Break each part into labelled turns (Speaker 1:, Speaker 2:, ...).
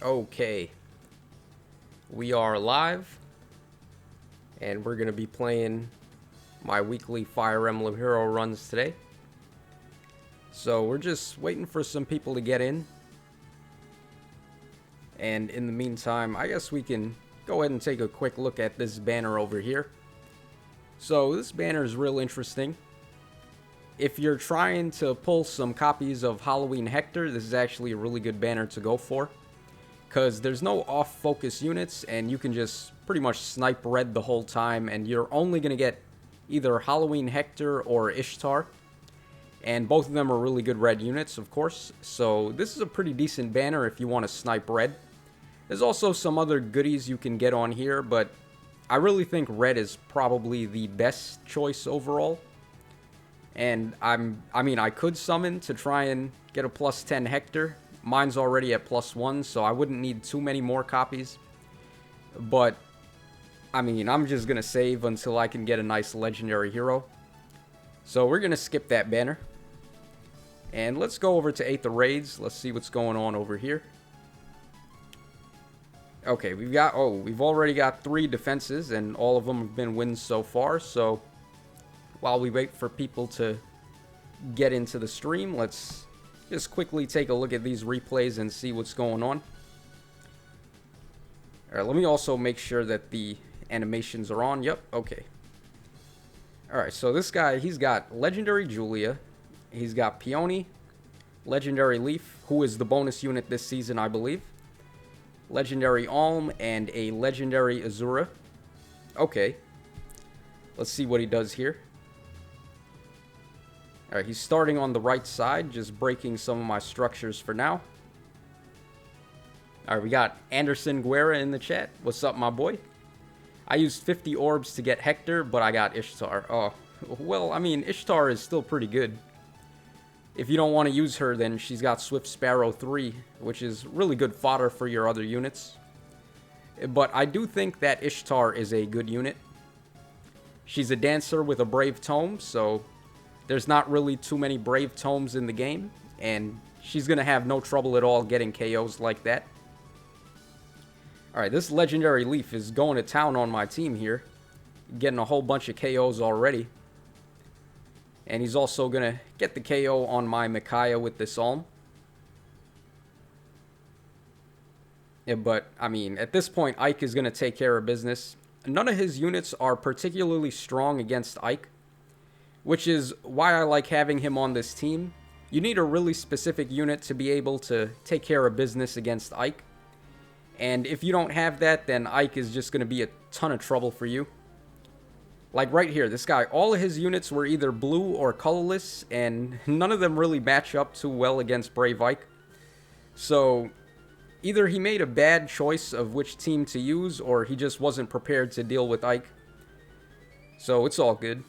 Speaker 1: Okay, we are live, and we're going to be playing my weekly Fire Emblem Hero runs today. So we're just waiting for some people to get in. And in the meantime, I guess we can go ahead and take a quick look at this banner over here. So this banner is real interesting. If you're trying to pull some copies of Halloween Hector, this is actually a really good banner to go for. Because there's no off-focus units, and you can just pretty much snipe red the whole time, and you're only going to get either Halloween Hector or Ishtar. And both of them are really good red units, of course. So this is a pretty decent banner if you want to snipe red. There's also some other goodies you can get on here, but I really think red is probably the best choice overall. And I could summon to try and get a plus 10 Hector. Mine's already at plus 1, so I wouldn't need too many more copies. But, I'm just going to save until I can get a nice legendary hero. So we're going to skip that banner. And let's go over to 8th of Raids. Let's see what's going on over here. Okay, we've already got 3 defenses, and all of them have been wins so far. So while we wait for people to get into the stream, let's just quickly take a look at these replays and see what's going on. Alright, let me also make sure that the animations are on. Yep, okay. Alright, so this guy, he's got Legendary Julia, he's got Peony, Legendary Leaf, who is the bonus unit this season, I believe, Legendary Alm, and a Legendary Azura. Okay, let's see what he does here. Alright, he's starting on the right side, just breaking some of my structures for now. Alright, we got Anderson Guerra in the chat. What's up, my boy? I used 50 orbs to get Hector, but I got Ishtar. Oh, well, Ishtar is still pretty good. If you don't want to use her, then she's got Swift Sparrow 3, which is really good fodder for your other units. But I do think that Ishtar is a good unit. She's a dancer with a Brave Tome, so there's not really too many Brave Tomes in the game, and she's going to have no trouble at all getting KOs like that. Alright, this Legendary Leaf is going to town on my team here, getting a whole bunch of KOs already. And he's also going to get the KO on my Micaiah with this Alm. Yeah, but, at this point, Ike is going to take care of business. None of his units are particularly strong against Ike, which is why I like having him on this team. You need a really specific unit to be able to take care of business against Ike. And if you don't have that, then Ike is just going to be a ton of trouble for you. Like right here, this guy, all of his units were either blue or colorless, and none of them really match up too well against Brave Ike. So either he made a bad choice of which team to use, or he just wasn't prepared to deal with Ike. So it's all good.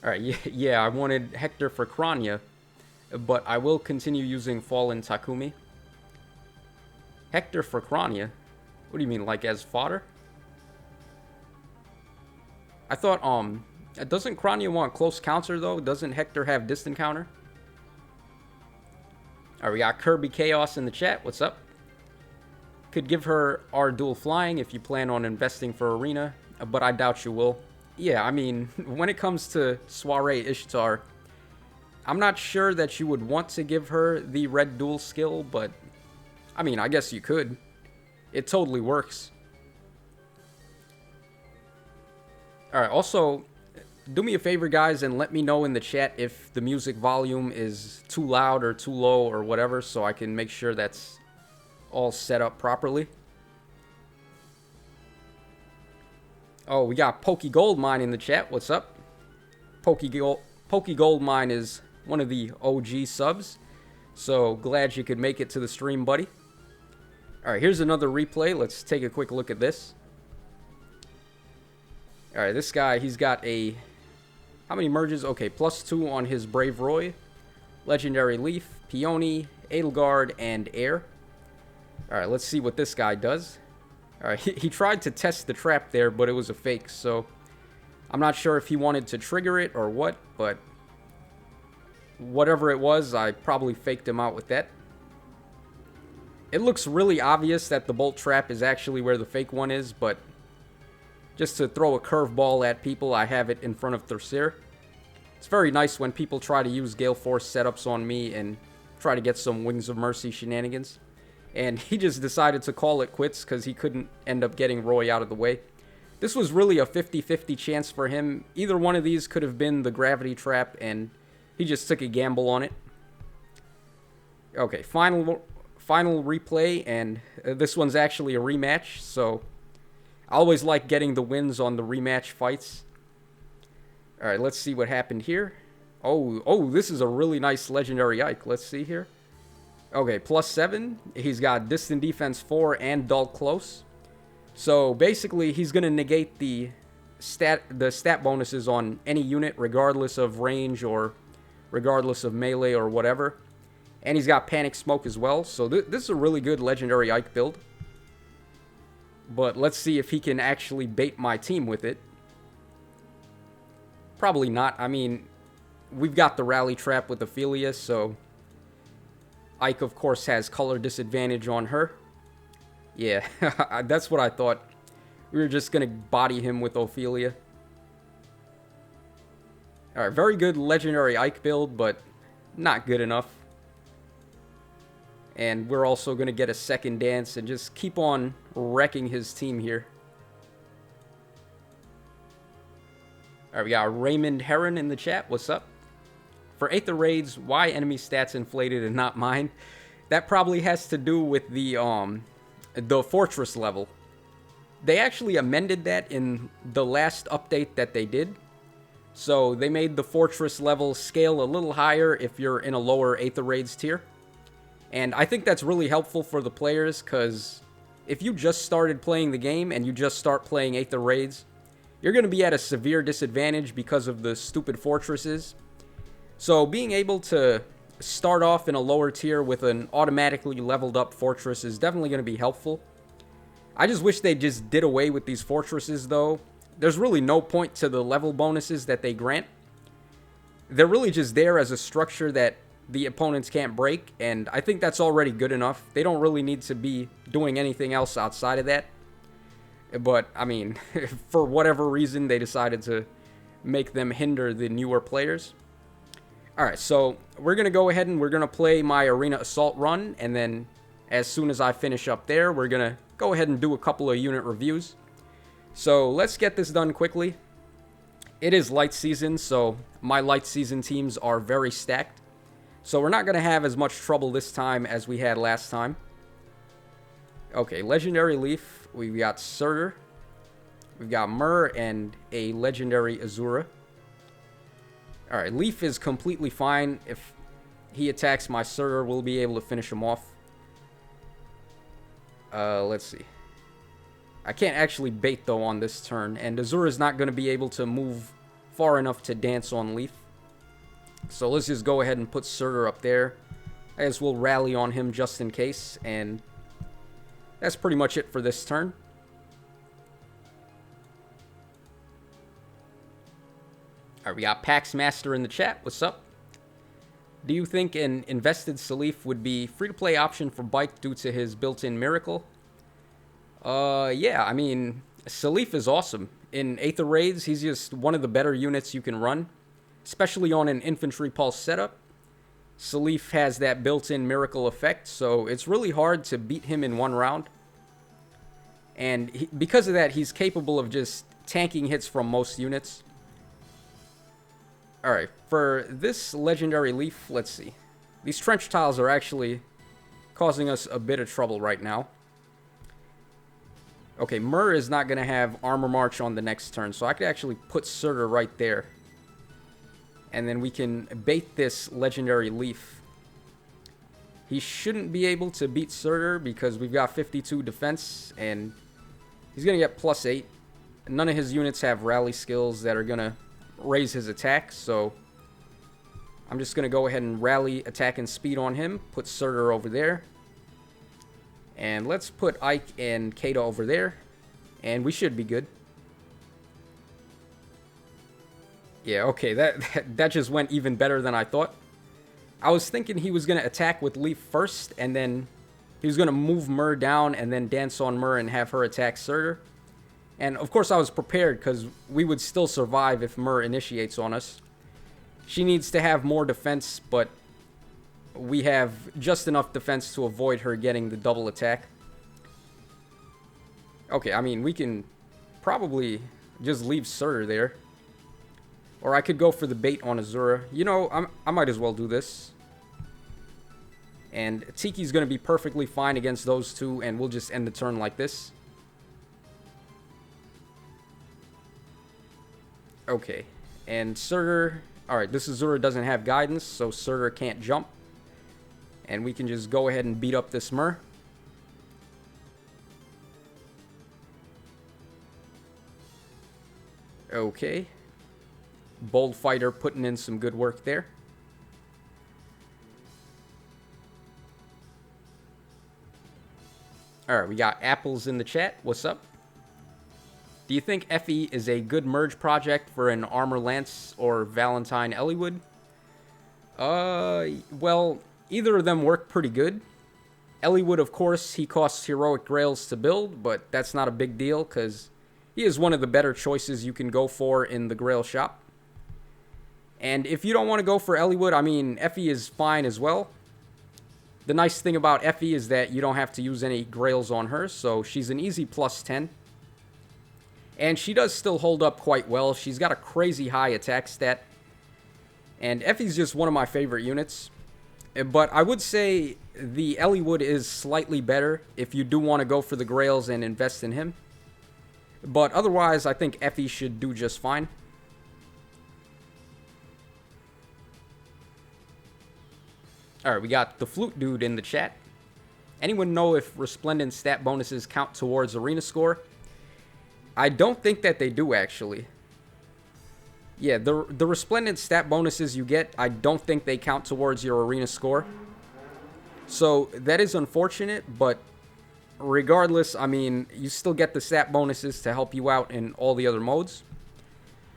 Speaker 1: Alright, yeah, I wanted Hector for Kranya, but I will continue using Fallen Takumi. Hector for Kranya? What do you mean, like as fodder? I thought, doesn't Kranya want close counter though? Doesn't Hector have distant counter? Alright, we got Kirby Chaos in the chat. What's up? Could give her our dual flying if you plan on investing for Arena, but I doubt you will. Yeah, when it comes to Soiree Ishtar, I'm not sure that you would want to give her the red dual skill, but I guess you could. It totally works. Alright, also, do me a favor, guys, and let me know in the chat if the music volume is too loud or too low or whatever, so I can make sure that's all set up properly. Oh, we got Pokey Goldmine in the chat. What's up? Pokey Goldmine is one of the OG subs, so glad you could make it to the stream, buddy. Alright, here's another replay. Let's take a quick look at this. Alright, this guy, he's got a... How many merges? Okay, +2 on his Brave Roy, Legendary Leaf, Peony, Edelgard, and Air. Alright, let's see what this guy does. Alright, he tried to test the trap there, but it was a fake, so I'm not sure if he wanted to trigger it or what, but whatever it was, I probably faked him out with that. It looks really obvious that the bolt trap is actually where the fake one is, but just to throw a curveball at people, I have it in front of Thursier. It's very nice when people try to use Gale Force setups on me and try to get some Wings of Mercy shenanigans. And he just decided to call it quits because he couldn't end up getting Roy out of the way. This was really a 50-50 chance for him. Either one of these could have been the gravity trap, and he just took a gamble on it. Okay, final replay, and this one's actually a rematch, so I always like getting the wins on the rematch fights. Alright, let's see what happened here. Oh, this is a really nice legendary Ike. Let's see here. Okay, +7. He's got Distant Defense 4 and Dull Close. So basically, he's going to negate the stat bonuses on any unit, regardless of range or regardless of melee or whatever. And he's got Panic Smoke as well. So this is a really good legendary Ike build. But let's see if he can actually bait my team with it. Probably not. I mean, we've got the Rally Trap with Ophelia, so Ike, of course, has color disadvantage on her. Yeah, that's what I thought. We were just going to body him with Ophelia. Alright, very good legendary Ike build, but not good enough. And we're also going to get a second dance and just keep on wrecking his team here. Alright, we got Raymond Heron in the chat. What's up? For Aether Raids, why enemy stats inflated and not mine? That probably has to do with the fortress level. They actually amended that in the last update that they did. So they made the fortress level scale a little higher if you're in a lower Aether Raids tier. And I think that's really helpful for the players, because if you just started playing the game and you just start playing Aether Raids, you're going to be at a severe disadvantage because of the stupid fortresses. So being able to start off in a lower tier with an automatically leveled up fortress is definitely going to be helpful. I just wish they just did away with these fortresses, though. There's really no point to the level bonuses that they grant. They're really just there as a structure that the opponents can't break, and I think that's already good enough. They don't really need to be doing anything else outside of that. But, I mean, for whatever reason, they decided to make them hinder the newer players. Alright, so we're going to go ahead and we're going to play my Arena Assault run, and then as soon as I finish up there, we're going to go ahead and do a couple of unit reviews. So let's get this done quickly. It is light season, so my light season teams are very stacked. So we're not going to have as much trouble this time as we had last time. Okay, Legendary Leaf. We've got Surtur. We've got Myrrh and a Legendary Azura. Alright, Leaf is completely fine. If he attacks my Surtur, we'll be able to finish him off. Let's see. I can't actually bait, though, on this turn. And Azura is not going to be able to move far enough to dance on Leaf. So let's just go ahead and put Surtur up there. I guess we'll rally on him just in case. And that's pretty much it for this turn. Alright, we got Pax Master in the chat. What's up? Do you think an invested Salif would be free-to-play option for Bike due to his built-in miracle? Yeah, I mean, Salif is awesome. In Aether Raids, he's just one of the better units you can run, especially on an Infantry Pulse setup. Salif has that built-in miracle effect, so it's really hard to beat him in one round. And because of that, he's capable of just tanking hits from most units. Alright, for this Legendary Leaf, let's see. These trench tiles are actually causing us a bit of trouble right now. Okay, Myrrh is not going to have Armor March on the next turn, so I could actually put Surtur right there. And then we can bait this Legendary Leaf. He shouldn't be able to beat Surtur because we've got 52 defense, and he's going to get +8. None of his units have rally skills that are going to raise his attack, so I'm just going to go ahead and rally attack and speed on him, put Surtur over there, and let's put Ike and Kata over there, and we should be good. Yeah, okay, that just went even better than I thought. I was thinking he was going to attack with Leaf first, and then He was going to move Myrrh down and then dance on Myrrh and have her attack Surtur. And of course I was prepared because we would still survive if Myrrh initiates on us. She needs to have more defense, but we have just enough defense to avoid her getting the double attack. Okay, I mean, we can probably just leave Surtur there. Or I could go for the bait on Azura. You know, I might as well do this. And Tiki's going to be perfectly fine against those two, and we'll just end the turn like this. Okay, and Surtur... Alright, this Azura doesn't have guidance, so Surtur can't jump. And we can just go ahead and beat up this Myrrh. Okay. Bold Fighter putting in some good work there. Alright, we got Apples in the chat. What's up? Do you think Effie is a good merge project for an Armor Lance or Valentine Eliwood? Well, either of them work pretty good. Eliwood, of course, he costs heroic grails to build, but that's not a big deal because he is one of the better choices you can go for in the grail shop. And if you don't want to go for Eliwood, I mean, Effie is fine as well. The nice thing about Effie is that you don't have to use any grails on her, so she's an easy plus 10. And she does still hold up quite well. She's got a crazy high attack stat. And Effie's just one of my favorite units. But I would say the Eliwood is slightly better if you do want to go for the grails and invest in him. But otherwise, I think Effie should do just fine. Alright, we got the Flute Dude in the chat. Anyone know if Resplendent stat bonuses count towards arena score? I don't think that they do, actually. Yeah, the Resplendent stat bonuses you get, I don't think they count towards your arena score. So, that is unfortunate, but regardless, I mean, you still get the stat bonuses to help you out in all the other modes.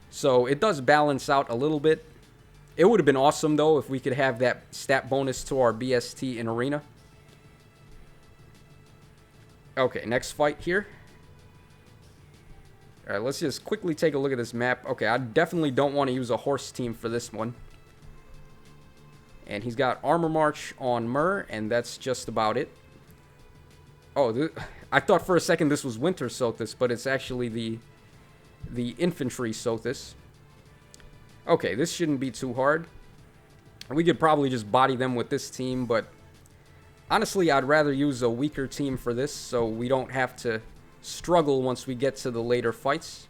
Speaker 1: So, it does balance out a little bit. It would have been awesome, though, if we could have that stat bonus to our BST in arena. Okay, next fight here. Alright, let's just quickly take a look at this map. Okay, I definitely don't want to use a horse team for this one. And he's got Armor March on Myrrh, and that's just about it. Oh, I thought for a second this was Winter Sothis, but it's actually the Infantry Sothis. Okay, this shouldn't be too hard. We could probably just body them with this team, but honestly, I'd rather use a weaker team for this, so we don't have to struggle once we get to the later fights.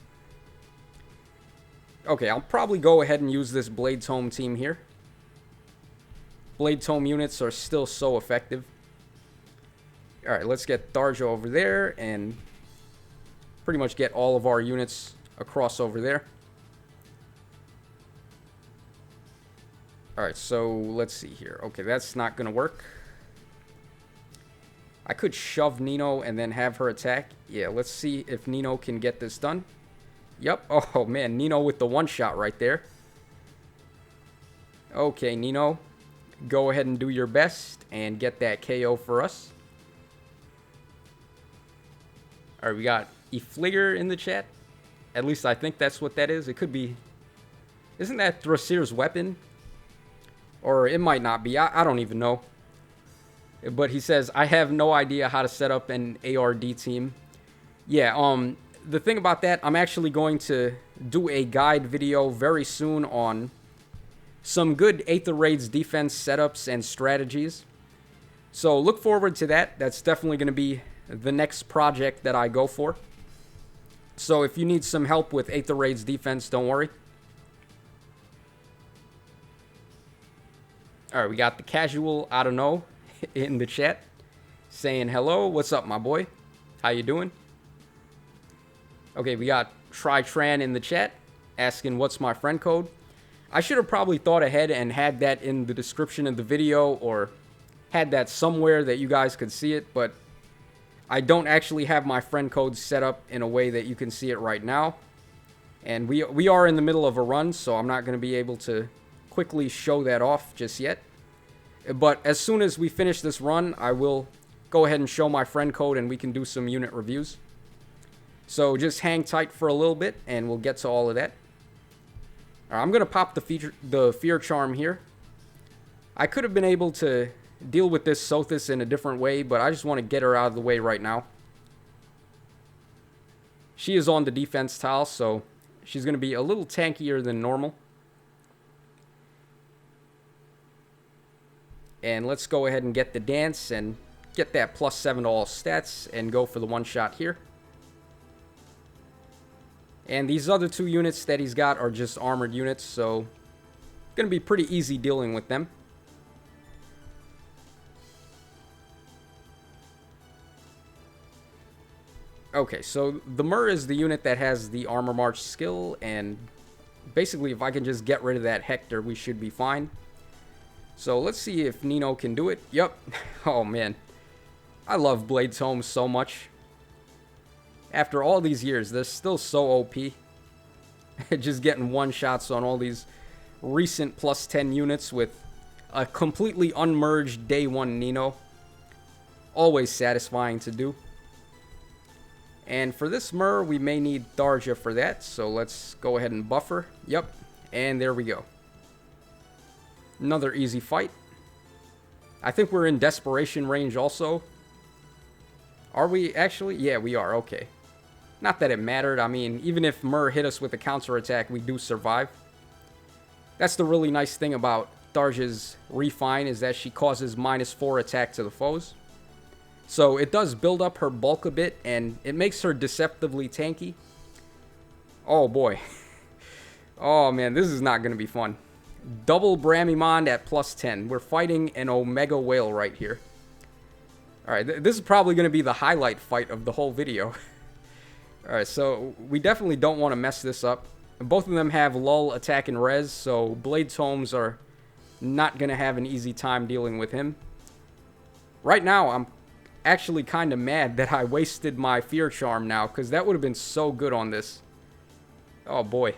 Speaker 1: Okay, I'll probably go ahead and use this Blade Tome team here. Blade Tome units are still so effective. Alright, let's get Tharja over there and pretty much get all of our units across over there. Alright, so let's see here. Okay, that's not going to work. I could shove Nino and then have her attack. Yeah, let's see if Nino can get this done. Yep. Oh, man. Nino with the one-shot right there. Okay, Nino. Go ahead and do your best and get that KO for us. Alright, we got Efligger in the chat. At least I think that's what that is. It could be... Isn't that Thrassir's weapon? Or it might not be. I don't even know. But he says, I have no idea how to set up an ARD team. Yeah, the thing about that, I'm actually going to do a guide video very soon on some good Aether Raids defense setups and strategies. So look forward to that. That's definitely going to be the next project that I go for. So if you need some help with Aether Raids defense, don't worry. Alright, we got the casual, I don't know, in the chat saying hello. What's up, my boy? How you doing? Okay, we got Tritran in the chat asking what's my friend code. I should have probably thought ahead and had that in the description of the video or had that somewhere that you guys could see it, but I don't actually have my friend code set up in a way that you can see it right now. And we are in the middle of a run, so I'm not going to be able to quickly show that off just yet. But as soon as we finish this run, I will go ahead and show my friend code and we can do some unit reviews. So just hang tight for a little bit and we'll get to all of that. All right, I'm going to pop the Fear Charm here. I could have been able to deal with this Sothis in a different way, but I just want to get her out of the way right now. She is on the defense tile, so she's going to be a little tankier than normal. And let's go ahead and get the dance and get that +7 to all stats and go for the one shot here. And these other two units that he's got are just armored units, so going to be pretty easy dealing with them. Okay, so the Mur is the unit that has the Armor March skill, and basically if I can just get rid of that Hector, we should be fine. So let's see if Nino can do it. Yep. Oh man, I love Blade Tome so much. After all these years, they're still so OP. Just getting one-shots on all these recent +10 units with a completely unmerged day 1 Nino. Always satisfying to do. And for this Mur, we may need Tharja for that, so let's go ahead and buffer. Yep, and there we go. Another easy fight. I think we're in desperation range also. Are we actually? Yeah, we are. Okay. Not that it mattered. I mean, even if Mur hit us with a counterattack, we do survive. That's the really nice thing about Tharja's Refine, is that she causes -4 attack to the foes. So it does build up her bulk a bit, and it makes her deceptively tanky. Oh boy. Oh man, this is not going to be fun. Double Bramimond at +10. We're fighting an Omega Whale right here. Alright, this is probably going to be the highlight fight of the whole video. Alright, so we definitely don't want to mess this up. Both of them have lull, attack, and res, so Blade Tomes are not going to have an easy time dealing with him. Right now, I'm actually kind of mad that I wasted my Fear Charm now, because that would have been so good on this. Oh boy.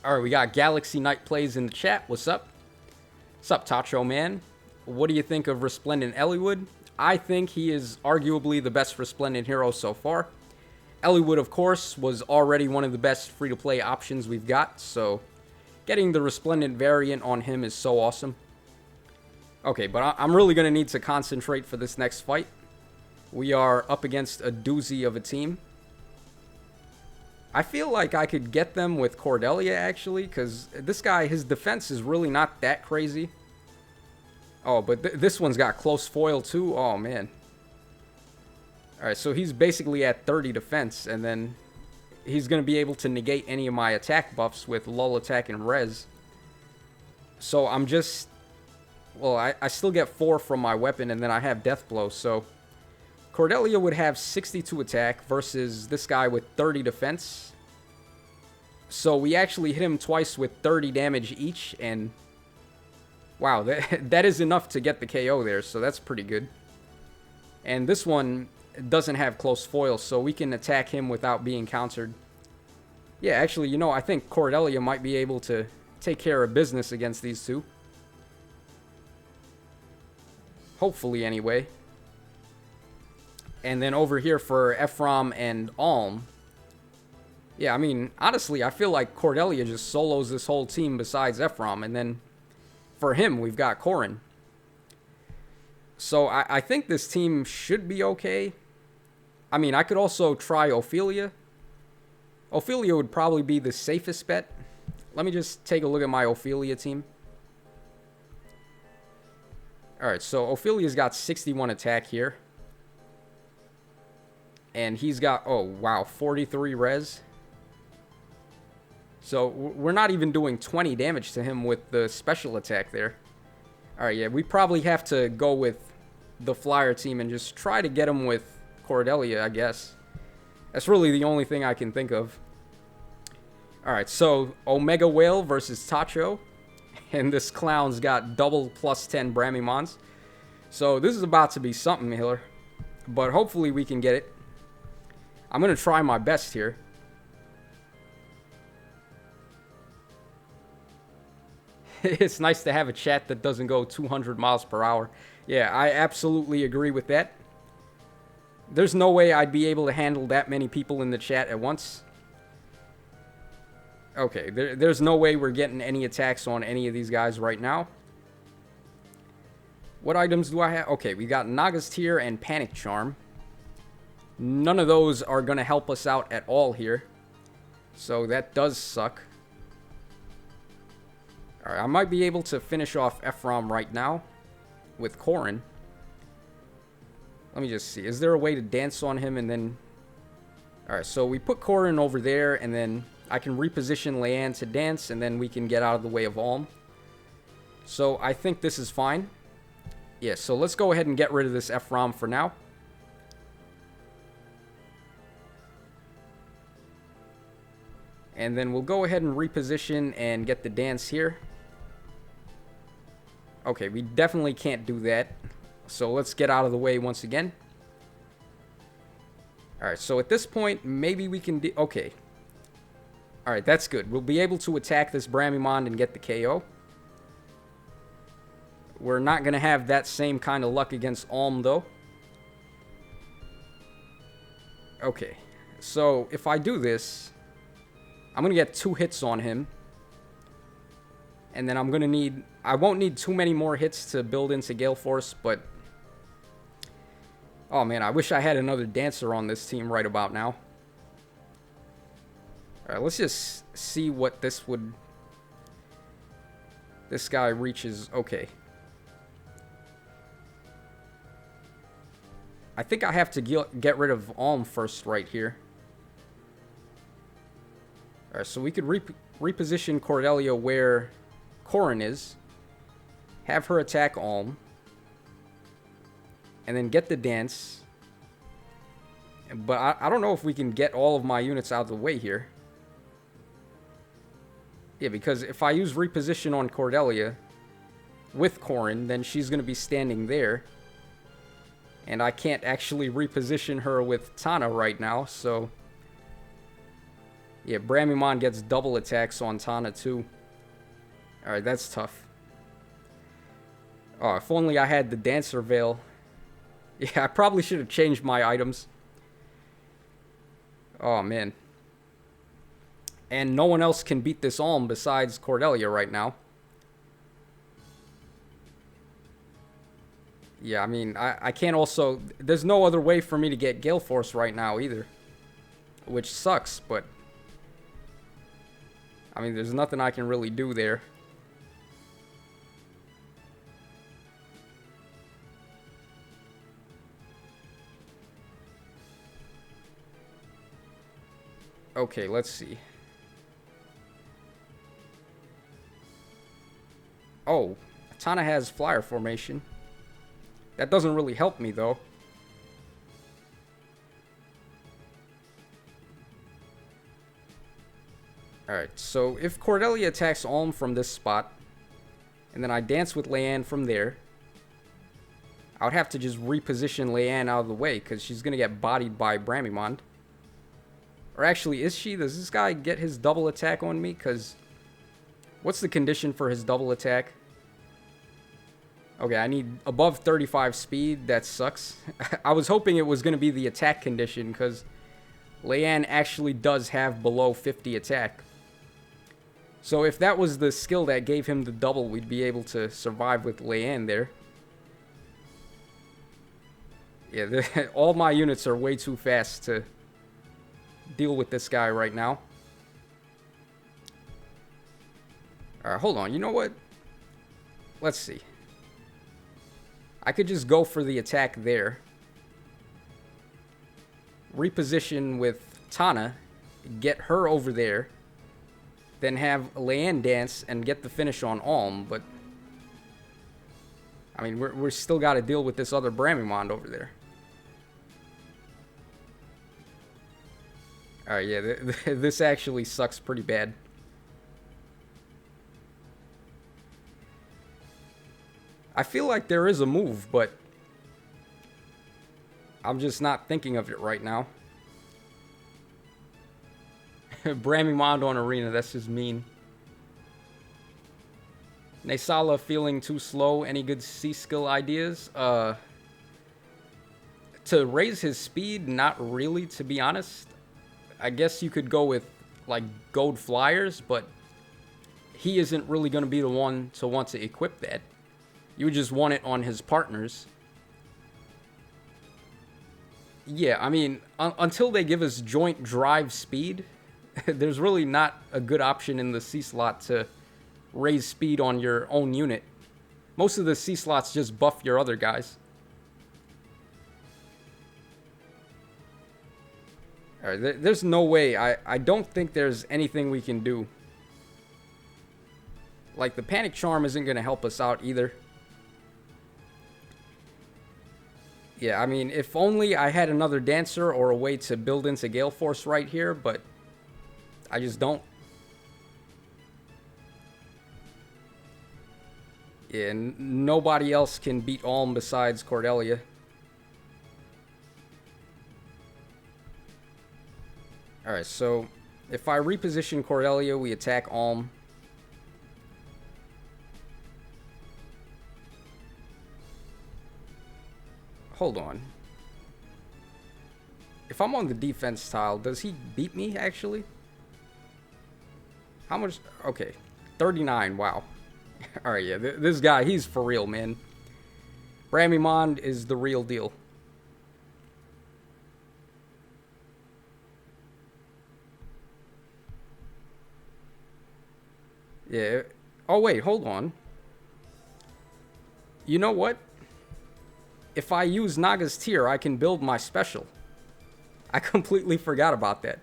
Speaker 1: Alright, we got Galaxy Knight Plays in the chat. What's up? What's up, Tacho man? What do you think of Resplendent Eliwood? I think he is arguably the best Resplendent hero so far. Eliwood, of course, was already one of the best free-to-play options we've got, so getting the Resplendent variant on him is so awesome. Okay, but I'm really going to need to concentrate for this next fight. We are up against a doozy of a team. I feel like I could get them with Cordelia, actually, because this guy, his defense is really not that crazy. Oh, but this one's got close foil, too. Oh, man. Alright, so he's basically at 30 defense, and then he's going to be able to negate any of my attack buffs with lull, attack, and res. So I'm just... Well, I still get 4 from my weapon, and then I have Death Blow, so... Cordelia would have 62 attack versus this guy with 30 defense. So we actually hit him twice with 30 damage each, and... Wow, that is enough to get the KO there, so that's pretty good. And this one doesn't have close foil, so we can attack him without being countered. Yeah, actually, you know, I think Cordelia might be able to take care of business against these two. Hopefully, anyway. And then over here for Ephraim and Alm. Yeah, I mean, honestly, I feel like Cordelia just solos this whole team besides Ephraim. And then for him, we've got Corrin. So I think this team should be okay. I mean, I could also try Ophelia. Ophelia would probably be the safest bet. Let me just take a look at my Ophelia team. Alright, so Ophelia's got 61 attack here. And he's got, oh wow, 43 res. So we're not even doing 20 damage to him with the special attack there. Alright, yeah, we probably have to go with the flyer team and just try to get him with Cordelia, I guess. That's really the only thing I can think of. Alright, so Omega Whale versus Tacho. And this clown's got double +10 Bramimons. So this is about to be something, Hiller. But hopefully we can get it. I'm going to try my best here. It's nice to have a chat that doesn't go 200 miles per hour. Yeah, I absolutely agree with that. There's no way I'd be able to handle that many people in the chat at once. Okay, there's no way we're getting any attacks on any of these guys right now. What items do I have? Okay, we got Naga's Tear and Panic Charm. None of those are going to help us out at all here. So that does suck. Alright, I might be able to finish off Ephraim right now with Corrin. Let me just see. Is there a way to dance on him and then... Alright, so we put Corrin over there and then I can reposition Leanne to dance and then we can get out of the way of Alm. So I think this is fine. Yeah, so let's go ahead and get rid of this Ephraim for now. And then we'll go ahead and reposition and get the dance here. Okay, we definitely can't do that. So let's get out of the way once again. Alright, so at this point, maybe we can... Okay. Alright, that's good. We'll be able to attack this Bramimond and get the KO. We're not going to have that same kind of luck against Alm, though. Okay. So, if I do this... I'm going to get 2 hits on him. And then I'm going to need... I won't need too many more hits to build into Gale Force, but... Oh man, I wish I had another dancer on this team right about now. Alright, let's just see what this would... This guy reaches... Okay. I think I have to get rid of Alm first right here. Alright, so we could reposition Cordelia where Corrin is. Have her attack Alm. And then get the dance. But I don't know if we can get all of my units out of the way here. Yeah, because if I use reposition on Cordelia with Corrin, then she's going to be standing there. And I can't actually reposition her with Tana right now, so... Yeah, Bramimon gets double attacks on Tana too. Alright, that's tough. Oh, if only I had the Dancer Veil. Yeah, I probably should have changed my items. Oh, man. And no one else can beat this Alm besides Cordelia right now. Yeah, I mean, I can't also... There's no other way for me to get Gale Force right now either. Which sucks, but... I mean, there's nothing I can really do there. Okay, let's see. Oh, Tana has flyer formation. That doesn't really help me, though. Alright, so if Cordelia attacks Alm from this spot, and then I dance with Leanne from there, I would have to just reposition Leanne out of the way, because she's going to get bodied by Bramimond. Or actually, is she? Does this guy get his double attack on me? Because, what's the condition for his double attack? Okay, I need above 35 speed. That sucks. I was hoping it was going to be the attack condition, because Leanne actually does have below 50 attack. So if that was the skill that gave him the double, we'd be able to survive with Leanne there. Yeah, all my units are way too fast to deal with this guy right now. Alright, hold on. You know what? Let's see. I could just go for the attack there. Reposition with Tana. Get her over there. Then have Leanne dance and get the finish on Alm, but... I mean, we're still got to deal with this other Bramimond over there. Alright, yeah, this actually sucks pretty bad. I feel like there is a move, but I'm just not thinking of it right now. Bramimond on Arena, that's just mean. Nesala feeling too slow. Any good C skill ideas? To raise his speed, not really, to be honest. I guess you could go with, like, gold flyers, but he isn't really going to be the one to want to equip that. You would just want it on his partners. Yeah, I mean, until they give us joint drive speed, there's really not a good option in the C slot to raise speed on your own unit. Most of the C slots just buff your other guys. Alright, there's no way. I don't think there's anything we can do. Like, the Panic Charm isn't going to help us out either. Yeah, I mean, if only I had another Dancer or a way to build into Gale Force right here, but I just don't. Yeah, nobody else can beat Ulm besides Cordelia. Alright, so if I reposition Cordelia, we attack Ulm. Hold on. If I'm on the defense tile, does he beat me, actually? How much? Okay. 39, wow. Alright, yeah, this guy, he's for real, man. Bramimond is the real deal. Yeah. Oh, wait, hold on. You know what? If I use Naga's Tear, I can build my special. I completely forgot about that.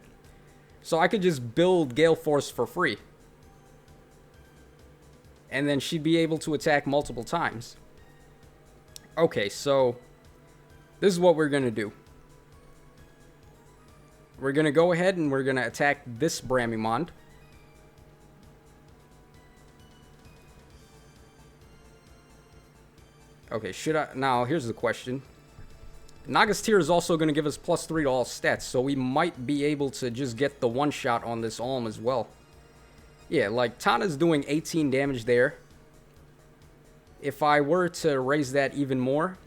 Speaker 1: So I could just build Gale Force for free. And then she'd be able to attack multiple times. Okay, so this is what we're going to do. We're going to go ahead and we're going to attack this Bramimond. Okay, should I... Now, here's the question. Naga's Tear is also going to give us +3 to all stats, so we might be able to just get the one-shot on this Ulm as well. Yeah, like, Tana's doing 18 damage there. If I were to raise that even more,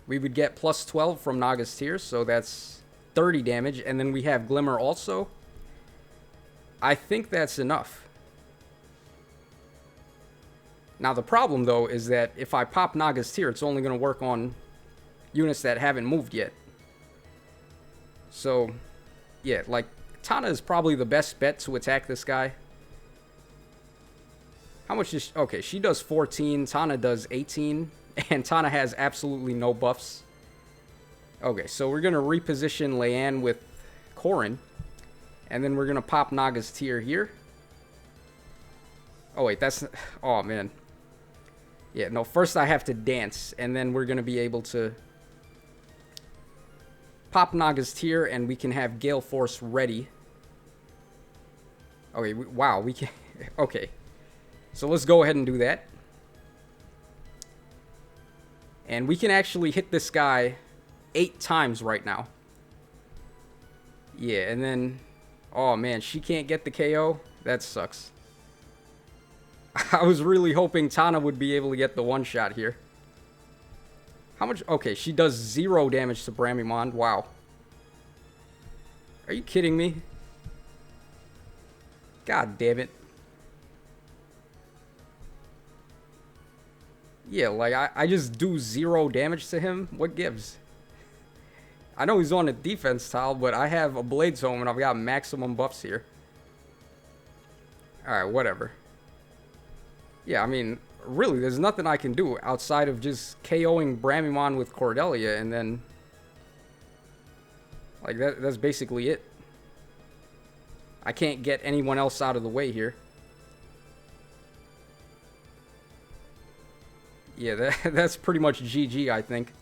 Speaker 1: we would get +12 from Naga's Tear, so that's 30 damage, and then we have Glimmer also. I think that's enough. Now, the problem, though, is that if I pop Naga's Tear, it's only going to work on units that haven't moved yet. So, yeah, like, Tana is probably the best bet to attack this guy. How much is... Okay, she does 14, Tana does 18, and Tana has absolutely no buffs. Okay, so we're going to reposition Leanne with Corrin, and then we're going to pop Naga's Tear here. Oh, wait, that's... Oh, man. Yeah, no, first I have to dance, and then we're going to be able to pop Naga's Tear, and we can have Gale Force ready. Okay, wow, we can... Okay. So let's go ahead and do that. And we can actually hit this guy 8 times right now. Yeah, and then... Oh, man, she can't get the KO? That sucks. I was really hoping Tana would be able to get the one-shot here. How much? Okay, she does 0 damage to Bramimond. Wow. Are you kidding me? God damn it. Yeah, like, I just do 0 damage to him. What gives? I know he's on a defense tile, but I have a Blade Tome and I've got maximum buffs here. Alright, whatever. Yeah, I mean, really, there's nothing I can do outside of just KOing Bramimond with Cordelia, and then... Like, that's basically it. I can't get anyone else out of the way here. Yeah, that's pretty much GG, I think.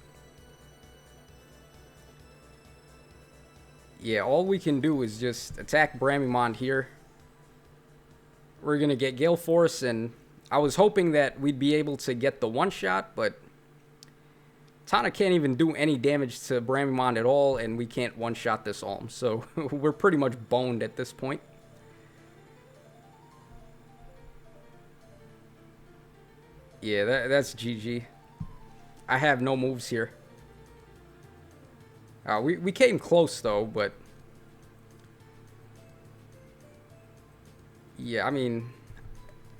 Speaker 1: Yeah, all we can do is just attack Bramimond here. We're gonna get Gale Force, and I was hoping that we'd be able to get the one-shot, but Tana can't even do any damage to Bramimond at all, and we can't one-shot this Ulm, so we're pretty much boned at this point. Yeah, that's GG. I have no moves here. We came close, though, but... Yeah, I mean...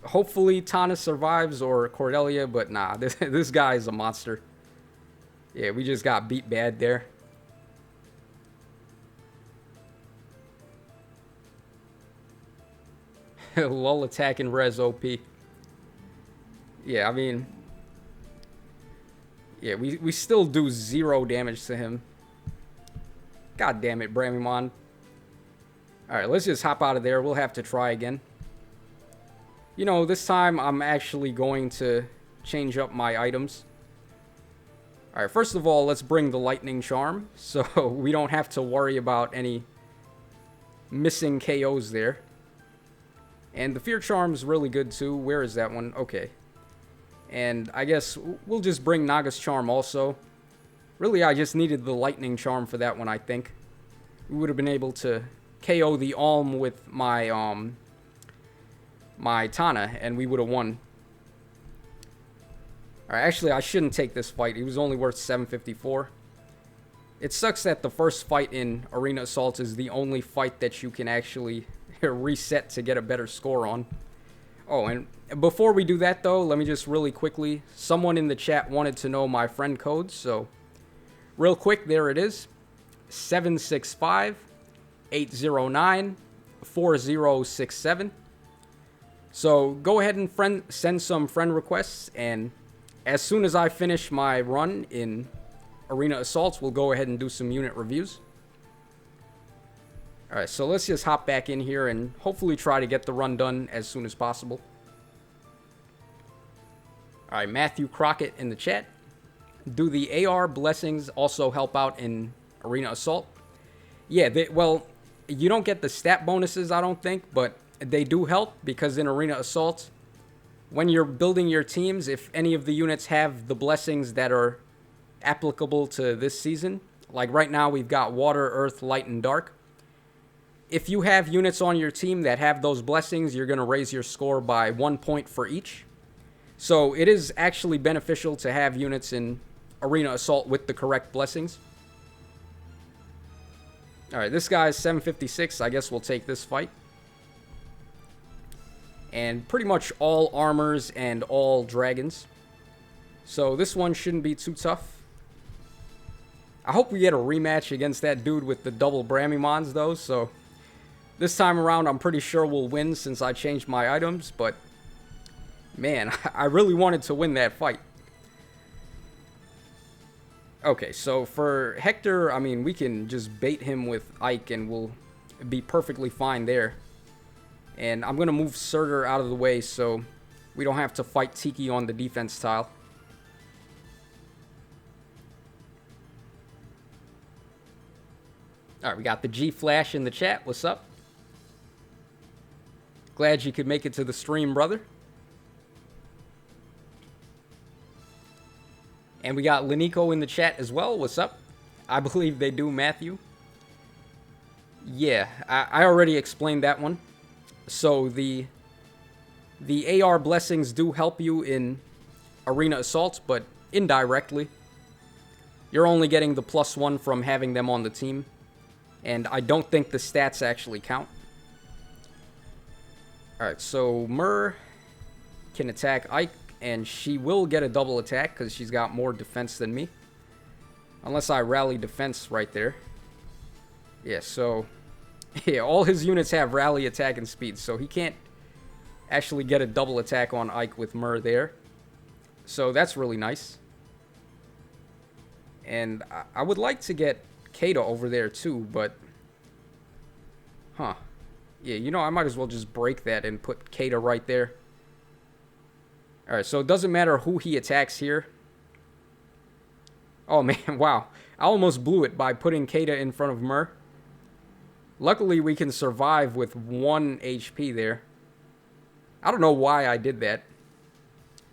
Speaker 1: Hopefully Tana survives or Cordelia, but nah, this guy is a monster. Yeah, we just got beat bad there. Lull attack and res OP. Yeah, I mean... Yeah, we still do 0 damage to him. God damn it, Bramimon. Alright, let's just hop out of there. We'll have to try again. You know, this time I'm actually going to change up my items. Alright, first of all, let's bring the Lightning Charm, so we don't have to worry about any missing KOs there. And the Fear Charm's really good too. Where is that one? Okay. And I guess we'll just bring Naga's Charm also. Really, I just needed the Lightning Charm for that one, I think. We would have been able to KO the Alm with my, my Tana, and we would have won. Alright, actually, I shouldn't take this fight. He was only worth 754. It sucks that the first fight in Arena Assault is the only fight that you can actually reset to get a better score on. Oh, and before we do that, though, let me just really quickly... Someone in the chat wanted to know my friend code, so... Real quick, there it is. 765-809-4067. So, go ahead and send some friend requests, and as soon as I finish my run in Arena Assaults, we'll go ahead and do some unit reviews. Alright, so let's just hop back in here and hopefully try to get the run done as soon as possible. Alright, Matthew Crockett in the chat. Do the AR blessings also help out in Arena Assault? Yeah, well, you don't get the stat bonuses, I don't think, but they do help because in Arena Assault, when you're building your teams, if any of the units have the blessings that are applicable to this season, like right now we've got Water, Earth, Light, and Dark. If you have units on your team that have those blessings, you're going to raise your score by 1 point for each. So it is actually beneficial to have units in Arena Assault with the correct blessings. Alright, this guy's 756. I guess we'll take this fight. And pretty much all armors and all dragons. So this one shouldn't be too tough. I hope we get a rematch against that dude with the double Bramimons, though, so... This time around, I'm pretty sure we'll win since I changed my items, but... Man, I really wanted to win that fight. Okay, so for Hector, I mean, we can just bait him with Ike and we'll be perfectly fine there. And I'm going to move Surtur out of the way so we don't have to fight Tiki on the defense tile. Alright, we got the G-Flash in the chat. What's up? Glad you could make it to the stream, brother. And we got Lenico in the chat as well. What's up? I believe they do, Matthew. Yeah, I already explained that one. So the AR blessings do help you in Arena Assault, but indirectly. You're only getting the +1 from having them on the team. And I don't think the stats actually count. Alright, so Myrrh can attack Ike, and she will get a double attack because she's got more defense than me. Unless I rally defense right there. Yeah, so... Yeah, all his units have rally attack and speed, so he can't actually get a double attack on Ike with Myrrh there. So that's really nice. And I would like to get Kata over there too, but... Huh. Yeah, you know, I might as well just break that and put Kata right there. Alright, so it doesn't matter who he attacks here. Oh man, wow. I almost blew it by putting Kata in front of Myrrh. Luckily, we can survive with 1 HP there. I don't know why I did that.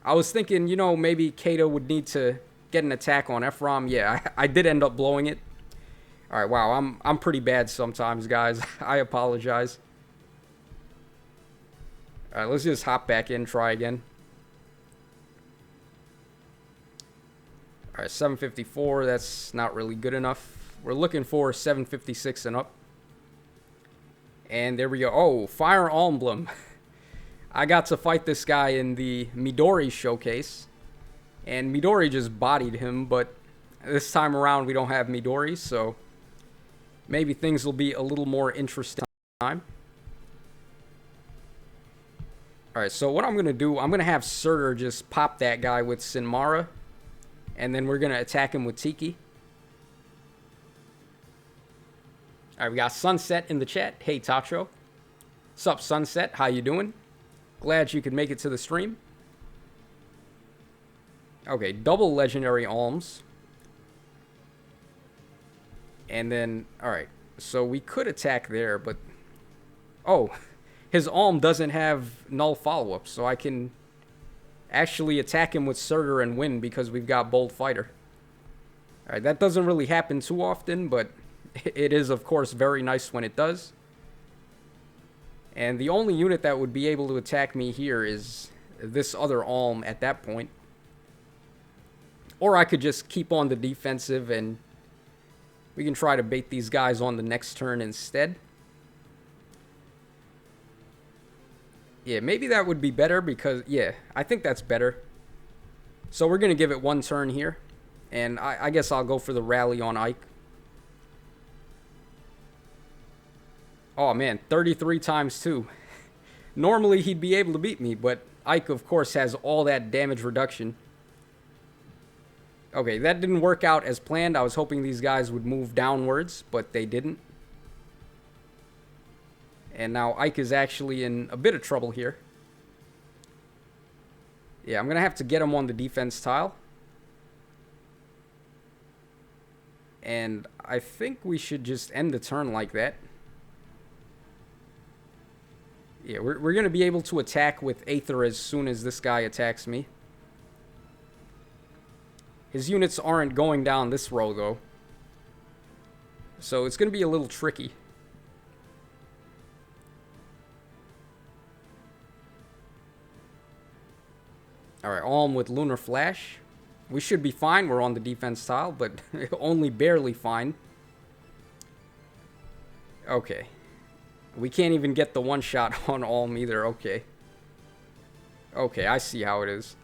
Speaker 1: I was thinking, you know, maybe Kata would need to get an attack on Ephraim. Yeah, I did end up blowing it. Alright, wow, I'm pretty bad sometimes, guys. I apologize. Alright, let's just hop back in, try again. All right, 754, that's not really good enough. We're looking for 756 and up. And there we go. Oh, Fire Emblem. I got to fight this guy in the Midori showcase. And Midori just bodied him, but this time around we don't have Midori, so maybe things will be a little more interesting time. Alright, so what I'm going to do, I'm going to have Surtur just pop that guy with Sinmara. And then we're going to attack him with Tiki. Alright, we got Sunset in the chat. Hey, Tacho. Sup, Sunset? How you doing? Glad you could make it to the stream. Okay, double legendary alms. And then, alright. So we could attack there, but... Oh, his alm doesn't have null follow-up, so I can actually attack him with Surtur and win because we've got Bold Fighter. Alright, that doesn't really happen too often, but it is, of course, very nice when it does. And the only unit that would be able to attack me here is this other alm at that point. Or I could just keep on the defensive and we can try to bait these guys on the next turn instead. Yeah, maybe that would be better because, yeah, I think that's better. So we're going to give it one turn here. And I guess I'll go for the rally on Ike. Oh, man, 33 times 2. Normally, he'd be able to beat me, but Ike, of course, has all that damage reduction. Okay, that didn't work out as planned. I was hoping these guys would move downwards, but they didn't. And now Ike is actually in a bit of trouble here. Yeah, I'm going to have to get him on the defense tile. And I think we should just end the turn like that. Yeah, we're going to be able to attack with Aether as soon as this guy attacks me. His units aren't going down this row, though. So it's going to be a little tricky. Alright, Alm with Lunar Flash. We should be fine. We're on the defense tile, but only barely fine. Okay. We can't even get the one shot on Alm either. Okay. Okay, I see how it is.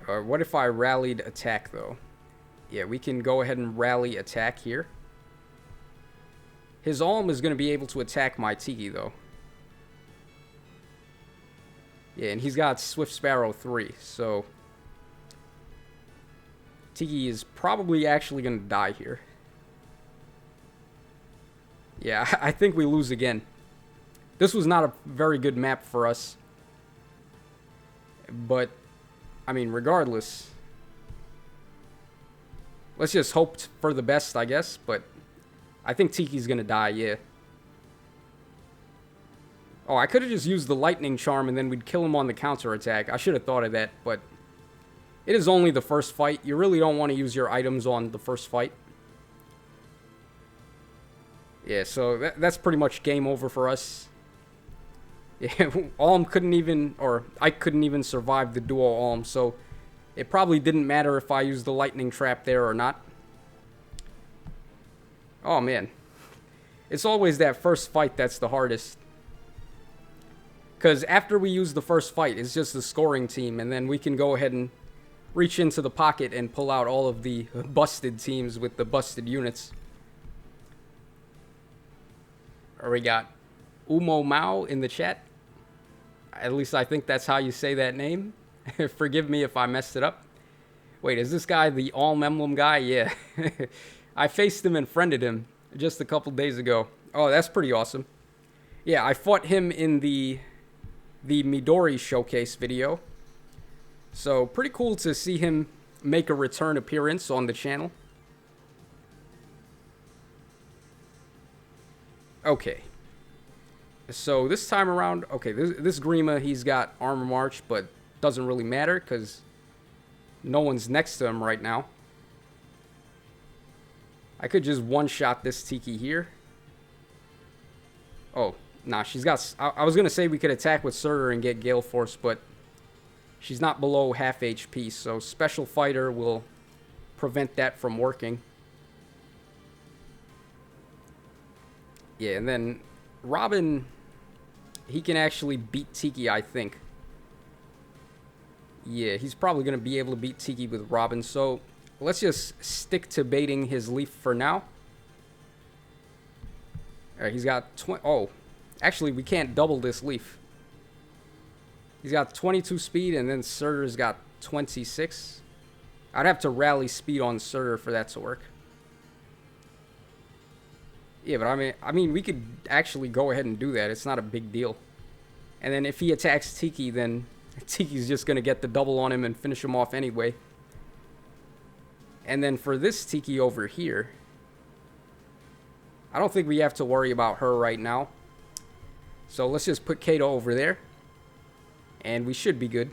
Speaker 1: What if I rallied attack, though? Yeah, we can go ahead and rally attack here. His Alm is going to be able to attack my Tiki, though. Yeah, and he's got Swift Sparrow 3, so... Tiki is probably actually going to die here. Yeah, I think we lose again. This was not a very good map for us. But, I mean, regardless... Let's just hope for the best, I guess, but... I think Tiki's going to die, yeah. Oh, I could have just used the Lightning Charm and then we'd kill him on the counterattack. I should have thought of that, but... It is only the first fight. You really don't want to use your items on the first fight. Yeah, so that's pretty much game over for us. Yeah, Alm couldn't even... Or Ike couldn't even survive the duo Alm, so... It probably didn't matter if I used the Lightning Trap there or not. Oh, man. It's always that first fight that's the hardest. Because after we use the first fight, it's just the scoring team, and then we can go ahead and reach into the pocket and pull out all of the busted teams with the busted units. Or we got Umo Mao in the chat. At least I think that's how you say that name. Forgive me if I messed it up. Wait, is this guy the Alm Emblem guy? Yeah. I faced him and friended him just a couple days ago. Oh, that's pretty awesome. Yeah, I fought him in the Midori showcase video. So, pretty cool to see him make a return appearance on the channel. Okay. So, this time around, okay, this Grima, he's got Armor March, but doesn't really matter because no one's next to him right now. I could just one-shot this Tiki here. Oh, nah, she's got... I was going to say we could attack with Surtur and get Gale Force, but She's not below half HP, so Special Fighter will prevent that from working. Yeah, and then Robin, he can actually beat Tiki, I think. Yeah, he's probably going to be able to beat Tiki with Robin, so let's just stick to baiting his leaf for now. Alright, he's got 20... Oh, actually, we can't double this leaf. He's got 22 speed, and then Surtur's got 26. I'd have to rally speed on Surtur for that to work. Yeah, but I mean, we could actually go ahead and do that. It's not a big deal. And then if he attacks Tiki, then Tiki's just going to get the double on him and finish him off anyway. And then for this Tiki over here, I don't think we have to worry about her right now. So let's just put Kato over there. And we should be good.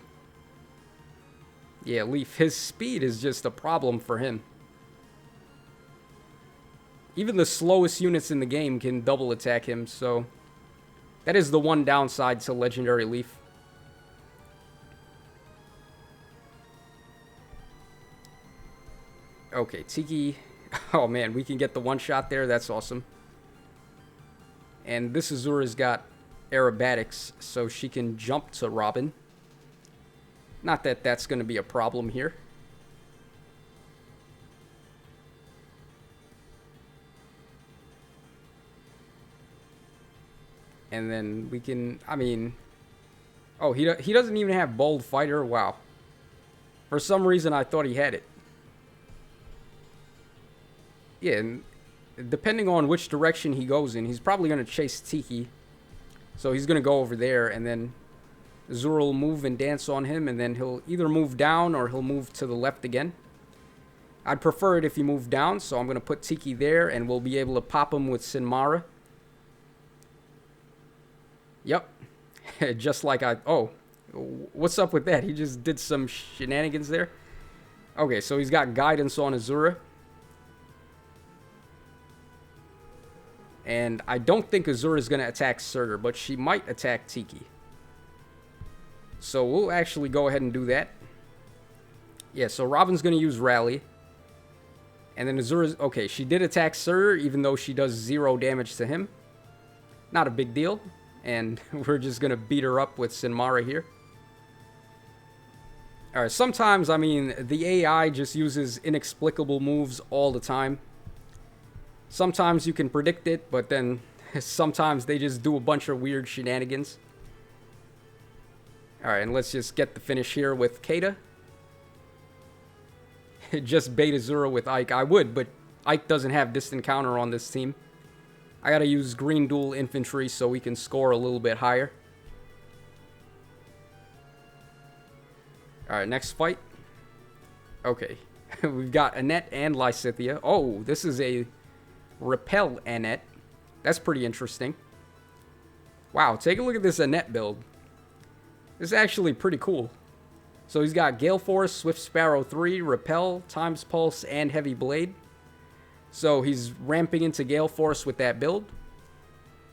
Speaker 1: Yeah, Leaf, his speed is just a problem for him. Even the slowest units in the game can double attack him, so that is the one downside to Legendary Leaf. Okay, Tiki. Oh man, we can get the one shot there. That's awesome. And this Azura's got aerobatics, so she can jump to Robin. Not that that's going to be a problem here. And then we can, I mean... Oh, he doesn't even have Bold Fighter? Wow. For some reason, I thought he had it. Yeah, and depending on which direction he goes in, he's probably going to chase Tiki. So he's going to go over there, and then Azura will move and dance on him, and then he'll either move down or he'll move to the left again. I'd prefer it if he moved down, so I'm going to put Tiki there, and we'll be able to pop him with Sinmara. Yep. Just like I... Oh, what's up with that? He just did some shenanigans there. Okay, so he's got guidance on Azura. And I don't think Azura is going to attack Surtur, but she might attack Tiki. So we'll actually go ahead and do that. Yeah, so Robin's going to use Rally. And then Azura's... Okay, she did attack Surtur, even though she does 0 damage to him. Not a big deal. And we're just going to beat her up with Sinmara here. Alright, sometimes, I mean, the AI just uses inexplicable moves all the time. Sometimes you can predict it, but then sometimes they just do a bunch of weird shenanigans. Alright, and let's just get the finish here with Kata. Just bait Azura with Ike. I would, but Ike doesn't have distant counter on this team. I gotta use green dual infantry so we can score a little bit higher. Alright, next fight. Okay. We've got Annette and Lysithea. Oh, this is a Repel Annette. That's pretty interesting. Wow, take a look at this Annette build. This is actually pretty cool. So he's got Gale Force, Swift Sparrow 3, Repel, Times Pulse, and Heavy Blade. So he's ramping into Gale Force with that build.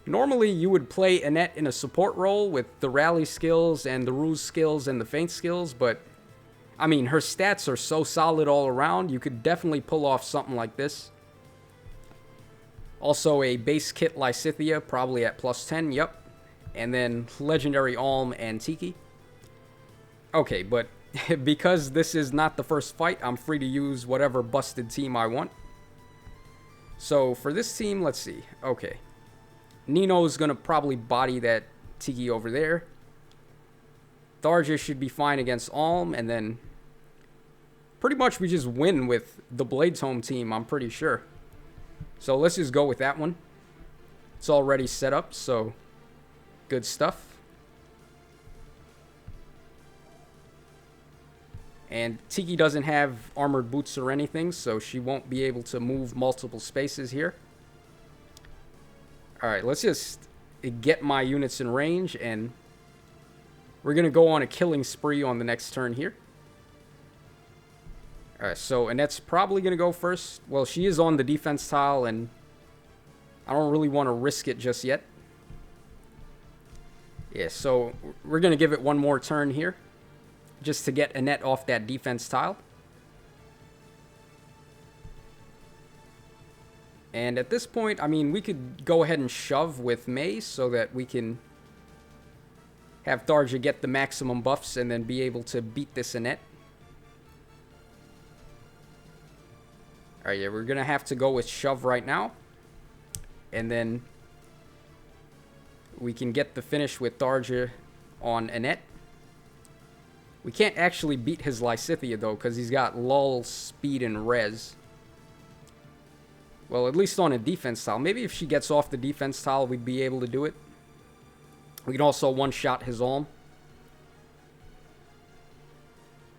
Speaker 1: Normally you would play Annette in a support role with the rally skills and the ruse skills and the feint skills, but I mean, her stats are so solid all around, you could definitely pull off something like this. Also a base kit Lysithea, probably at +10, yep. And then Legendary Alm and Tiki. Okay, but because this is not the first fight, I'm free to use whatever busted team I want. So for this team, let's see. Okay. Nino's going to probably body that Tiki over there. Tharja should be fine against Alm, and then pretty much we just win with the Blades Home team, I'm pretty sure. So let's just go with that one. It's already set up, so good stuff. And Tiki doesn't have armored boots or anything, so she won't be able to move multiple spaces here. Alright, let's just get my units in range, and we're going to go on a killing spree on the next turn here. Alright, so Annette's probably going to go first. Well, she is on the defense tile, and I don't really want to risk it just yet. Yeah, so we're going to give it one more turn here. just to get Annette off that defense tile. And at this point, I mean, we could go ahead and shove with May so that we can have Tharja get the maximum buffs and then be able to beat this Annette. Alright, yeah, we're going to have to go with shove right now. And then we can get the finish with Tharja on Annette. We can't actually beat his Lysithea, though, because he's got lull, speed, and res. Well, at least on a defense tile. Maybe if she gets off the defense tile, we'd be able to do it. We can also one-shot his Ulm.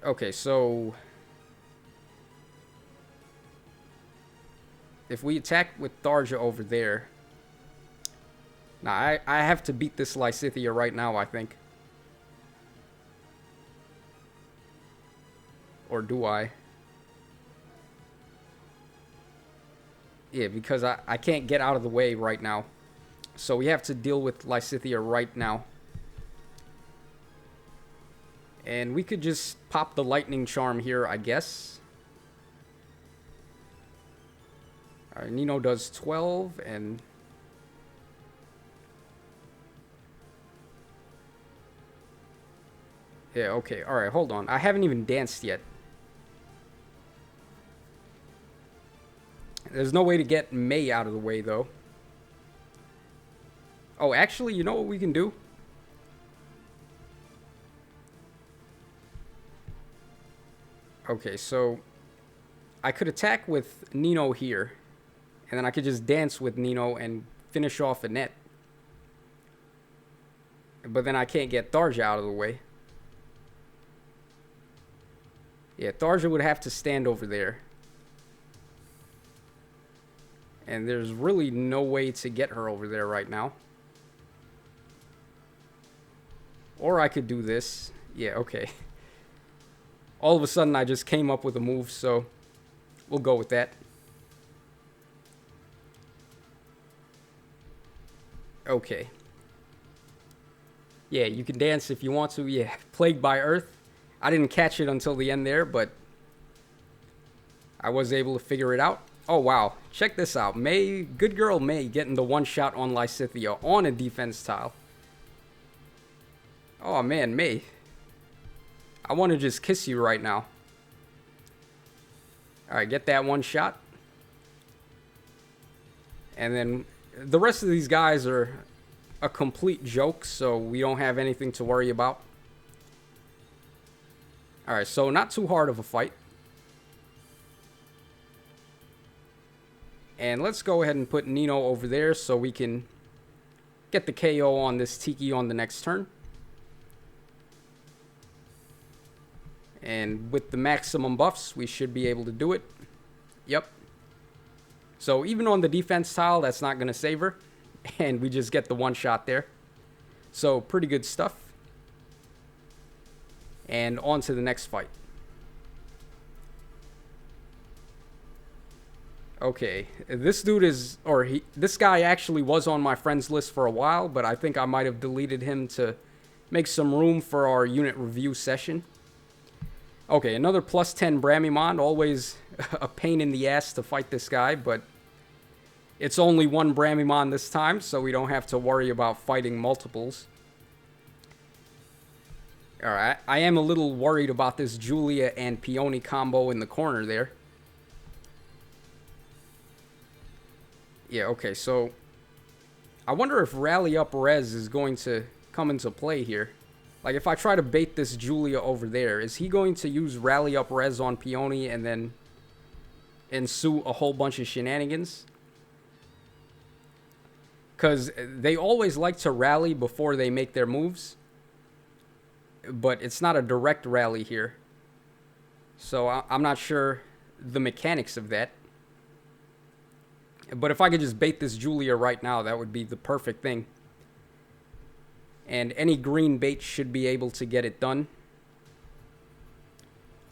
Speaker 1: Okay, so if we attack with Tharja over there... Nah, I have to beat this Lysithea right now, I think. Or do I? Yeah, because I can't get out of the way right now. So we have to deal with Lysithea right now. And we could just pop the lightning charm here, I guess. Alright, Nino does 12 and... Yeah, okay. Alright, hold on. I haven't even danced yet. There's no way to get May out of the way, though. Oh, actually, you know what we can do? Okay, so I could attack with Nino here. And then I could just dance with Nino and finish off Annette. But then I can't get Tharja out of the way. Yeah, Tharja would have to stand over there. And there's really no way to get her over there right now. Or I could do this. Yeah, okay. All of a sudden I just came up with a move, so we'll go with that. Okay. Yeah, you can dance if you want to. Yeah, Plagued by Earth. I didn't catch it until the end there, but I was able to figure it out. Oh, wow. Check this out. May, good girl May, getting the one shot on Lysithea on a defense tile. Oh, man, May. I want to just kiss you right now. Alright, get that one shot. And then the rest of these guys are a complete joke, so we don't have anything to worry about. Alright, so not too hard of a fight. And let's go ahead and put Nino over there so we can get the KO on this Tiki on the next turn. And with the maximum buffs, we should be able to do it. Yep. So even on the defense tile, that's not going to save her. And we just get the one shot there. So pretty good stuff. And on to the next fight. Okay, this dude is, this guy actually was on my friends list for a while, but I think I might have deleted him to make some room for our unit review session. Okay, another plus 10 Bramimon, always a pain in the ass to fight this guy, but it's only one Bramimon this time, so we don't have to worry about fighting multiples. Alright, I am a little worried about this Julia and Peony combo in the corner there. Yeah, okay, so I wonder if Rally Up Res is going to come into play here. Like, if I try to bait this Julia over there, is he going to use Rally Up Res on Peony and then ensue a whole bunch of shenanigans? Because they always like to rally before they make their moves. But it's not a direct rally here. So I'm not sure the mechanics of that. But if I could just bait this Julia right now, that would be the perfect thing. And any green bait should be able to get it done.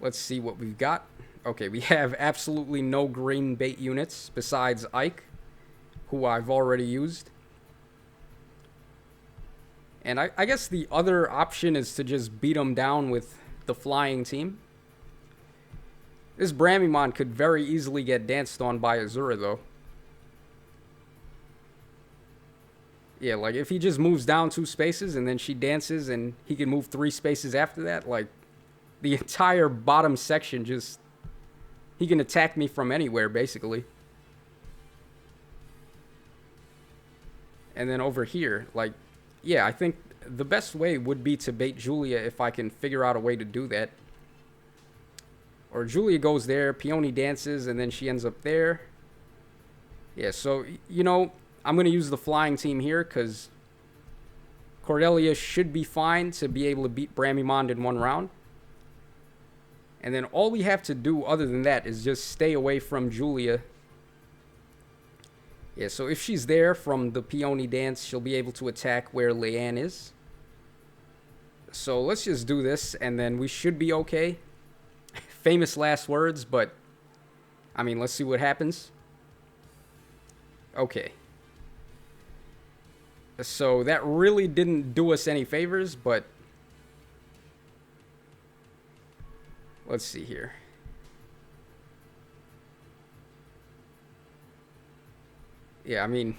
Speaker 1: Let's see what we've got. Okay, we have absolutely no green bait units besides Ike, who I've already used. And I guess the other option is to just beat him down with the flying team. This Bramimon could very easily get danced on by Azura, though. Yeah, like, if he just moves down 2 spaces and then she dances and he can move 3 spaces after that, like, the entire bottom section just... He can attack me from anywhere, basically. And then over here, like, yeah, I think the best way would be to bait Julia if I can figure out a way to do that. Or Julia goes there, Peony dances, and then she ends up there. Yeah, so, you know, I'm going to use the flying team here because Cordelia should be fine to be able to beat Bramimond in 1 round. And then all we have to do other than that is just stay away from Julia. Yeah, so if she's there from the Peony dance, she'll be able to attack where Leanne is. So let's just do this, and then we should be okay. Famous last words, but, I mean, let's see what happens. Okay. So that really didn't do us any favors, but... Let's see here. Yeah, I mean,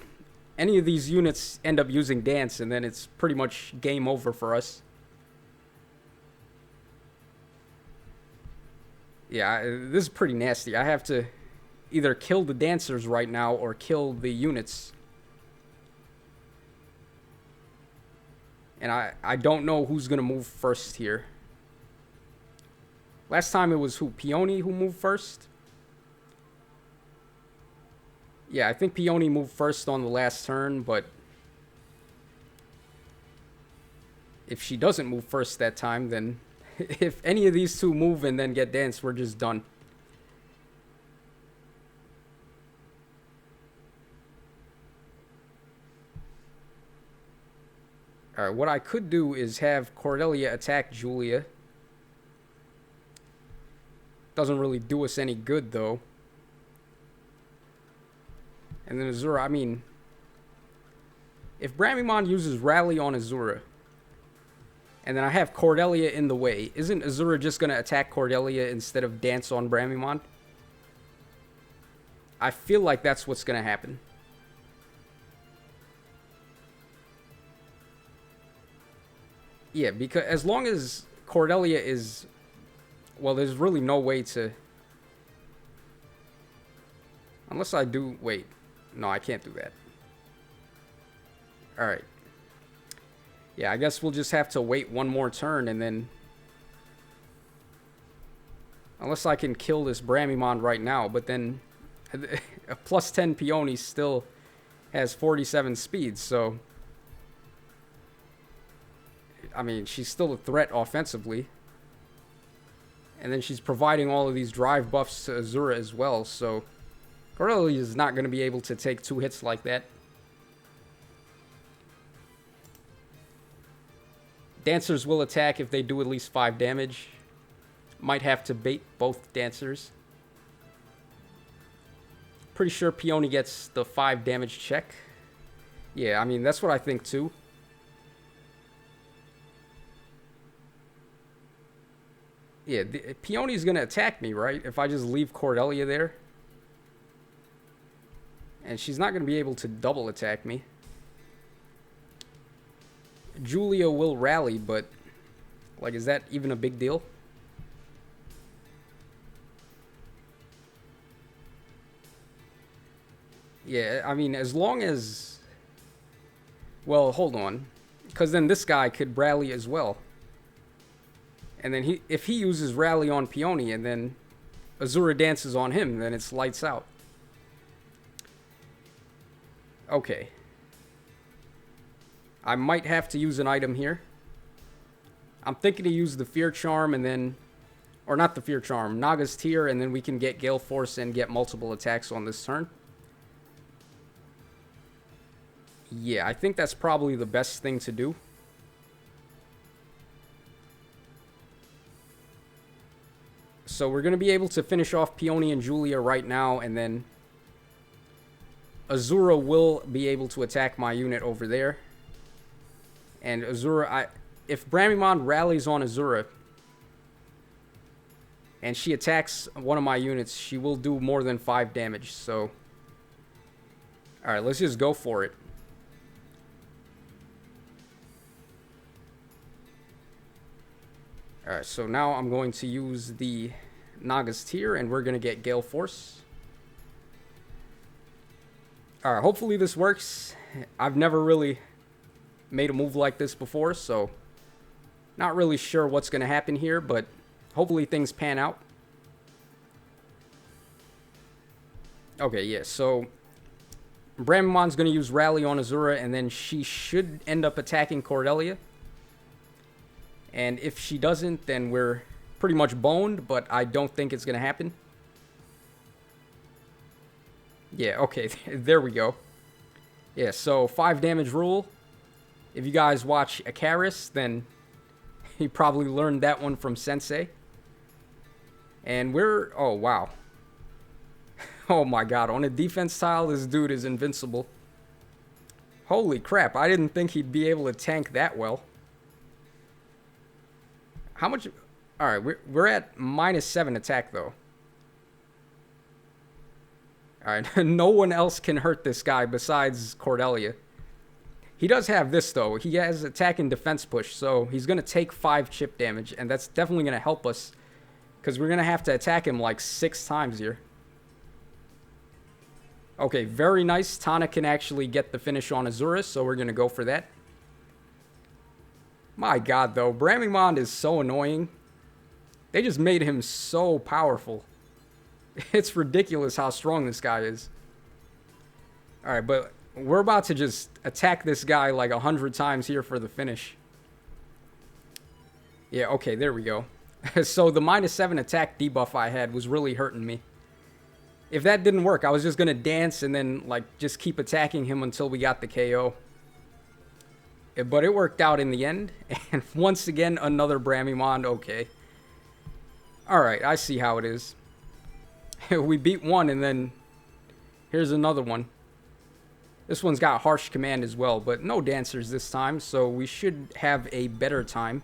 Speaker 1: any of these units end up using dance, and then it's pretty much game over for us. Yeah, this is pretty nasty. I have to either kill the dancers right now or kill the units. And I don't know who's going to move first here. Last time it was who? Peony who moved first? Yeah, I think Peony moved first on the last turn, but if she doesn't move first that time, then if any of these 2 move and then get danced, we're just done. Alright, what I could do is have Cordelia attack Julia. Doesn't really do us any good, though. And then Azura, I mean... If Bramimon uses Rally on Azura, and then I have Cordelia in the way, isn't Azura just going to attack Cordelia instead of dance on Bramimon? I feel like that's what's going to happen. Yeah, because as long as Cordelia is... Well, there's really no way to... Unless I do... Wait. No, I can't do that. Alright. Yeah, I guess we'll just have to wait 1 more turn and then... Unless I can kill this Bramimon right now, but then... A plus 10 Peony still has 47 speed, so... I mean, she's still a threat offensively. And then she's providing all of these drive buffs to Azura as well, so... Cordelia is not going to be able to take 2 hits like that. Dancers will attack if they do at least 5 damage. Might have to bait both dancers. Pretty sure Peony gets the 5 damage check. Yeah, I mean, that's what I think too. Yeah, Peony's gonna attack me, right? If I just leave Cordelia there. And she's not gonna be able to double attack me. Julia will rally, but... Like, is that even a big deal? Yeah, I mean, as long as... Well, hold on. Because then this guy could rally as well. And then if he uses rally on Peony and then Azura dances on him, then it's lights out. Okay. I might have to use an item here. I'm thinking to use the Fear Charm and then... Or not the Fear Charm, Naga's Tear, and then we can get Gale Force and get multiple attacks on this turn. Yeah, I think that's probably the best thing to do. So we're going to be able to finish off Peony and Julia right now, and then Azura will be able to attack my unit over there. And Azura, if Bramimon rallies on Azura, and she attacks one of my units, she will do more than 5 damage. So, alright, let's just go for it. Alright, so now I'm going to use the Naga's Tear, and we're going to get Gale Force. Alright, hopefully this works. I've never really made a move like this before, so not really sure what's going to happen here, but hopefully things pan out. Okay, yeah, so Brahmimon's going to use Rally on Azura, and then she should end up attacking Cordelia. And if she doesn't, then we're pretty much boned, but I don't think it's going to happen. Yeah, okay, there we go. Yeah, so 5 damage rule. If you guys watch Icarus, then you probably learned that one from Sensei. And we're... oh, wow. Oh my god, on a defense tile, this dude is invincible. Holy crap, I didn't think he'd be able to tank that well. How much... alright, we're at -7 attack, though. Alright, no one else can hurt this guy besides Cordelia. He does have this, though. He has attack and defense push, so he's going to take 5 chip damage, and that's definitely going to help us, because we're going to have to attack him like 6 times here. Okay, very nice. Tana can actually get the finish on Azura, so we're going to go for that. My god, though. Bramimond is so annoying. They just made him so powerful. It's ridiculous how strong this guy is. Alright, but we're about to just attack this guy like 100 times here for the finish. Yeah, okay, there we go. So the -7 attack debuff I had was really hurting me. If that didn't work, I was just going to dance and then like just keep attacking him until we got the KO. But it worked out in the end. And once again, another Bramimond. Okay. Alright, I see how it is. We beat one, and then here's another one. This one's got Harsh Command as well, but no dancers this time, so we should have a better time.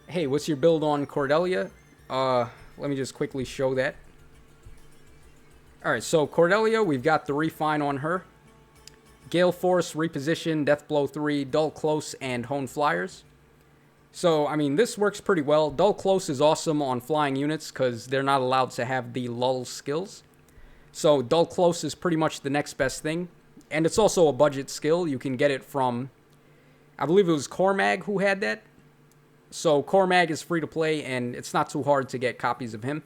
Speaker 1: Hey, what's your build on Cordelia? Let me just quickly show that. Alright, so Cordelia, we've got the Refine on her. Gale Force, Reposition, Death Blow 3, Dull Close, and Hone Flyers. So, I mean, this works pretty well. Dull Close is awesome on flying units because they're not allowed to have the lull skills. So, Dull Close is pretty much the next best thing. And it's also a budget skill. You can get it from, I believe it was Cormag who had that. So, Cormag is free to play, and it's not too hard to get copies of him.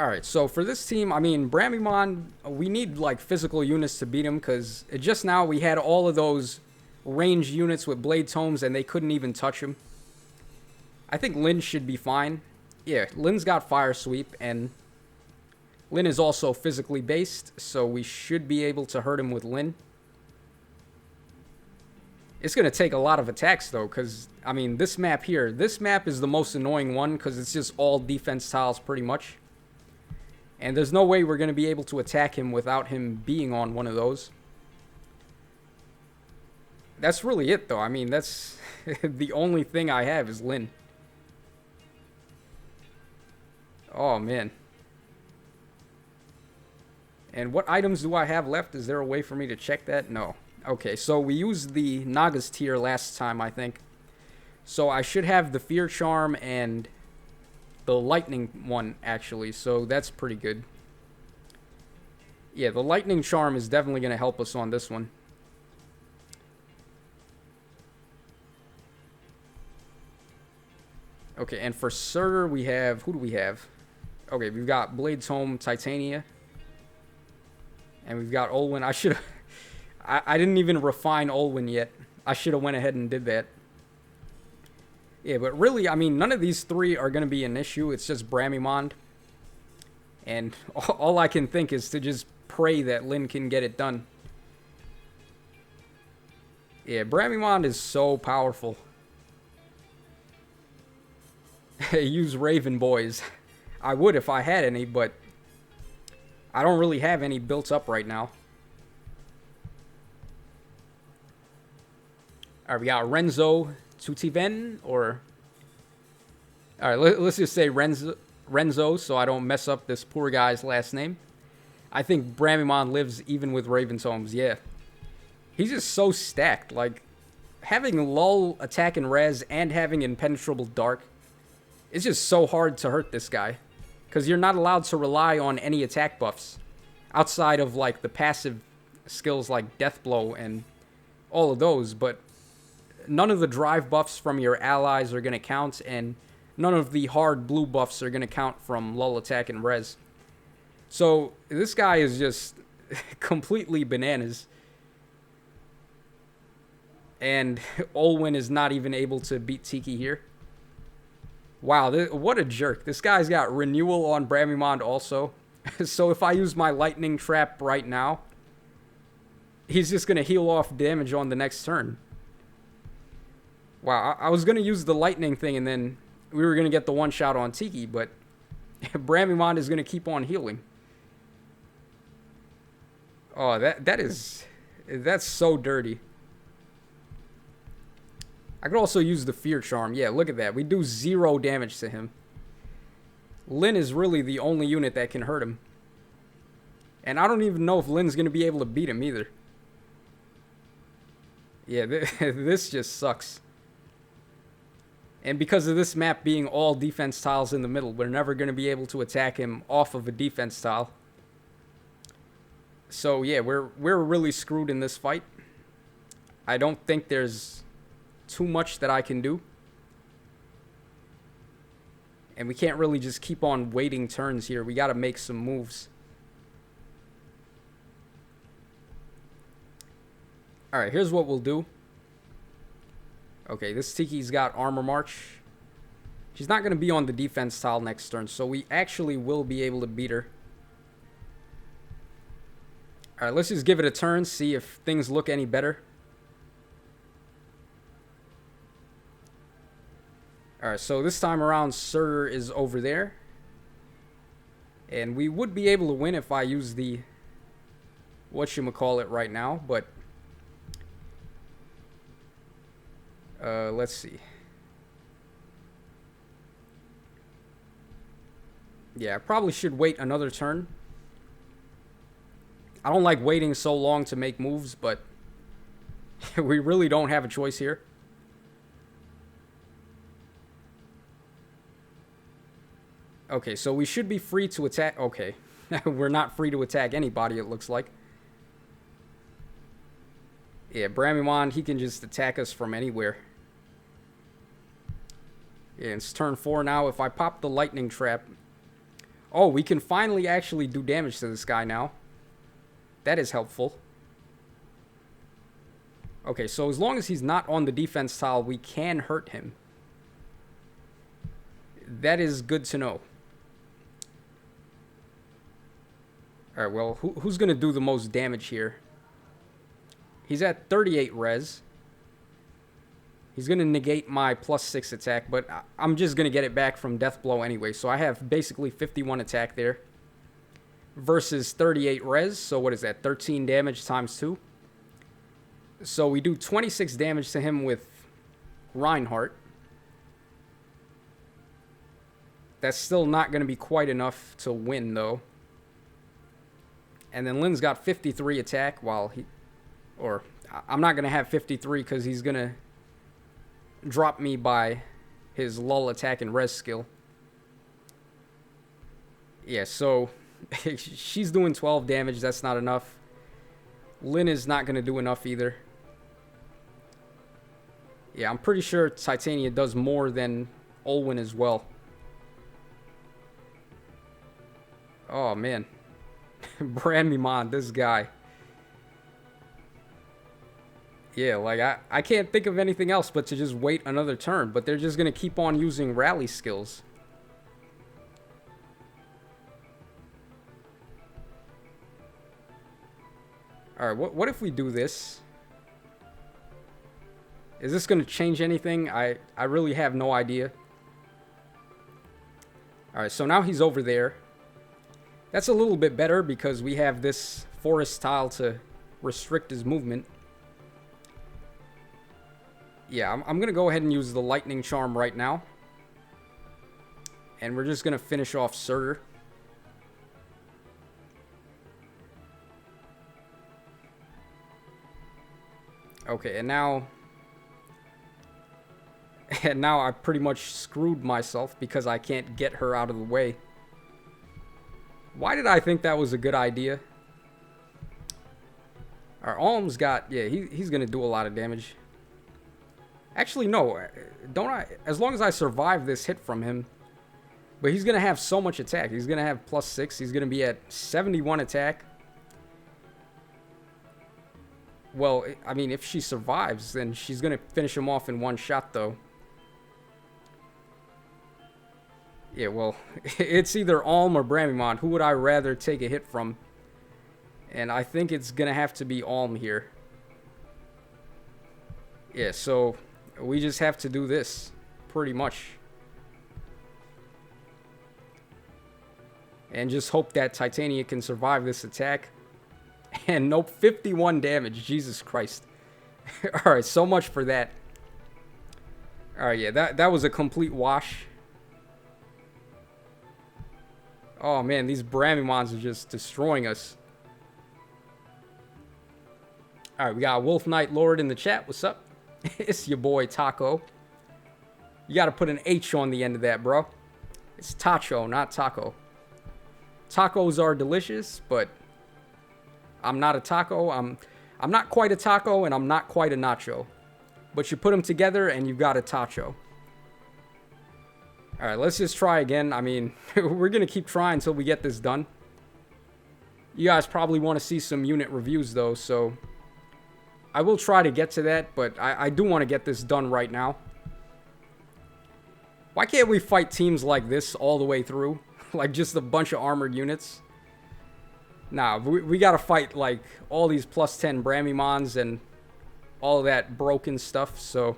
Speaker 1: Alright, so for this team, I mean, Bramimond, we need, like, physical units to beat him, because just now we had all of those ranged units with Blade Tomes, and they couldn't even touch him. I think Lyn should be fine. Yeah, Lyn's got Fire Sweep, and Lyn is also physically based, so we should be able to hurt him with Lyn. It's going to take a lot of attacks, though, because, I mean, this map here, this map is the most annoying one, because it's just all defense tiles, pretty much. And there's no way we're going to be able to attack him without him being on one of those. That's really it, though. I mean, that's the only thing I have is Lyn. Oh, man. And what items do I have left? Is there a way for me to check that? No. Okay, so we used the Naga's Tear last time, I think. So I should have the Fear Charm and the Lightning one, actually. So that's pretty good. Yeah, the Lightning Charm is definitely going to help us on this one. Okay, and for Surtur, we have... who do we have? Okay, we've got Blade Tome, Titania. And we've got Olwyn. I should have... I didn't even refine Olwyn yet. I should have went ahead and did that. Yeah, but really, I mean, none of these three are going to be an issue. It's just Bramimond. And all I can think is to just pray that Lyn can get it done. Yeah, Bramimond is so powerful. Use Raven Boys. I would if I had any, but I don't really have any built up right now. Alright, we got Renzo Tutiven, or... Alright, let's just say Renzo, so I don't mess up this poor guy's last name. I think Bramimon lives even with Raven's Homes, yeah. He's just so stacked, like... Having lull, attack, and res, and having impenetrable dark, it's just so hard to hurt this guy. Because you're not allowed to rely on any attack buffs. Outside of, like, the passive skills like Death Blow and all of those. But none of the drive buffs from your allies are going to count. And none of the hard blue buffs are going to count from lull, attack, and res. So, this guy is just completely bananas. And Olwyn is not even able to beat Tiki here. Wow, what a jerk. This guy's got Renewal on Bramimond also. So if I use my Lightning Trap right now, he's just going to heal off damage on the next turn. Wow, I was going to use the Lightning thing and then we were going to get the one-shot on Tiki, but Bramimond is going to keep on healing. Oh, that's so dirty. I could also use the Fear Charm. Yeah, look at that. We do 0 damage to him. Lyn is really the only unit that can hurt him. And I don't even know if Lyn's going to be able to beat him either. Yeah, this just sucks. And because of this map being all defense tiles in the middle, we're never going to be able to attack him off of a defense tile. So yeah, we're really screwed in this fight. I don't think there's too much that I can do. And we can't really just keep on waiting turns here. We got to make some moves. Alright, here's what we'll do. Okay, this Tiki's got Armor March. She's not going to be on the defense tile next turn, so we actually will be able to beat her. Alright, let's just give it a turn, see if things look any better. Alright, so this time around, Sir is over there. And we would be able to win if I use the whatchamacallit right now, but... let's see. Yeah, I probably should wait another turn. I don't like waiting so long to make moves, but we really don't have a choice here. Okay, so we should be free to attack. Okay, we're not free to attack anybody, it looks like. Yeah, Bramimond, he can just attack us from anywhere. Yeah, it's turn 4 now. If I pop the Lightning Trap... Oh, we can finally actually do damage to this guy now. That is helpful. Okay, so as long as he's not on the defense tile, we can hurt him. That is good to know. Alright, well, who's going to do the most damage here? He's at 38 res. He's going to negate my +6 attack, but I'm just going to get it back from Death Blow anyway. So I have basically 51 attack there. Versus 38 res, so what is that? 13 damage times 2. So we do 26 damage to him with Reinhardt. That's still not going to be quite enough to win, though. And then Lyn's got 53 attack while he... Or, I'm not going to have 53 because he's going to drop me by his lull attack and res skill. Yeah, so... she's doing 12 damage. That's not enough. Lyn is not going to do enough either. Yeah, I'm pretty sure Titania does more than Olwyn as well. Oh, man. Bramimond, this guy. Yeah, like, I can't think of anything else but to just wait another turn. But they're just going to keep on using rally skills. Alright, what if we do this? Is this going to change anything? I really have no idea. Alright, so now he's over there. That's a little bit better because we have this forest tile to restrict his movement. Yeah, I'm going to go ahead and use the Lightning Charm right now. And we're just going to finish off Surtur. Okay, and now I pretty much screwed myself because I can't get her out of the way. Why did I think that was a good idea? Our Alm's got, yeah, he's going to do a lot of damage. Actually, no, don't I? As long as I survive this hit from him. But he's going to have so much attack. He's going to have +6. He's going to be at 71 attack. Well, I mean, if she survives, then she's going to finish him off in one shot, though. Yeah, well, it's either Alm or Bramimon. Who would I rather take a hit from? And I think it's going to have to be Alm here. Yeah, so we just have to do this, pretty much. And just hope that Titania can survive this attack. And nope, 51 damage. Jesus Christ. Alright, so much for that. Alright, yeah, that was a complete wash. Oh man, these Bramimons are just destroying us. Alright, we got Wolf Knight Lord in the chat. What's up? It's your boy Taco. You gotta put an H on the end of that, bro. It's Tacho, not Taco. Tacos are delicious, but I'm not a taco. I'm not quite a taco, and I'm not quite a nacho. But you put them together, and you've got a tacho. All right, let's just try again. I mean, we're going to keep trying until we get this done. You guys probably want to see some unit reviews, though, so I will try to get to that, but I do want to get this done right now. Why can't we fight teams like this all the way through? Like, just a bunch of armored units? Nah, we gotta fight, like, all these +10 Bramimons and all that broken stuff, so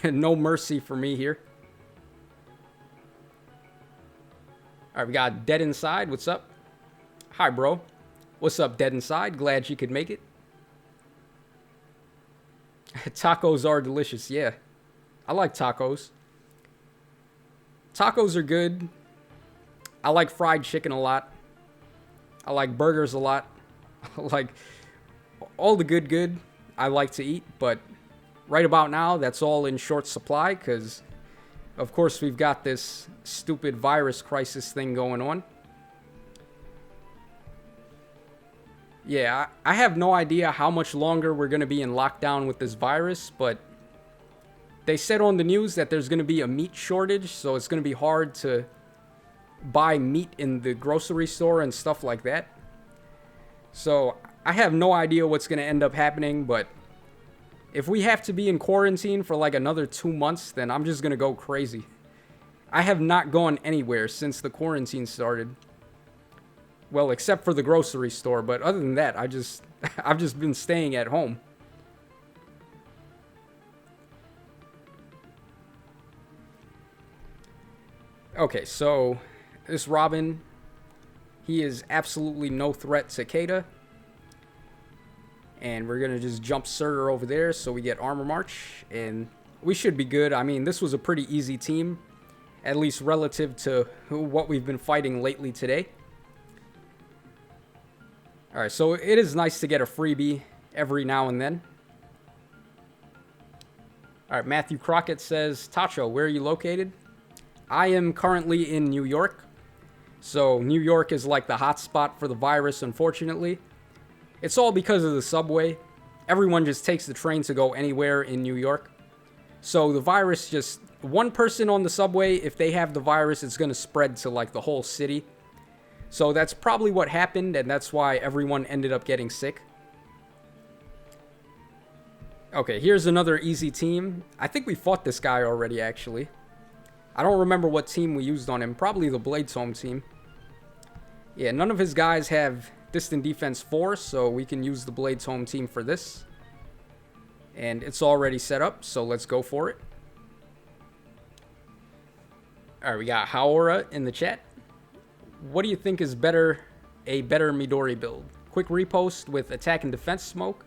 Speaker 1: no mercy for me here. Alright, we got Dead Inside. What's up? Hi, bro. What's up, Dead Inside? Glad you could make it. Tacos are delicious, yeah. I like tacos. Tacos are good. I like fried chicken a lot. I like burgers a lot. Like, all the good I like to eat, but right about now, that's all in short supply, because, of course, we've got this stupid virus crisis thing going on. Yeah, I have no idea how much longer we're going to be in lockdown with this virus, but they said on the news that there's going to be a meat shortage, so it's going to be hard to buy meat in the grocery store and stuff like that. So I have no idea what's going to end up happening, but if we have to be in quarantine for like another 2 months, then I'm just going to go crazy. I have not gone anywhere since the quarantine started. Well, except for the grocery store, but other than that, I've just been staying at home. Okay, so this Robin, he is absolutely no threat to Kata. And we're going to just jump Surtur over there so we get Armor March. And we should be good. I mean, this was a pretty easy team, at least relative to what we've been fighting lately today. Alright, so it is nice to get a freebie every now and then. Alright, Matthew Crockett says, Tacho, where are you located? I am currently in New York. So New York is like the hotspot for the virus, unfortunately. It's all because of the subway. Everyone just takes the train to go anywhere in New York. So the virus just... one person on the subway, if they have the virus, it's going to spread to like the whole city. So that's probably what happened, and that's why everyone ended up getting sick. Okay, here's another easy team. I think we fought this guy already, actually. I don't remember what team we used on him. Probably the Blades Home team. Yeah, none of his guys have Distant Defense 4, so we can use the Blades Home team for this. And it's already set up, so let's go for it. Alright, we got Haora in the chat. What do you think is better, a better Midori build? Quick repost with attack and defense smoke,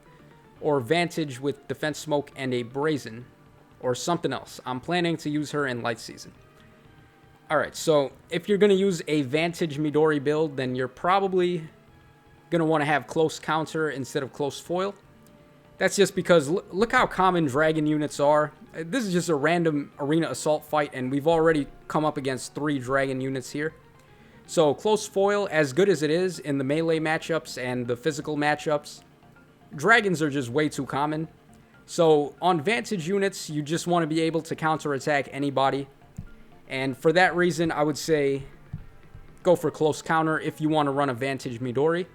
Speaker 1: or Vantage with Defense Smoke and a Brazen, or something else. I'm planning to use her in Light Season. Alright, so if you're going to use a Vantage Midori build, then you're probably going to want to have Close Counter instead of Close Foil. That's just because look how common dragon units are. This is just a random arena assault fight, and we've already come up against 3 dragon units here. So Close Foil, as good as it is in the melee matchups and the physical matchups, dragons are just way too common. So on Vantage units, you just want to be able to counterattack anybody. And for that reason, I would say go for Close Counter if you want to run a Vantage Midori.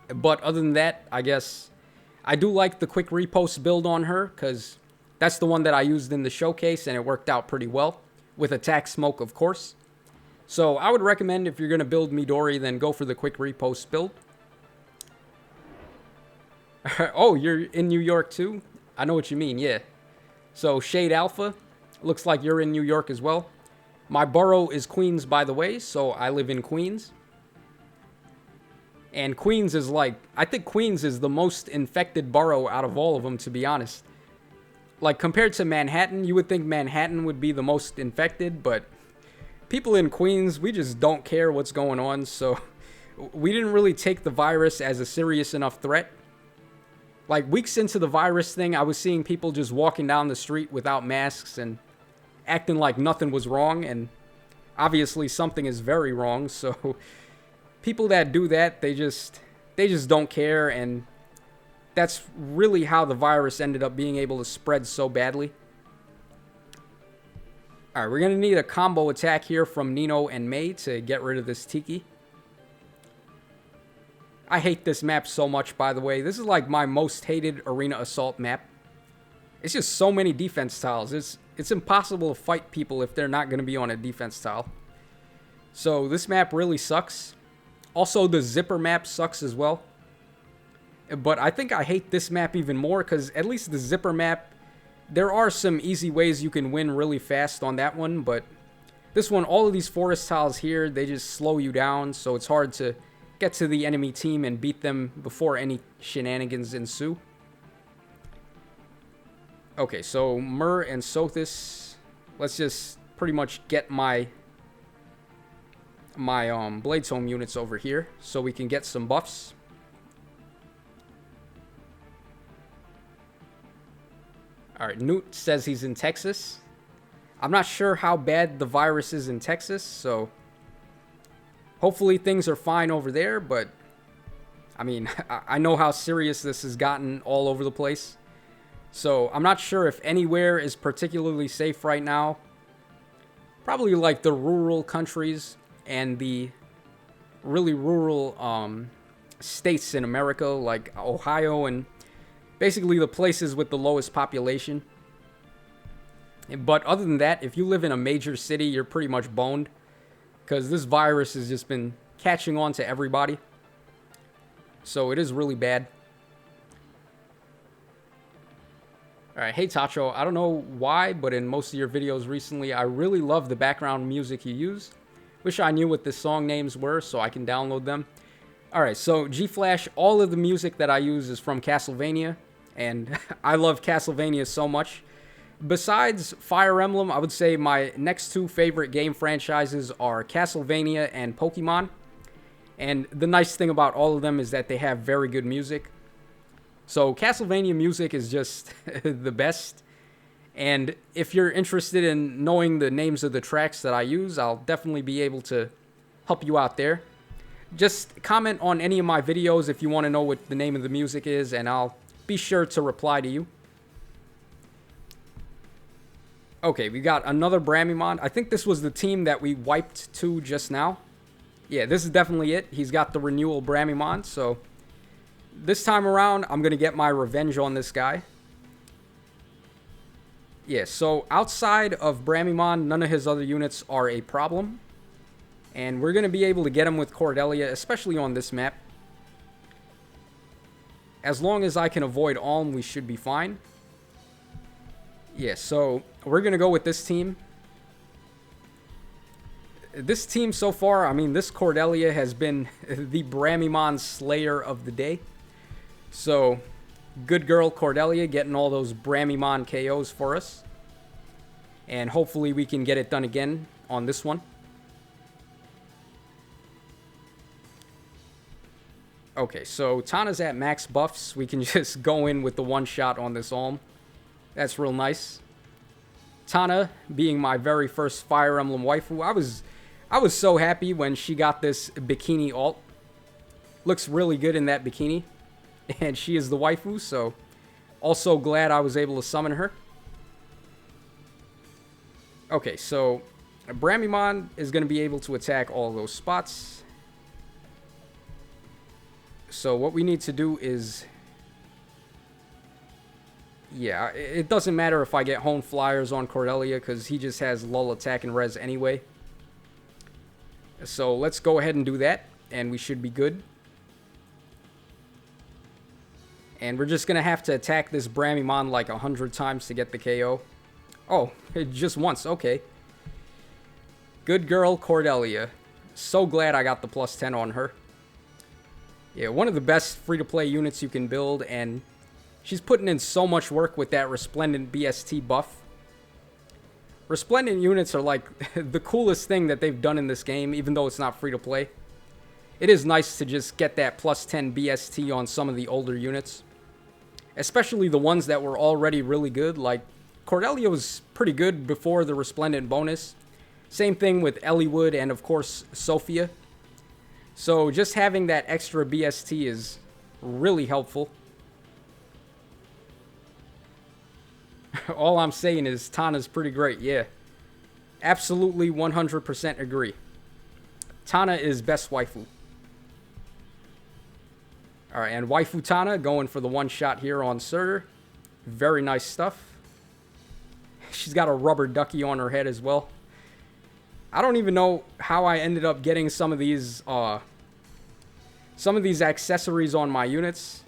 Speaker 1: But other than that, I guess I do like the Quick Repost build on her, because that's the one that I used in the showcase, and it worked out pretty well, with Attack Smoke, of course. So I would recommend, if you're going to build Midori, then go for the Quick Repost build. Oh, you're in New York too? I know what you mean, yeah. So Shade Alpha, looks like you're in New York as well. My borough is Queens, by the way, so I live in Queens. And Queens is like, I think Queens is the most infected borough out of all of them, to be honest. Like, compared to Manhattan, you would think Manhattan would be the most infected, but people in Queens, we just don't care what's going on, so we didn't really take the virus as a serious enough threat. Like, weeks into the virus thing, I was seeing people just walking down the street without masks and acting like nothing was wrong, and obviously something is very wrong, so people that do that, they just don't care, and that's really how the virus ended up being able to spread so badly. Alright, we're going to need a combo attack here from Nino and Mei to get rid of this Tiki. I hate this map so much, by the way. This is like my most hated arena assault map. It's just so many defense tiles. It's impossible to fight people if they're not going to be on a defense tile. So this map really sucks. Also, the zipper map sucks as well. But I think I hate this map even more, because at least the zipper map, there are some easy ways you can win really fast on that one, but this one, all of these forest tiles here, they just slow you down, so it's hard to get to the enemy team and beat them before any shenanigans ensue. Okay, so Myrrh and Sothis, let's just pretty much get my Blades Home units over here so we can get some buffs. Alright, Newt says he's in Texas. I'm not sure how bad the virus is in Texas, so hopefully things are fine over there, but I mean, I know how serious this has gotten all over the place. So I'm not sure if anywhere is particularly safe right now. Probably like the rural countries and the really rural states in America, like Ohio, and basically the places with the lowest population. But other than that, if you live in a major city, you're pretty much boned, because this virus has just been catching on to everybody. So it is really bad. Alright, hey Tacho, I don't know why, but in most of your videos recently, I really love the background music you use. Wish I knew what the song names were so I can download them. Alright, so G-Flash, all of the music that I use is from Castlevania, and I love Castlevania so much. Besides Fire Emblem, I would say my next 2 favorite game franchises are Castlevania and Pokemon. And the nice thing about all of them is that they have very good music. So Castlevania music is just the best. And if you're interested in knowing the names of the tracks that I use, I'll definitely be able to help you out there. Just comment on any of my videos if you want to know what the name of the music is, and I'll be sure to reply to you. Okay, we got another Bramimon. I think this was the team that we wiped to just now. Yeah, this is definitely it. He's got the renewal Bramimon, so this time around, I'm going to get my revenge on this guy. Yeah, so outside of Bramimon, none of his other units are a problem. And we're going to be able to get him with Cordelia, especially on this map. As long as I can avoid Alm, we should be fine. Yeah, so we're going to go with this team. This team so far, I mean, this Cordelia has been the Bramimon Slayer of the day. So Good girl Cordelia getting all those Bramimon KOs for us. And hopefully we can get it done again on this one. Okay, so Tana's at max buffs. We can just go in with the one shot on this Alm. That's real nice. Tana being my very first Fire Emblem waifu. I was so happy when she got this bikini alt. Looks really good in that bikini. And she is the waifu, so also glad I was able to summon her. Okay, so Bramimon is going to be able to attack all those spots. So what we need to do is... Yeah, it doesn't matter if I get home flyers on Cordelia because he just has lull attack and res anyway. So let's go ahead and do that, and we should be good. And we're just going to have to attack this Bramimon like 100 times to get the KO. Oh, just once. Okay. Good girl, Cordelia. So glad I got the plus 10 on her. Yeah, one of the best free-to-play units you can build, and she's putting in so much work with that Resplendent BST buff. Resplendent units are like the coolest thing that they've done in this game, even though it's not free-to-play. It is nice to just get that plus 10 BST on some of the older units. Especially the ones that were already really good. Like, Cordelia was pretty good before the Resplendent bonus. Same thing with Eliwood and, of course, Sophia. So, just having that extra BST is really helpful. All I'm saying is Tana's pretty great, yeah. Absolutely 100% agree. Tana is best waifu. Alright, and waifu Tana going for the one shot here on Surtur. Very nice stuff. She's got a rubber ducky on her head as well. I don't even know how I ended up getting some of these accessories on my units.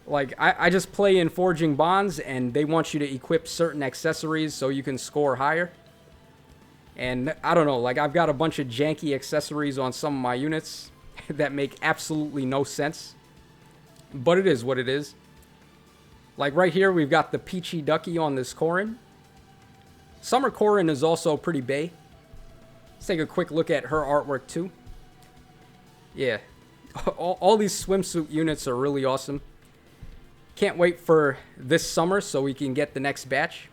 Speaker 1: Like, I just play in Forging Bonds, and they want you to equip certain accessories so you can score higher. And, I don't know, like, I've got a bunch of janky accessories on some of my units that make absolutely no sense. But it is what it is. Like, right here, we've got the Peachy Ducky on this Corrin. Summer Corrin is also pretty bae. Let's take a quick look at her artwork, too. Yeah. All these swimsuit units are really awesome. Can't wait for this summer so we can get the next batch.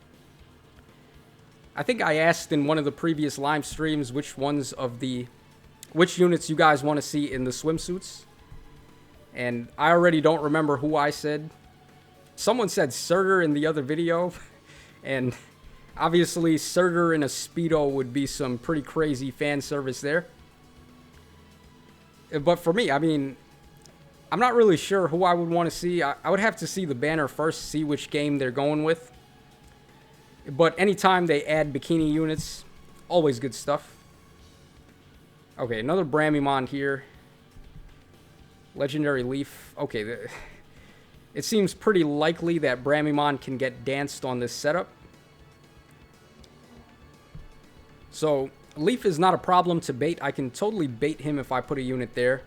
Speaker 1: I think I asked in one of the previous live streams which units you guys want to see in the swimsuits. And I already don't remember who I said. Someone said Surtur in the other video. And obviously Surtur in a Speedo would be some pretty crazy fan service there. But for me, I mean, I'm not really sure who I would want to see. I would have to see the banner first, see which game they're going with. But anytime they add bikini units, always good stuff. Okay, another Bramimon here. Legendary Leaf. Okay, it seems pretty likely that Bramimon can get danced on this setup. So, Leaf is not a problem to bait. I can totally bait him if I put a unit there.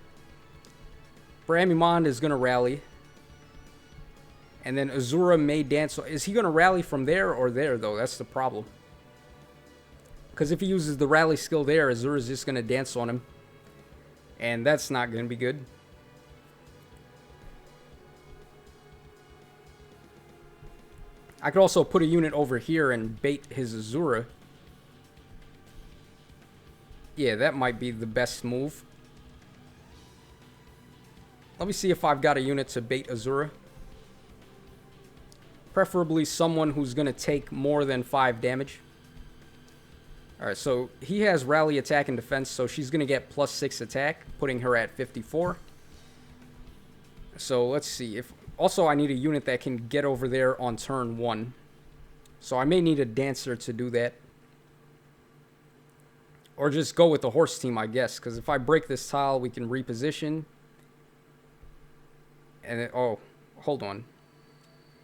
Speaker 1: Bramimon is going to rally. And then Azura may dance. Is he going to rally from there or there, though? That's the problem. Because if he uses the rally skill there, Azura's just going to dance on him. And that's not going to be good. I could also put a unit over here and bait his Azura. Yeah, that might be the best move. Let me see if I've got a unit to bait Azura. Preferably someone who's going to take more than 5 damage. Alright, so he has rally attack and defense, so she's going to get plus 6 attack, putting her at 54. So let's see. Also, I need a unit that can get over there on turn 1. So I may need a dancer to do that. Or just go with the horse team, I guess. Because if I break this tile, we can reposition. And oh, hold on.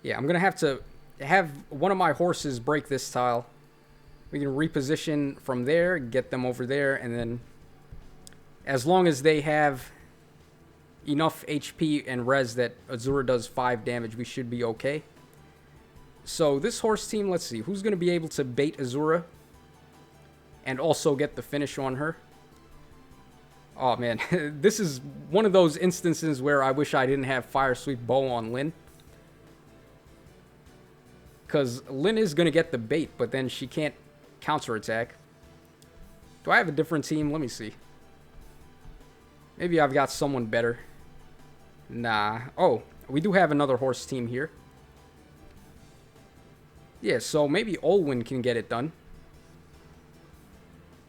Speaker 1: Yeah, I'm going to have one of my horses break this tile. We can reposition from there, get them over there, and then as long as they have... enough HP and res that Azura does 5 damage, we should be okay. So this horse team, let's see, who's going to be able to bait Azura and also get the finish on her? Oh man, this is one of those instances where I wish I didn't have Fire Sweep Bow on Lyn. Because Lyn is going to get the bait, but then she can't counterattack. Do I have a different team? Let me see. Maybe I've got someone better. Nah. Oh, we do have another horse team here. Yeah, so maybe Olwyn can get it done.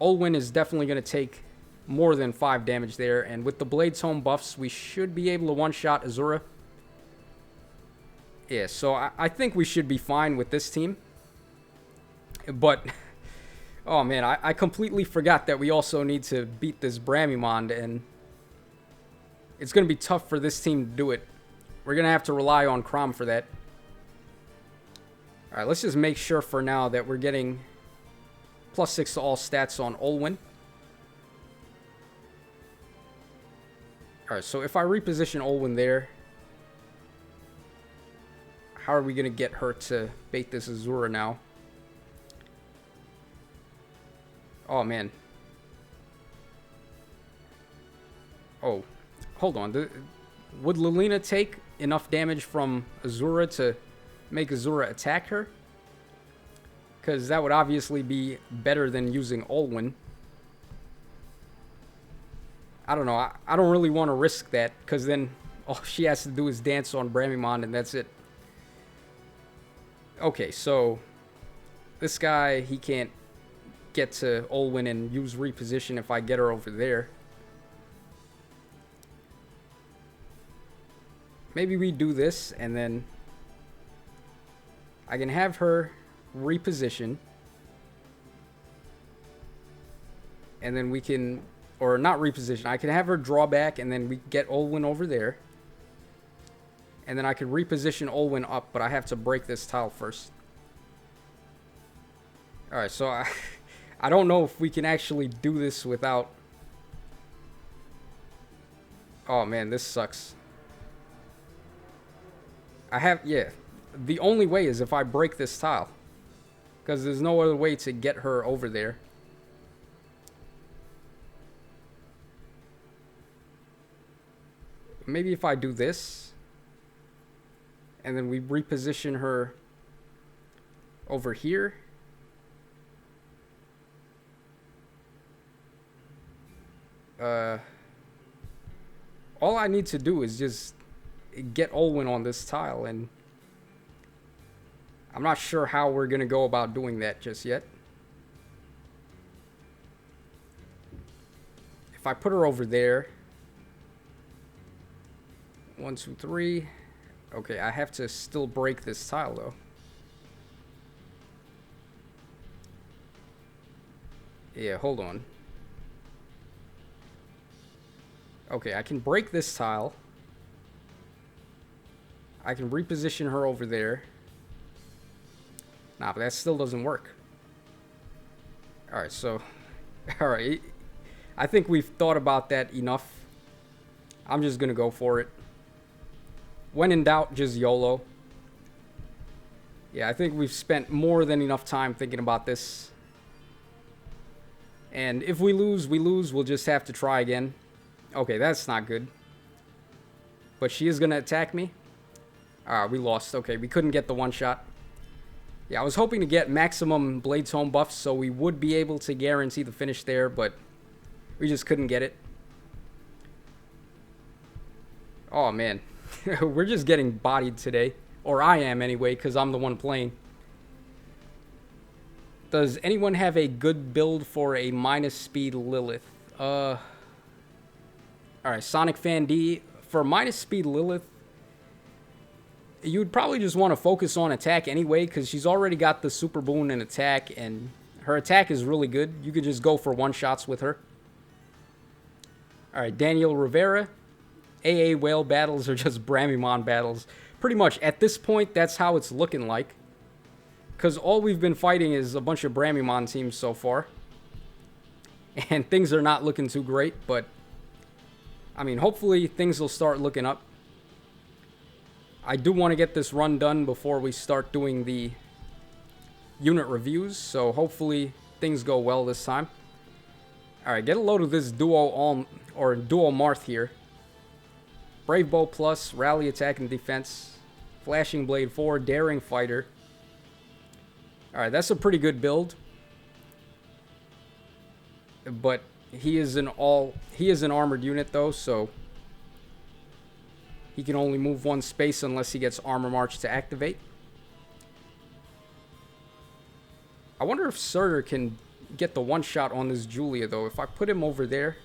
Speaker 1: Olwyn is definitely going to take more than 5 damage there. And with the Blade's Home buffs, we should be able to one-shot Azura. Yeah, so I think we should be fine with this team. But, oh man, I completely forgot that we also need to beat this Bramimond. And it's going to be tough for this team to do it. We're going to have to rely on Chrom for that. Alright, let's just make sure for now that we're getting +6 to all stats on Olwyn. Alright, so if I reposition Olwyn there, how are we going to get her to bait this Azura now? Oh, man. Oh, hold on. Would Lucena take enough damage from Azura to make Azura attack her? Because that would obviously be better than using Olwyn. I don't know. I don't really want to risk that, because then all she has to do is dance on Bramimond and that's it. Okay, so this guy, he can't get to Olwyn and use reposition if I get her over there. Maybe we do this and then I can have her reposition. And then we can, or not reposition, I can have her draw back and then we get Olwyn over there. And then I could reposition Olwyn up, but I have to break this tile first. Alright, so I don't know if we can actually do this without... Oh man, this sucks. Yeah, the only way is if I break this tile. Because there's no other way to get her over there. Maybe if I do this... And then we reposition her over here. All I need to do is just get Olwyn on this tile, and I'm not sure how we're going to go about doing that just yet. If I put her over there, 1, 2, 3. Okay, I have to still break this tile, though. Yeah, hold on. Okay, I can break this tile. I can reposition her over there. Nah, but that still doesn't work. Alright, so... Alright. I think we've thought about that enough. I'm just gonna go for it. When in doubt, just YOLO. Yeah, I think we've spent more than enough time thinking about this. And if we lose, we lose. We'll just have to try again. Okay, that's not good. But she is going to attack me. We lost. Okay, we couldn't get the one shot. Yeah, I was hoping to get maximum Blade's Home buffs so we would be able to guarantee the finish there, but we just couldn't get it. Oh, man. We're just getting bodied today. Or I am anyway, because I'm the one playing. Does anyone have a good build for a minus speed Lilith? Alright, Sonic Fan D. For minus speed Lilith, you'd probably just want to focus on attack anyway, because she's already got the super boon and attack, and her attack is really good. You could just go for one-shots with her. Alright, Daniel Rivera. AA whale battles are just Bramimond battles. Pretty much, at this point, that's how it's looking like. Because all we've been fighting is a bunch of Bramimond teams so far. And things are not looking too great, but I mean, hopefully things will start looking up. I do want to get this run done before we start doing the unit reviews, so hopefully things go well this time. Alright, get a load of this duo Marth here. Brave Bow Plus, Rally Attack and Defense, Flashing Blade 4, Daring Fighter. Alright, that's a pretty good build. But he is an armored unit though, so he can only move one space unless he gets Armor March to activate. I wonder if Surtur can get the one-shot on this Julia, though. If I put him over there...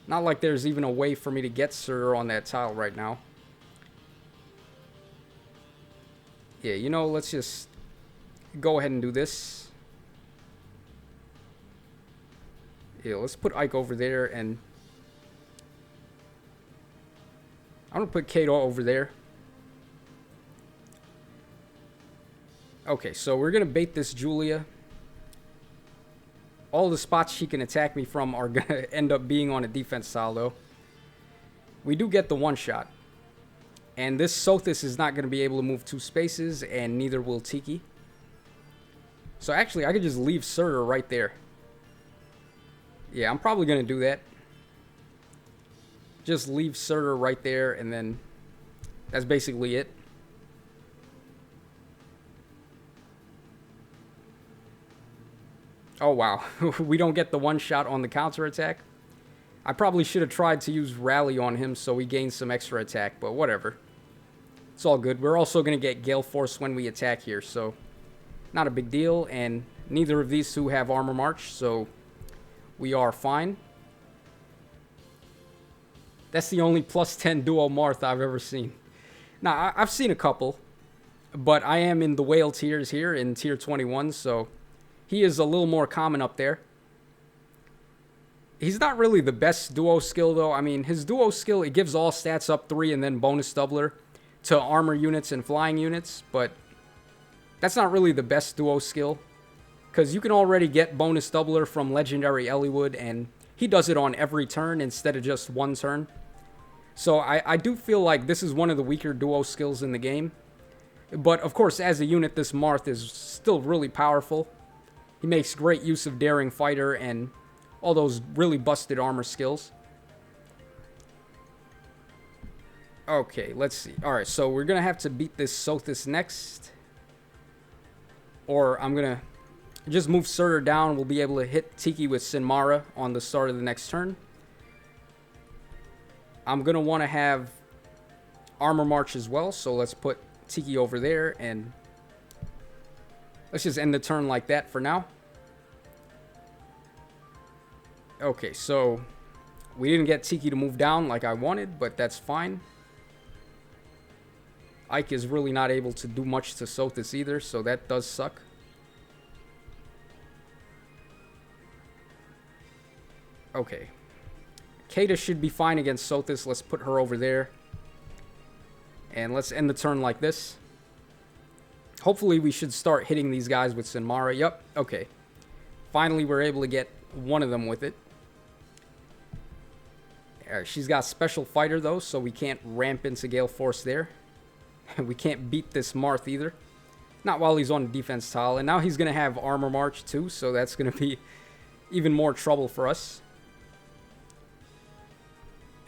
Speaker 1: Not like there's even a way for me to get Surtur on that tile right now. Yeah, you know, let's just go ahead and do this. Yeah, let's put Ike over there, and... I'm gonna put Kato over there. Okay, so we're gonna bait this Julia. All the spots she can attack me from are gonna end up being on a defense tile, though. We do get the one-shot. And this Sothis is not gonna be able to move 2 spaces, and neither will Tiki. So actually, I could just leave Surtur right there. Yeah, I'm probably gonna do that. Just leave Surtur right there, and then that's basically it. Oh, wow. We don't get the one shot on the counterattack. I probably should have tried to use Rally on him so we gain some extra attack, but whatever. It's all good. We're also going to get Gale Force when we attack here, so not a big deal. And neither of these two have Armor March, so we are fine. That's the only +10 duo Marth I've ever seen. Now, I've seen a couple, but I am in the whale tiers here in tier 21, so he is a little more common up there. He's not really the best duo skill, though. I mean, his duo skill, it gives all stats up 3 and then bonus doubler to armor units and flying units, but that's not really the best duo skill, because you can already get bonus doubler from Legendary Eliwood, and he does it on every turn instead of just one turn. So I do feel like this is one of the weaker duo skills in the game. But of course, as a unit, this Marth is still really powerful. He makes great use of Daring Fighter and all those really busted armor skills. Okay, let's see. Alright, so we're going to have to beat this Sothis next. Or I'm going to just move Surtur down. We'll be able to hit Tiki with Sinmara on the start of the next turn. I'm going to want to have Armor March as well, so let's put Tiki over there, and let's just end the turn like that for now. Okay, so we didn't get Tiki to move down like I wanted, but that's fine. Ike is really not able to do much to Sothis either, so that does suck. Okay. Kata should be fine against Sothis. Let's put her over there. And let's end the turn like this. Hopefully we should start hitting these guys with Sinmara. Yep, okay. Finally we're able to get one of them with it. She's got Special Fighter though, so we can't ramp into Gale Force there. We can't beat this Marth either. Not while he's on the defense tile. And now he's going to have Armor March too, so that's going to be even more trouble for us.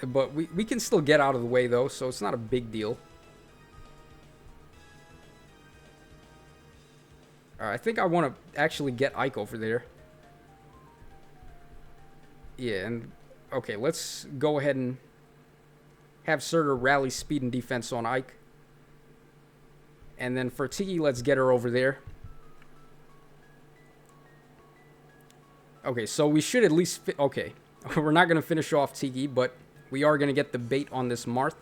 Speaker 1: But we can still get out of the way though, so it's not a big deal. Alright, I think I want to actually get Ike over there. Yeah, and okay, let's go ahead and have Surtur rally speed and defense on Ike. And then for Tiki, let's get her over there. Okay, so we should at least... Okay, we're not going to finish off Tiki, but we are going to get the bait on this Marth.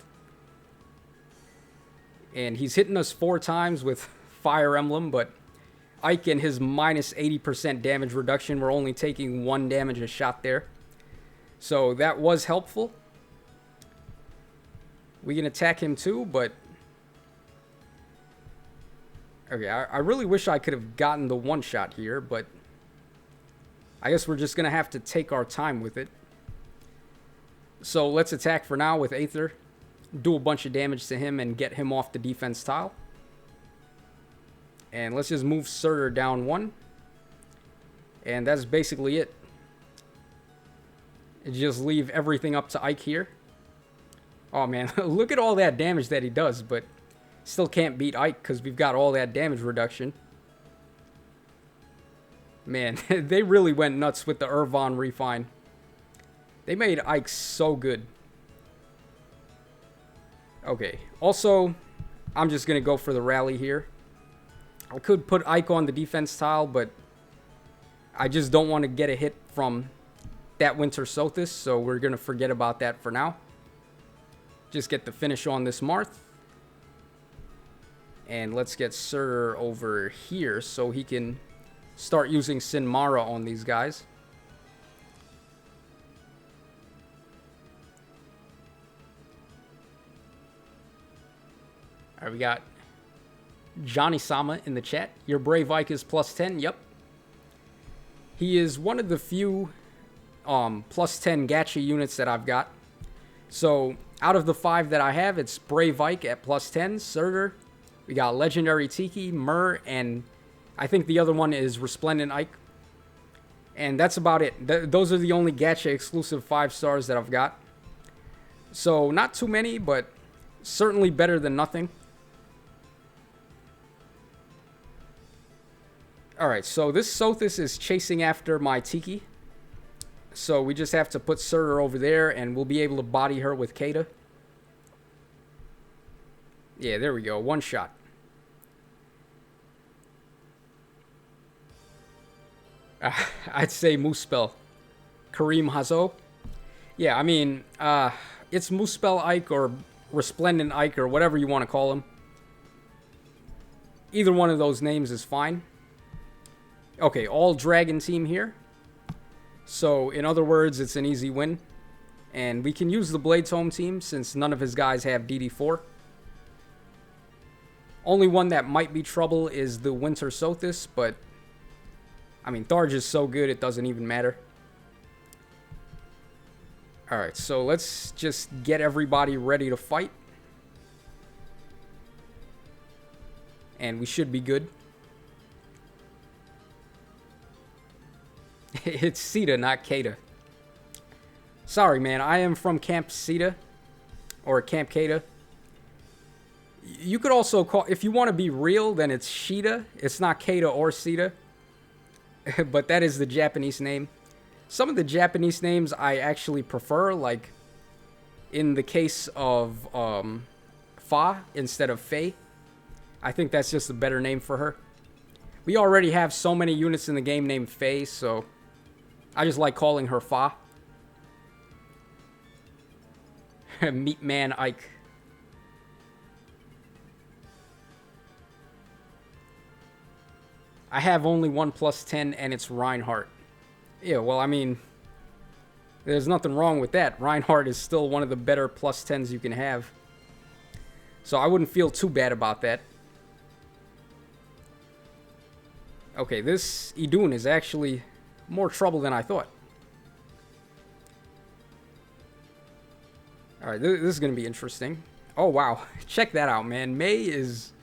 Speaker 1: And he's hitting us 4 times with Fire Emblem, but Ike and his minus 80% damage reduction, we're only taking 1 damage a shot there. So that was helpful. We can attack him too, but... Okay, I really wish I could have gotten the one shot here, but... I guess we're just going to have to take our time with it. So let's attack for now with Aether. Do a bunch of damage to him and get him off the defense tile. And let's just move Surtur down 1. And that's basically it. Just leave everything up to Ike here. Oh man, look at all that damage that he does, but still can't beat Ike because we've got all that damage reduction. Man, they really went nuts with the Irvine Refine. They made Ike so good. Okay, also, I'm just going to go for the rally here. I could put Ike on the defense tile, but I just don't want to get a hit from that Winter Sothis, so we're going to forget about that for now. Just get the finish on this Marth. And let's get Surtur over here so he can start using Sinmara on these guys. Alright, we got Johnny Sama in the chat. Your Brave Ike is +10. Yep. He is one of the few +10 gacha units that I've got. So out of the 5 that I have, it's Brave Ike at +10, Surtur. We got Legendary Tiki, Myrrh, and I think the other one is Resplendent Ike. And that's about it. Those are the only gacha exclusive 5 stars that I've got. So not too many, but certainly better than nothing. Alright, so this Sothis is chasing after my Tiki. So we just have to put Surtur over there and we'll be able to body her with Kata. Yeah, there we go. One shot. I'd say Muspel. Kareem Hazo. Yeah, I mean, it's Muspel Ike or Resplendent Ike or whatever you want to call him. Either one of those names is fine. Okay, all dragon team here. So, in other words, it's an easy win. And we can use the Blade Tome team since none of his guys have DD4. Only one that might be trouble is the Winter Sothis, but I mean, Tharj is so good it doesn't even matter. Alright, so let's just get everybody ready to fight. And we should be good. It's Sita, not Kata. Sorry, man. I am from Camp Sita. Or Camp Kata. You could also call... If you want to be real, then it's Shida. It's not Kata or Sita. But that is the Japanese name. Some of the Japanese names I actually prefer. Like, in the case of Fa instead of Faye. I think that's just a better name for her. We already have so many units in the game named Faye, so I just like calling her Fa. Meat Man Ike. I have only one +10 and it's Reinhardt. Yeah, well, I mean, there's nothing wrong with that. Reinhardt is still one of the better +10s you can have. So I wouldn't feel too bad about that. Okay, this Idun is actually more trouble than I thought. Alright, this is going to be interesting. Oh, wow. Check that out, man. Mei is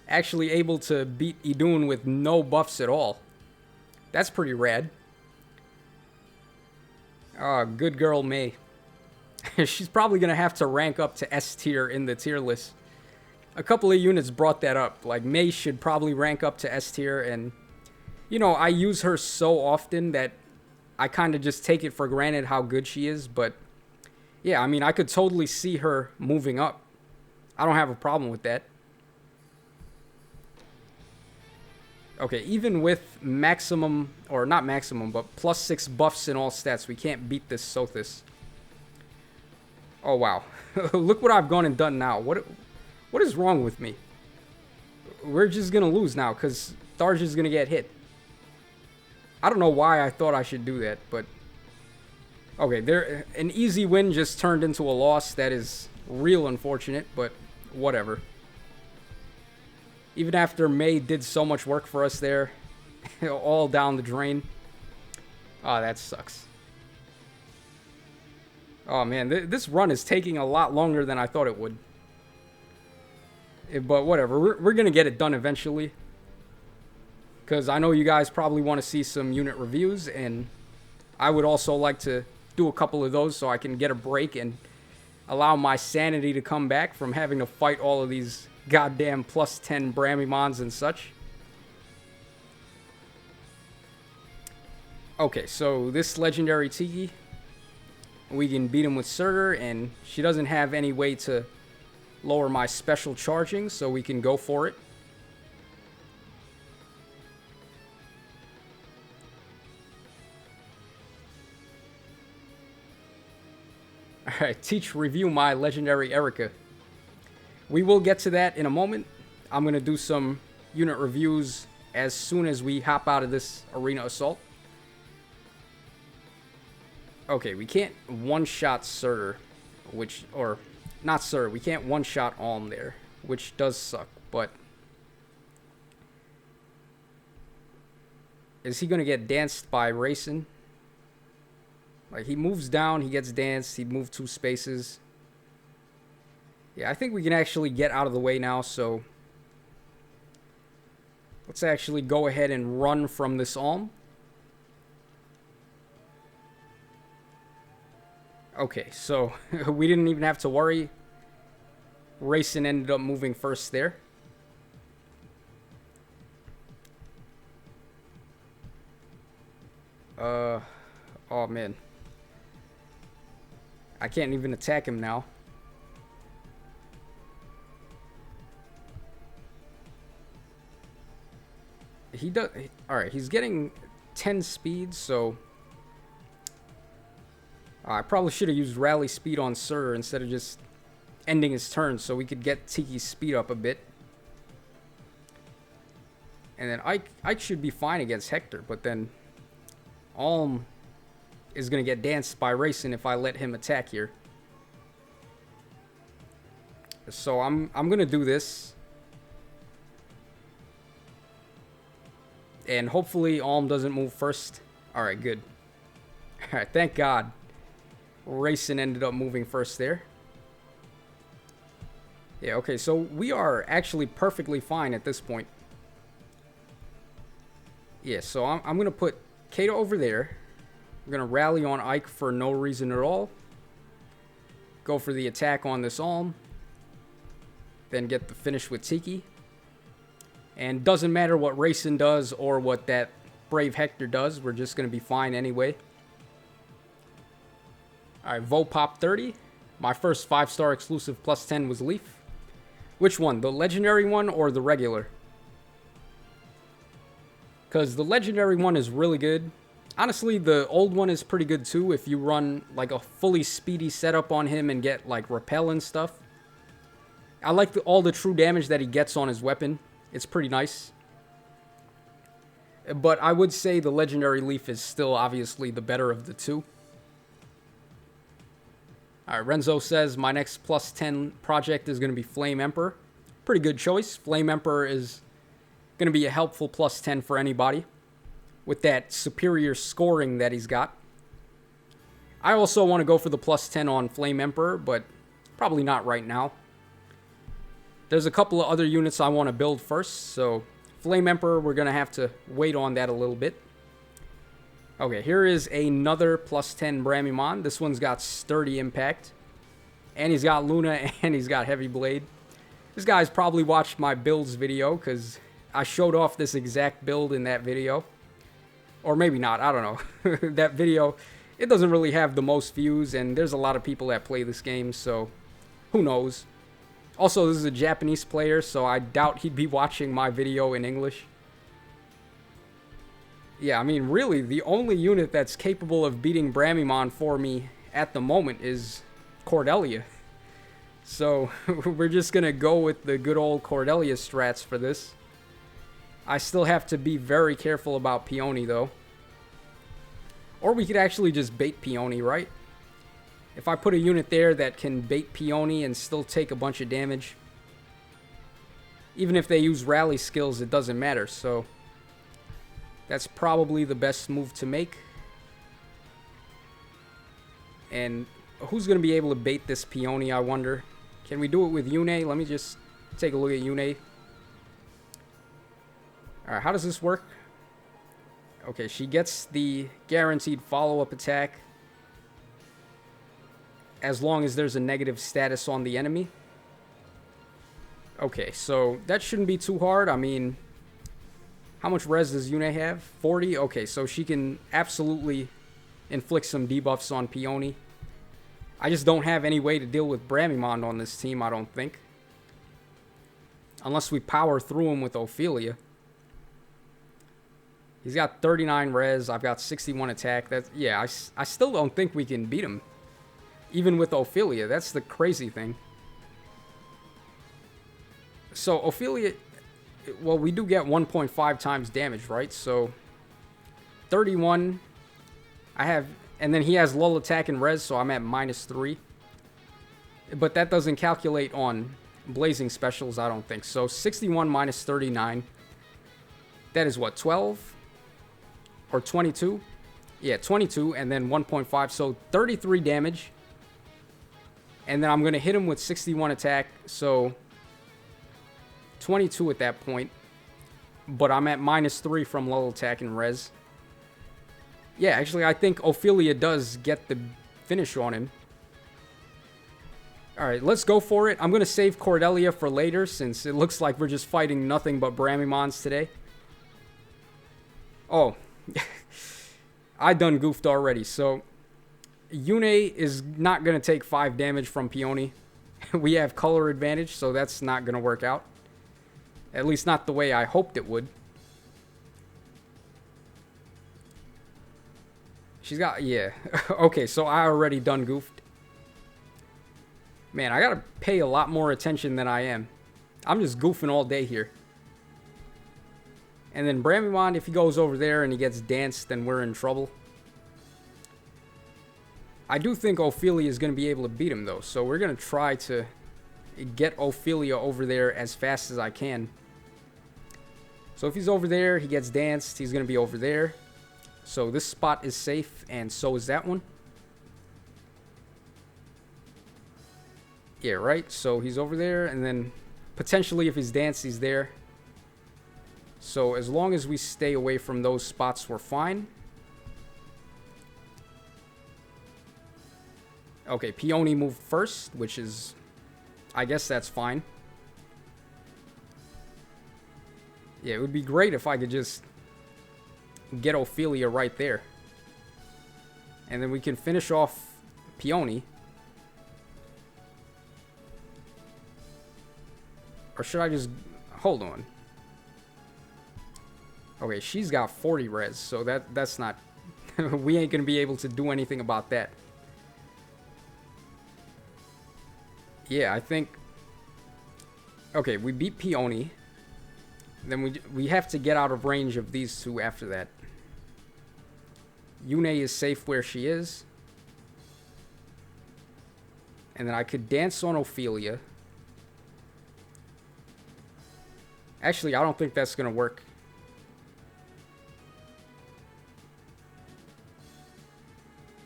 Speaker 1: actually able to beat Idun with no buffs at all. That's pretty rad. Oh, good girl, Mei. She's probably going to have to rank up to S tier in the tier list. A couple of units brought that up. Like, Mei should probably rank up to S tier, and you know, I use her so often that I kind of just take it for granted how good she is, but yeah, I mean, I could totally see her moving up. I don't have a problem with that. Okay, even with maximum, or not maximum, but +6 buffs in all stats, we can't beat this Sothis. Oh, wow. Look what I've gone and done now. What is wrong with me? We're just going to lose now, because Tharj is going to get hit. I don't know why I thought I should do that, but okay, an easy win just turned into a loss. That is real unfortunate, but whatever. Even after Mei did so much work for us there, all down the drain. Oh, that sucks. Oh man, this run is taking a lot longer than I thought it would. But whatever, we're gonna get it done eventually. Because I know you guys probably want to see some unit reviews, and I would also like to do a couple of those so I can get a break and allow my sanity to come back from having to fight all of these goddamn plus 10 Bramimons and such. Okay, so this legendary Tiki, we can beat him with Surtur, and she doesn't have any way to lower my special charging, so we can go for it. Alright, review my legendary Erica. We will get to that in a moment. I'm going to do some unit reviews as soon as we hop out of this arena assault. Okay, we can't one-shot Surtur, or not Surtur, we can't one-shot Alm there, which does suck, but is he going to get danced by Racing? Like, he moves down, he gets danced, he moved 2 spaces. Yeah, I think we can actually get out of the way now, so let's actually go ahead and run from this Alm. Okay, so we didn't even have to worry. Racing ended up moving first there. Oh man. I can't even attack him now. He does. Alright, he's getting 10 speed, so I probably should have used rally speed on Surtur instead of just ending his turn so we could get Tiki's speed up a bit. And then Ike should be fine against Hector, but then Alm is going to get danced by Racing if I let him attack here. So I'm going to do this. And hopefully Alm doesn't move first. Alright, good. Alright, thank God. Racing ended up moving first there. Yeah, okay, so we are actually perfectly fine at this point. Yeah, so I'm going to put Kato over there. I'm going to rally on Ike for no reason at all. Go for the attack on this Alm. Then get the finish with Tiki. And doesn't matter what Racing does or what that Brave Hector does. We're just going to be fine anyway. Alright, Vo Pop 30. My first 5-star exclusive plus 10 was Leaf. Which one? The legendary one or the regular? Because the legendary one is really good. Honestly, the old one is pretty good too if you run like a fully speedy setup on him and get like repel and stuff. I like all the true damage that he gets on his weapon. It's pretty nice. But I would say the legendary Leaf is still obviously the better of the two. Alright, Renzo says my next plus 10 project is going to be Flame Emperor. Pretty good choice. Flame Emperor is going to be a helpful plus 10 for anybody with that superior scoring that he's got. I also want to go for the plus 10 on Flame Emperor, but probably not right now. There's a couple of other units I want to build first, so Flame Emperor, we're going to have to wait on that a little bit. Okay, here is another plus 10 Bramimon. This one's got Sturdy Impact. And he's got Luna, and he's got Heavy Blade. This guy's probably watched my builds video, because I showed off this exact build in that video. Or maybe not, I don't know. That video, it doesn't really have the most views, and there's a lot of people that play this game, so who knows. Also, this is a Japanese player, so I doubt he'd be watching my video in English. Yeah, I mean, really, the only unit that's capable of beating Bramimon for me at the moment is Cordelia. So, we're just gonna go with the good old Cordelia strats for this. I still have to be very careful about Peony, though. Or we could actually just bait Peony, right? If I put a unit there that can bait Peony and still take a bunch of damage, even if they use rally skills, it doesn't matter, so that's probably the best move to make. And who's going to be able to bait this Peony, I wonder? Can we do it with Yune? Let me just take a look at Yune. Alright, how does this work? Okay, she gets the guaranteed follow-up attack as long as there's a negative status on the enemy. Okay, so that shouldn't be too hard. I mean, how much res does Yune have? 40? Okay, so she can absolutely inflict some debuffs on Peony. I just don't have any way to deal with Bramimond on this team, I don't think. Unless we power through him with Ophelia. He's got 39 res. I've got 61 attack. Yeah, I still don't think we can beat him. Even with Ophelia. That's the crazy thing. So, Ophelia... Well, we do get 1.5 times damage, right? So, 31... I have... And then he has lull attack and res, so I'm at -3. But that doesn't calculate on blazing specials, I don't think. So, 61 minus 39. That is what, 12? Or 22? Yeah, 22, and then 1.5. So, 33 damage. And then I'm going to hit him with 61 attack. So, 22 at that point. But I'm at -3 from lull attack and res. Yeah, actually, I think Ophelia does get the finish on him. Alright, let's go for it. I'm going to save Cordelia for later, since it looks like we're just fighting nothing but Bramimons today. Oh. I done goofed already. So, Yune is not going to take 5 damage from Peony. We have color advantage, so that's not going to work out. At least not the way I hoped it would. She's got, yeah. Okay, so I already done goofed. Man, I gotta pay a lot more attention than I am. I'm just goofing all day here. And then Bramimond, if he goes over there and he gets danced, then we're in trouble. I do think Ophelia is going to be able to beat him, though. So we're going to try to get Ophelia over there as fast as I can. So if he's over there, he gets danced, he's going to be over there. So this spot is safe, and so is that one. Yeah, right? So he's over there, and then potentially if he's danced, he's there. So as long as we stay away from those spots, we're fine. Okay, Peony moved first, which is... I guess that's fine. Yeah, it would be great if I could just... get Ophelia right there. And then we can finish off Peony. Or should I just... Hold on. Okay, she's got 40 res, so that's not... we ain't gonna be able to do anything about that. Yeah, I think... Okay, we beat Peony. Then we have to get out of range of these two after that. Yune is safe where she is. And then I could dance on Ophelia. Actually, I don't think that's going to work.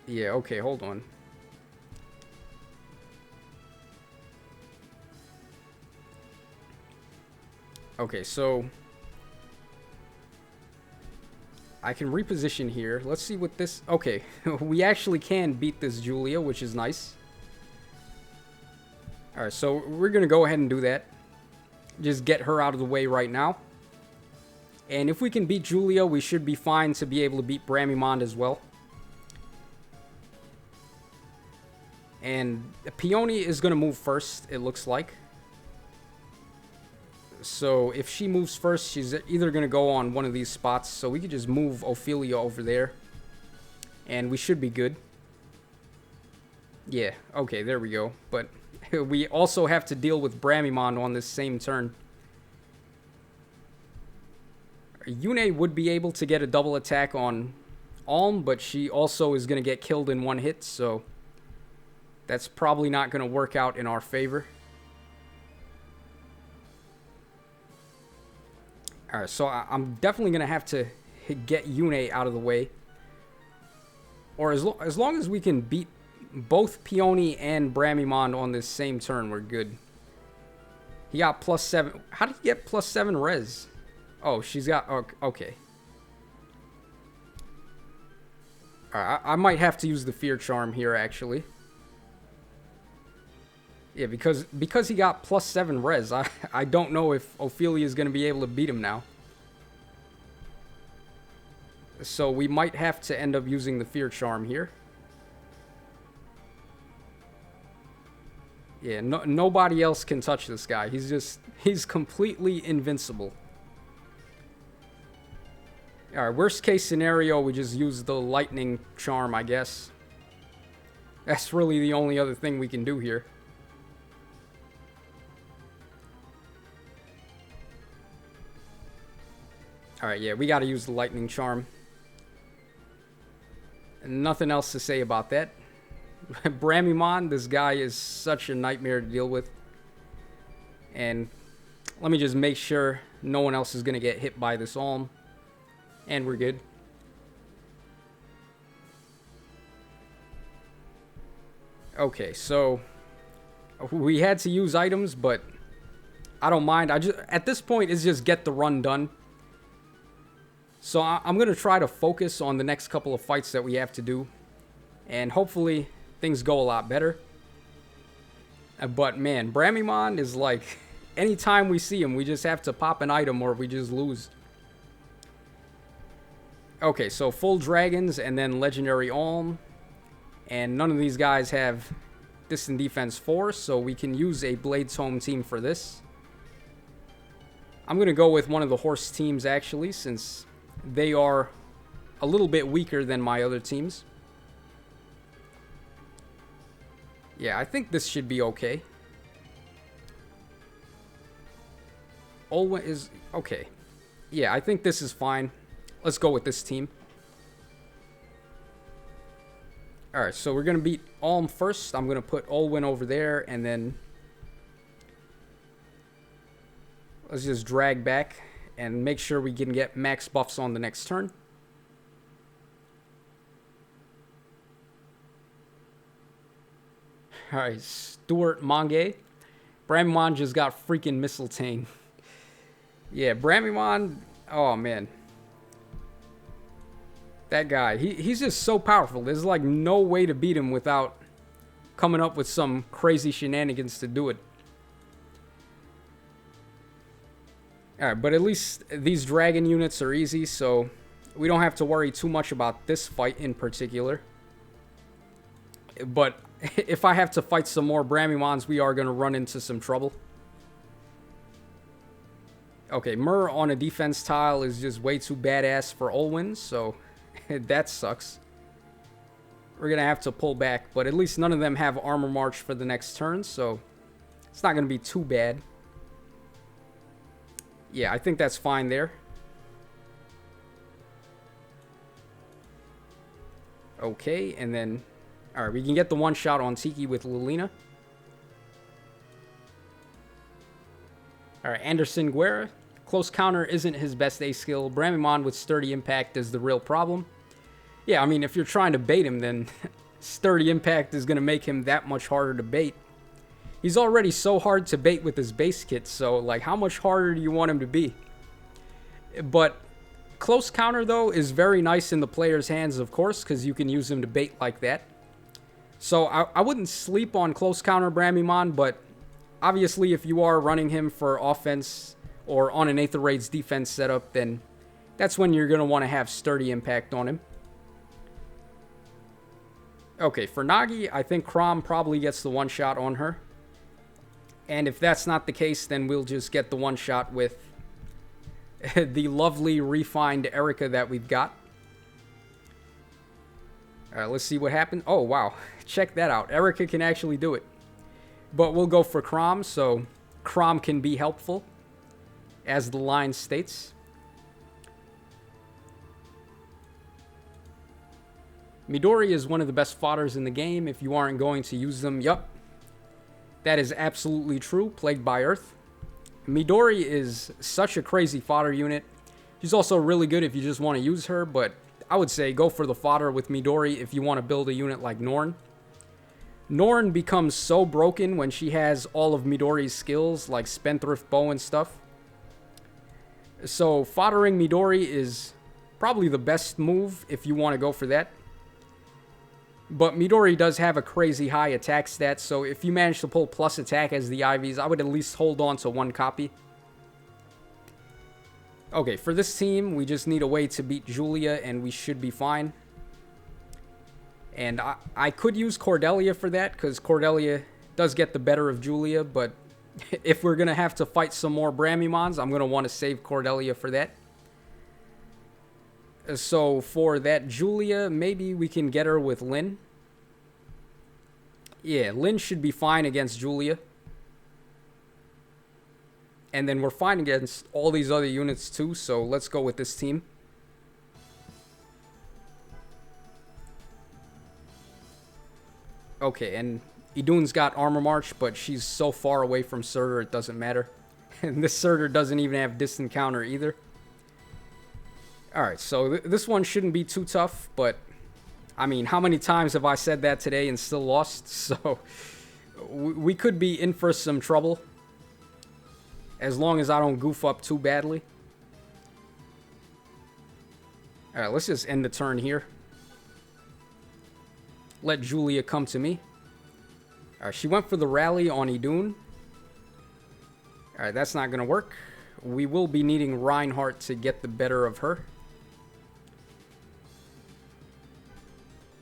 Speaker 1: Yeah, okay, hold on. Okay, so... I can reposition here. Let's see what this... Okay, we actually can beat this Julia, which is nice. Alright, so we're going to go ahead and do that. Just get her out of the way right now. And if we can beat Julia, we should be fine to be able to beat Bramimond as well. And Peony is going to move first, it looks like. So if she moves first, she's either going to go on one of these spots. So we could just move Ophelia over there. And we should be good. Yeah, okay, there we go. But we also have to deal with Bramimond on this same turn. Yune would be able to get a double attack on Alm, but she also is going to get killed in one hit. So that's probably not going to work out in our favor. Alright, so I'm definitely going to have to get Yune out of the way. Or as long as we can beat both Peony and Bramimond on this same turn were good. He got +7. How did he get +7 res? Oh, she's got... Okay. Alright, I might have to use the Fear Charm here, actually. Yeah, because he got +7 res, I don't know if Ophelia is going to be able to beat him now. So we might have to end up using the Fear Charm here. Yeah, nobody else can touch this guy. He's completely invincible. Alright, worst case scenario, we just use the Lightning Charm, I guess. That's really the only other thing we can do here. Alright, yeah, we gotta use the Lightning Charm. Nothing else to say about that. Bramimond, this guy is such a nightmare to deal with. And let me just make sure no one else is going to get hit by this Alm. And we're good. Okay, so we had to use items, but I don't mind. At this point, it's just get the run done. So I'm going to try to focus on the next couple of fights that we have to do. And hopefully things go a lot better. But man, Bramimond is like, anytime we see him, we just have to pop an item or we just lose. Okay, so full dragons and then legendary Alm. And none of these guys have distant defense 4, so we can use a Blade Tome team for this. I'm going to go with one of the horse teams actually, since they are a little bit weaker than my other teams. Yeah, I think this should be okay. Olwen is... okay. Yeah, I think this is fine. Let's go with this team. Alright, so we're going to beat Alm first. I'm going to put Olwen over there, and then... let's just drag back and make sure we can get max buffs on the next turn. Alright, Stuart Mange. Bramimond just got freaking Mistletoe. Yeah, Bramimond, oh man. That guy, he's just so powerful. There's like no way to beat him without coming up with some crazy shenanigans to do it. Alright, but at least these dragon units are easy, so we don't have to worry too much about this fight in particular. But if I have to fight some more Bramimonds, we are going to run into some trouble. Okay, Myrrh on a defense tile is just way too badass for Olwen, so that sucks. We're going to have to pull back, but at least none of them have Armor March for the next turn, so it's not going to be too bad. Yeah, I think that's fine there. Okay, and then... alright, we can get the one shot on Tiki with Lucena. Alright, Anderson Guerra. Close counter isn't his best A skill. Bramimond with sturdy impact is the real problem. Yeah, I mean, if you're trying to bait him, then sturdy impact is going to make him that much harder to bait. He's already so hard to bait with his base kit, so, like, how much harder do you want him to be? But close counter, though, is very nice in the player's hands, of course, because you can use him to bait like that. So I wouldn't sleep on close counter Bramimond, but obviously if you are running him for offense or on an Aether Raid's defense setup, then that's when you're going to want to have sturdy impact on him. Okay, for Nagi, I think Crom probably gets the one shot on her. And if that's not the case, then we'll just get the one shot with the lovely refined Erica that we've got. Alright, let's see what happens. Oh, wow. Check that out. Erica can actually do it. But we'll go for Crom, so Crom can be helpful, as the line states. Midori is one of the best fodders in the game if you aren't going to use them. Yup. That is absolutely true. Plagued by Earth. Midori is such a crazy fodder unit. She's also really good if you just want to use her, but I would say go for the fodder with Midori if you want to build a unit like Norn. Norn becomes so broken when she has all of Midori's skills, like Spendthrift Bow and stuff. So foddering Midori is probably the best move if you want to go for that. But Midori does have a crazy high attack stat, so if you manage to pull plus attack as the IVs, I would at least hold on to one copy. Okay, for this team, we just need a way to beat Julia, and we should be fine. And I could use Cordelia for that, because Cordelia does get the better of Julia, but if we're going to have to fight some more Bramimons, I'm going to want to save Cordelia for that. So for that Julia, maybe we can get her with Lyn. Yeah, Lyn should be fine against Julia. And then we're fine against all these other units too, so let's go with this team. Okay, and Idun's got Armor March, but she's so far away from Surtur it doesn't matter. And this Surtur doesn't even have Distant Counter either. Alright, so this one shouldn't be too tough, but I mean, how many times have I said that today and still lost? So we could be in for some trouble, as long as I don't goof up too badly. Alright, let's just end the turn here. Let Julia come to me. Alright, she went for the rally on Idun. Alright, that's not going to work. We will be needing Reinhardt to get the better of her.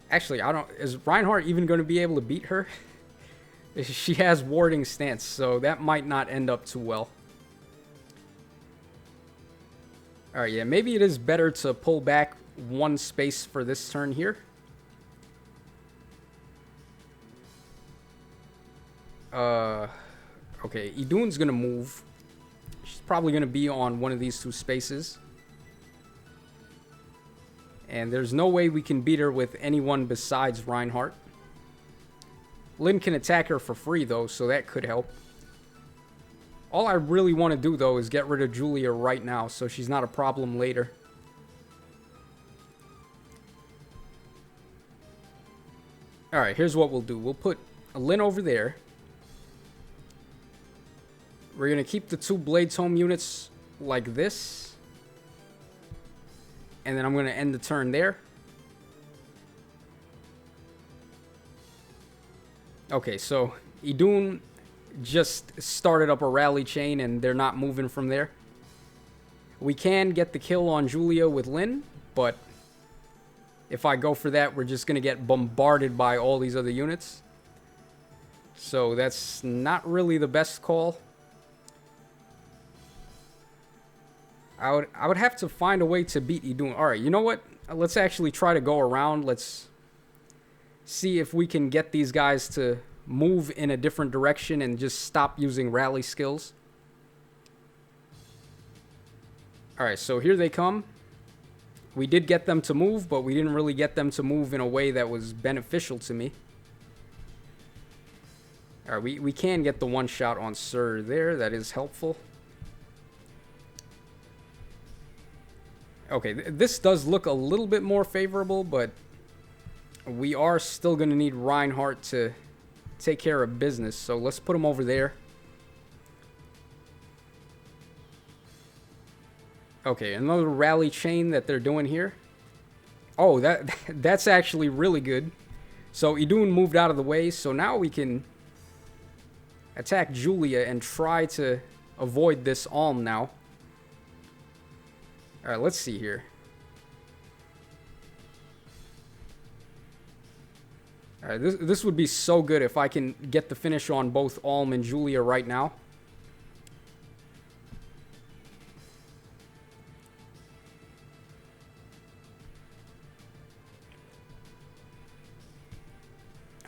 Speaker 1: Actually, is Reinhardt even going to be able to beat her? She has warding stance, so that might not end up too well. Alright, yeah, maybe it is better to pull back one space for this turn here. Okay, Idun's going to move. She's probably going to be on one of these two spaces. And there's no way we can beat her with anyone besides Reinhardt. Lyn can attack her for free, though, so that could help. All I really want to do, though, is get rid of Julia right now, so she's not a problem later. Alright, here's what we'll do. We'll put Lyn over there. We're going to keep the two Blades Home units like this. And then I'm going to end the turn there. Okay, so Idun just started up a rally chain and they're not moving from there. We can get the kill on Julia with Lyn, but if I go for that, we're just going to get bombarded by all these other units. So that's not really the best call. I would have to find a way to beat Idun. Alright, you know what? Let's actually try to go around. Let's see if we can get these guys to move in a different direction and just stop using rally skills. Alright, so here they come. We did get them to move, but we didn't really get them to move in a way that was beneficial to me. Alright, we can get the one shot on Sir there. That is helpful. Okay, this does look a little bit more favorable, but we are still going to need Reinhardt to take care of business. So let's put him over there. Okay, another rally chain that they're doing here. Oh, that's actually really good. So Idun moved out of the way, so now we can attack Julia and try to avoid this Alm now. Alright, let's see here. Alright, this would be so good if I can get the finish on both Alm and Julia right now.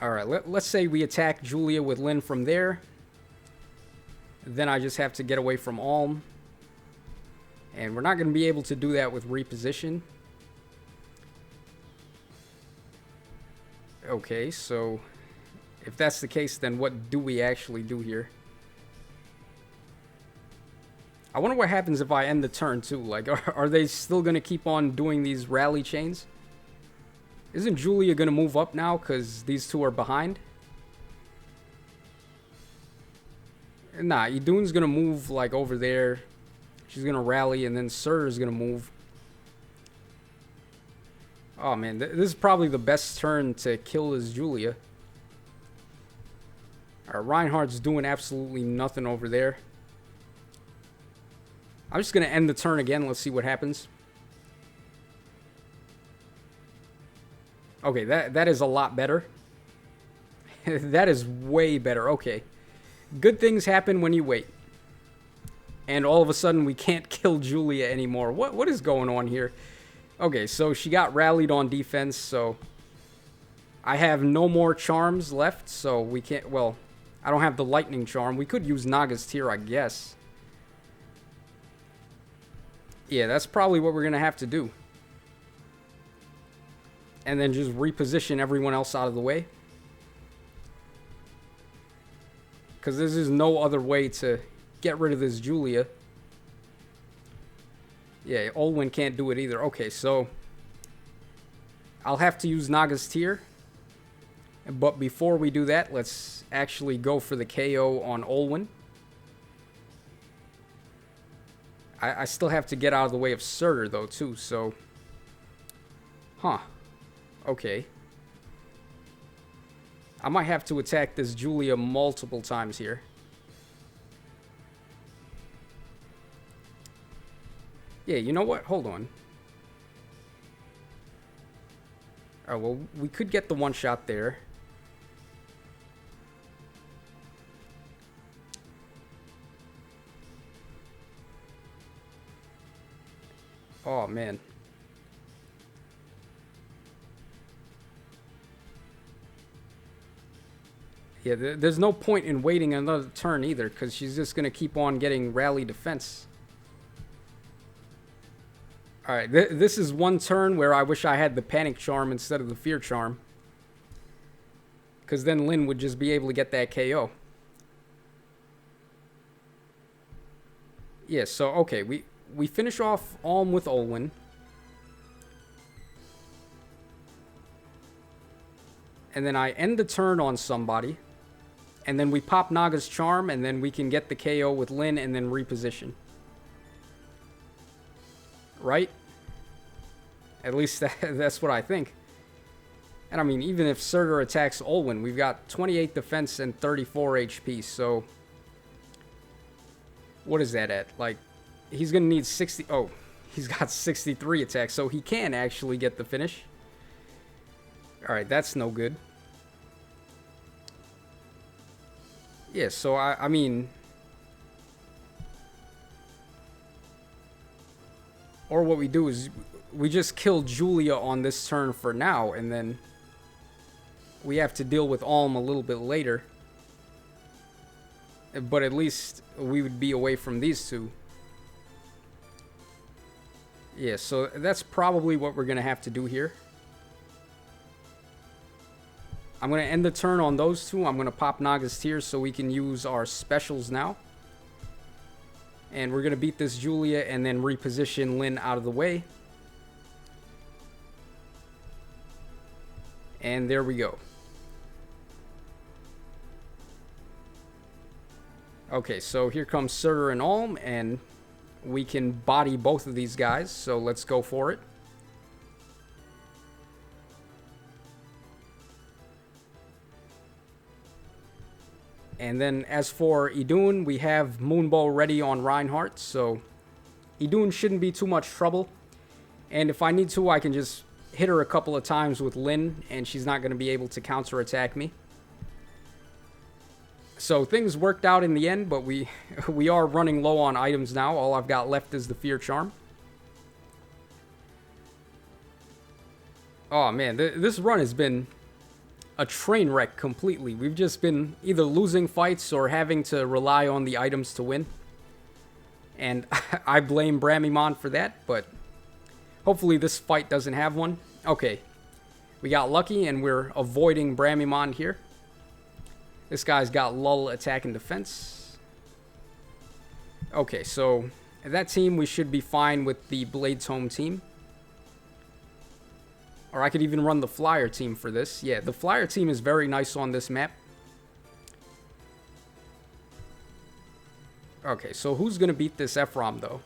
Speaker 1: Alright, let's say we attack Julia with Lyn from there. Then I just have to get away from Alm. And we're not going to be able to do that with reposition. Okay, so if that's the case, then what do we actually do here? I wonder what happens if I end the turn too. Like, are they still going to keep on doing these rally chains? Isn't Julia going to move up now because these two are behind? Nah, Idun's gonna move like over there. She's gonna rally, and then Surtur's gonna move. Oh man, this is probably the best turn to kill is Julia. Alright, Reinhardt's doing absolutely nothing over there. I'm just gonna end the turn again. Let's see what happens. Okay, that is a lot better. That is way better. Okay. Good things happen when you wait. And all of a sudden we can't kill Julia anymore. What is going on here? Okay, so she got rallied on defense, so I have no more charms left, so we can't, well, I don't have the lightning charm. We could use Naga's Tear, I guess. Yeah, that's probably what we're going to have to do. And then just reposition everyone else out of the way. Because this is no other way to get rid of this Julia. Yeah, Olwen can't do it either. Okay, so I'll have to use Naga's Tear. But before we do that, let's actually go for the KO on Olwen. I still have to get out of the way of Surtur, though, too, so... Huh. Okay. I might have to attack this Julia multiple times here. Yeah, you know what? Hold on. Alright, well, we could get the one shot there. Oh, man. Yeah, there's no point in waiting another turn either, because she's just going to keep on getting rally defense. Alright, this is one turn where I wish I had the Panic Charm instead of the Fear Charm. Because then Lyn would just be able to get that KO. Yeah, so, okay, we finish off Alm with Olwen. And then I end the turn on somebody. And then we pop Naga's Charm, and then we can get the KO with Lyn and then reposition. Right? At least that's what I think. And I mean, even if Surtur attacks Olwen, we've got 28 defense and 34 HP, so... What is that at? Like, he's gonna need 60... Oh, he's got 63 attacks, so he can actually get the finish. Alright, that's no good. Yeah, so I mean... Or what we do is we just kill Julia on this turn for now, and then we have to deal with Alm a little bit later. But at least we would be away from these two. Yeah, so that's probably what we're going to have to do here. I'm going to end the turn on those two. I'm going to pop Naga's Tears so we can use our specials now. And we're going to beat this Julia and then reposition Lyn out of the way. And there we go. Okay, so here comes Surtur and Alm, and we can body both of these guys, so let's go for it. And then as for Idun, we have Moonbow ready on Reinhardt, so Idun shouldn't be too much trouble. And if I need to, I can just hit her a couple of times with Lyn, and she's not going to be able to counterattack me. So things worked out in the end, but we are running low on items now. All I've got left is the Fear Charm. Oh man, this run has been a train wreck completely. We've just been either losing fights or having to rely on the items to win. And I blame Bramimon for that, but hopefully this fight doesn't have one. Okay, we got lucky and we're avoiding Bramimon here. This guy's got lull attack and defense. Okay, so that team we should be fine with the Blade Tome team. Or I could even run the Flyer team for this. Yeah, the Flyer team is very nice on this map. Okay, so who's going to beat this Ephraim, though?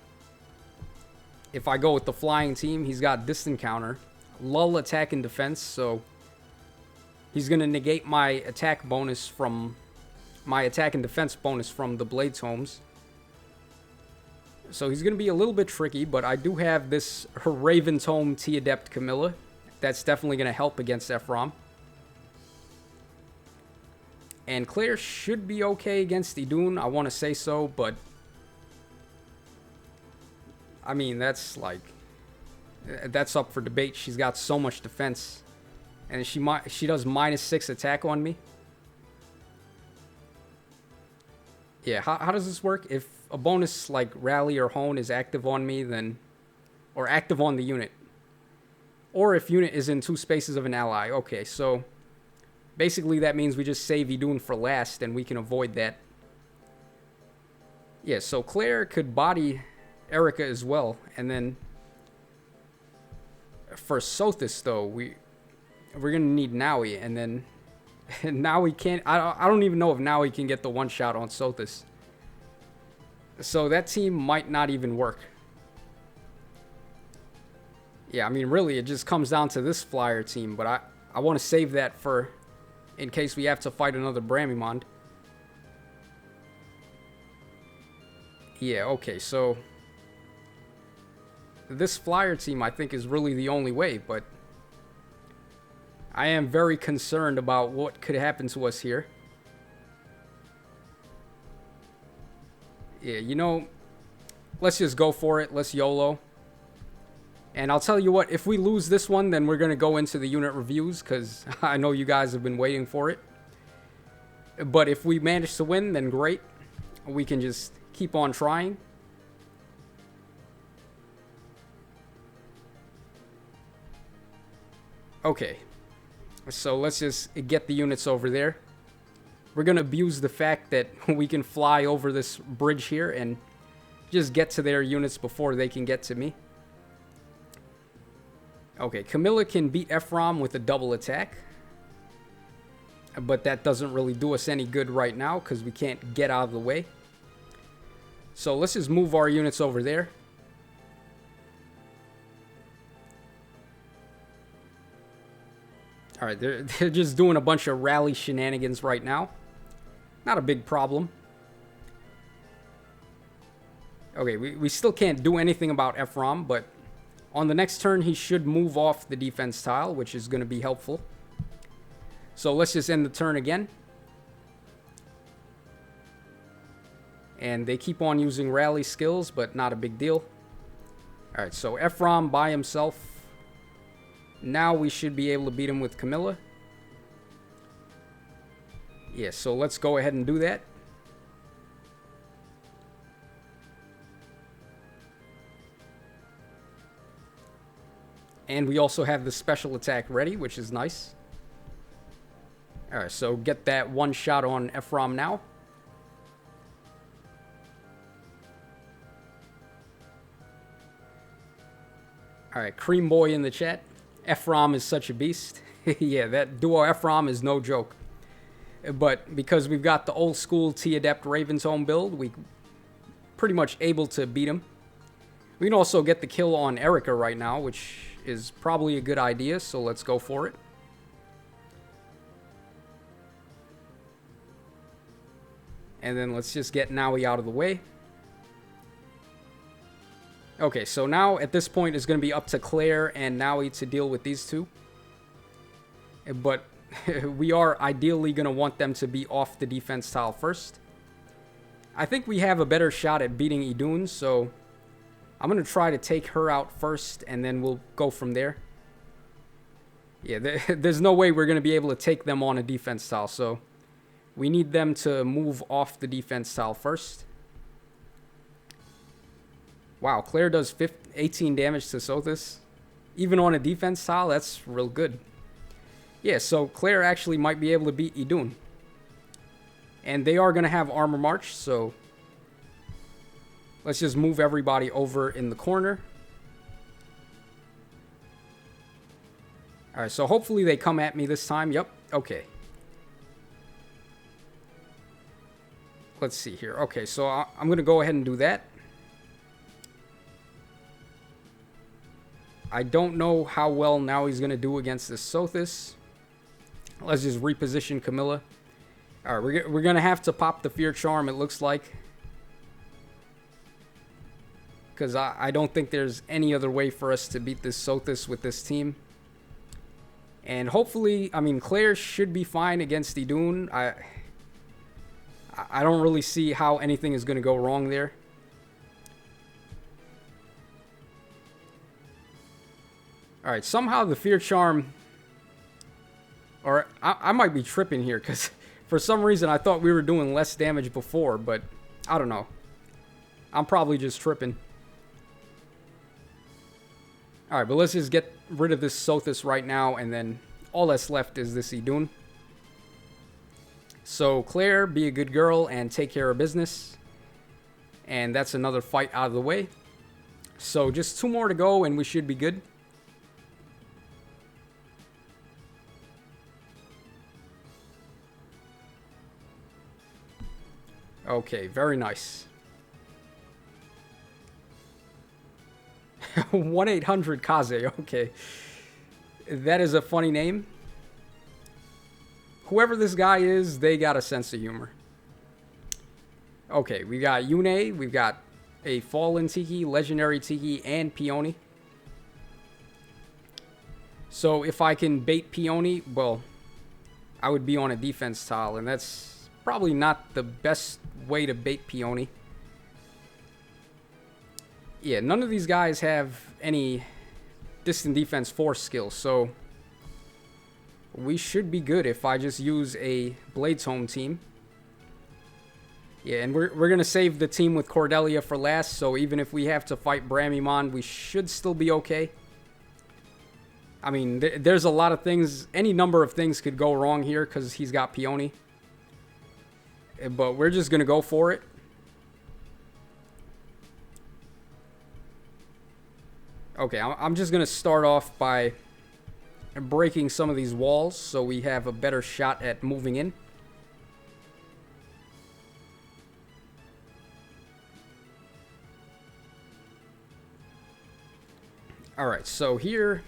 Speaker 1: If I go with the flying team, he's got distant counter, lull attack and defense, so he's going to negate my attack bonus from... my attack and defense bonus from the Blade Tomes. So he's going to be a little bit tricky, but I do have this Raven Tome T-Adept Camilla. That's definitely going to help against Ephraim. And Claire should be okay against Idun, I want to say so, but... I mean, that's like... that's up for debate. She's got so much defense. And she does -6 attack on me. Yeah, how does this work? If a bonus like Rally or Hone is active on me, then... or active on the unit. Or if unit is in 2 spaces of an ally. Okay, so... basically that means we just save Idun for last and we can avoid that. Yeah, so Claire could body Erica as well. And then... for Sothis, though, we're going to need Naui. And then... Naui can't... I don't even know if Naui can get the one-shot on Sothis. So that team might not even work. Yeah, I mean, really, it just comes down to this flyer team. But I want to save that for... in case we have to fight another Bramimond. Yeah, okay, so... this flyer team, I think, is really the only way, but... I am very concerned about what could happen to us here. Yeah, you know... let's just go for it. Let's YOLO. And I'll tell you what, if we lose this one, then we're going to go into the unit reviews, because I know you guys have been waiting for it. But if we manage to win, then great. We can just keep on trying. Okay. So let's just get the units over there. We're going to abuse the fact that we can fly over this bridge here and just get to their units before they can get to me. Okay, Camilla can beat Ephraim with a double attack. But that doesn't really do us any good right now because we can't get out of the way. So let's just move our units over there. Alright, they're just doing a bunch of rally shenanigans right now. Not a big problem. Okay, we still can't do anything about Ephraim, but on the next turn he should move off the defense tile, which is going to be helpful. So let's just end the turn again. And they keep on using rally skills, but not a big deal. Alright, so Ephraim by himself. Now we should be able to beat him with Camilla. Yeah, so let's go ahead and do that. And we also have the special attack ready, which is nice. Alright, so get that one shot on Ephraim now. Alright, Cream Boy in the chat. Ephraim is such a beast. Yeah, that duo Ephraim is no joke. But because we've got the old school T-Adept Raven's Home build, we pretty much able to beat him. We can also get the kill on Erica right now, which is probably a good idea, so let's go for it. And then let's just get Naui out of the way. Okay, so now at this point it's going to be up to Claire and Naui to deal with these two. But we are ideally going to want them to be off the defense tile first. I think we have a better shot at beating Idun, so I'm going to try to take her out first and then we'll go from there. Yeah, there's no way we're going to be able to take them on a defense tile, so we need them to move off the defense tile first. Wow, Claire does 18 damage to Sothis. Even on a defense tile, that's real good. Yeah, so Claire actually might be able to beat Idun. And they are going to have Armor March, so let's just move everybody over in the corner. Alright, so hopefully they come at me this time. Yep, okay. let's see here. Okay, so I'm going to go ahead and do that. I don't know how well now he's going to do against this Sothis. Let's just reposition Camilla. All right, we're going to have to pop the Fear Charm, it looks like. Because I don't think there's any other way for us to beat this Sothis with this team. And hopefully, I mean, Claire should be fine against Idun. I don't really see how anything is going to go wrong there. Alright, somehow the Fear Charm... Or, I might be tripping here, because for some reason I thought we were doing less damage before, but I don't know. I'm probably just tripping. Alright, but let's just get rid of this Sothis right now, and then all that's left is this Idun. So, Claire, be a good girl and take care of business. And that's another fight out of the way. So, just 2 more to go, and we should be good. Okay, very nice. 1-800-Kaze, okay. That is a funny name. Whoever this guy is, they got a sense of humor. Okay, we got Yune, we've got a Fallen Tiki, Legendary Tiki, and Peony. So if I can bait Peony, well, I would be on a defense tile, and that's probably not the best way to bait Peony. Yeah, none of these guys have any distant defense force skills, so we should be good if I just use a Blades Home team. Yeah, and we're going to save the team with Cordelia for last, so even if we have to fight Bramimon, we should still be okay. I mean, there's a lot of things, any number of things could go wrong here because he's got Peony. But we're just going to go for it. Okay, I'm just going to start off by breaking some of these walls so we have a better shot at moving in. Alright, so here,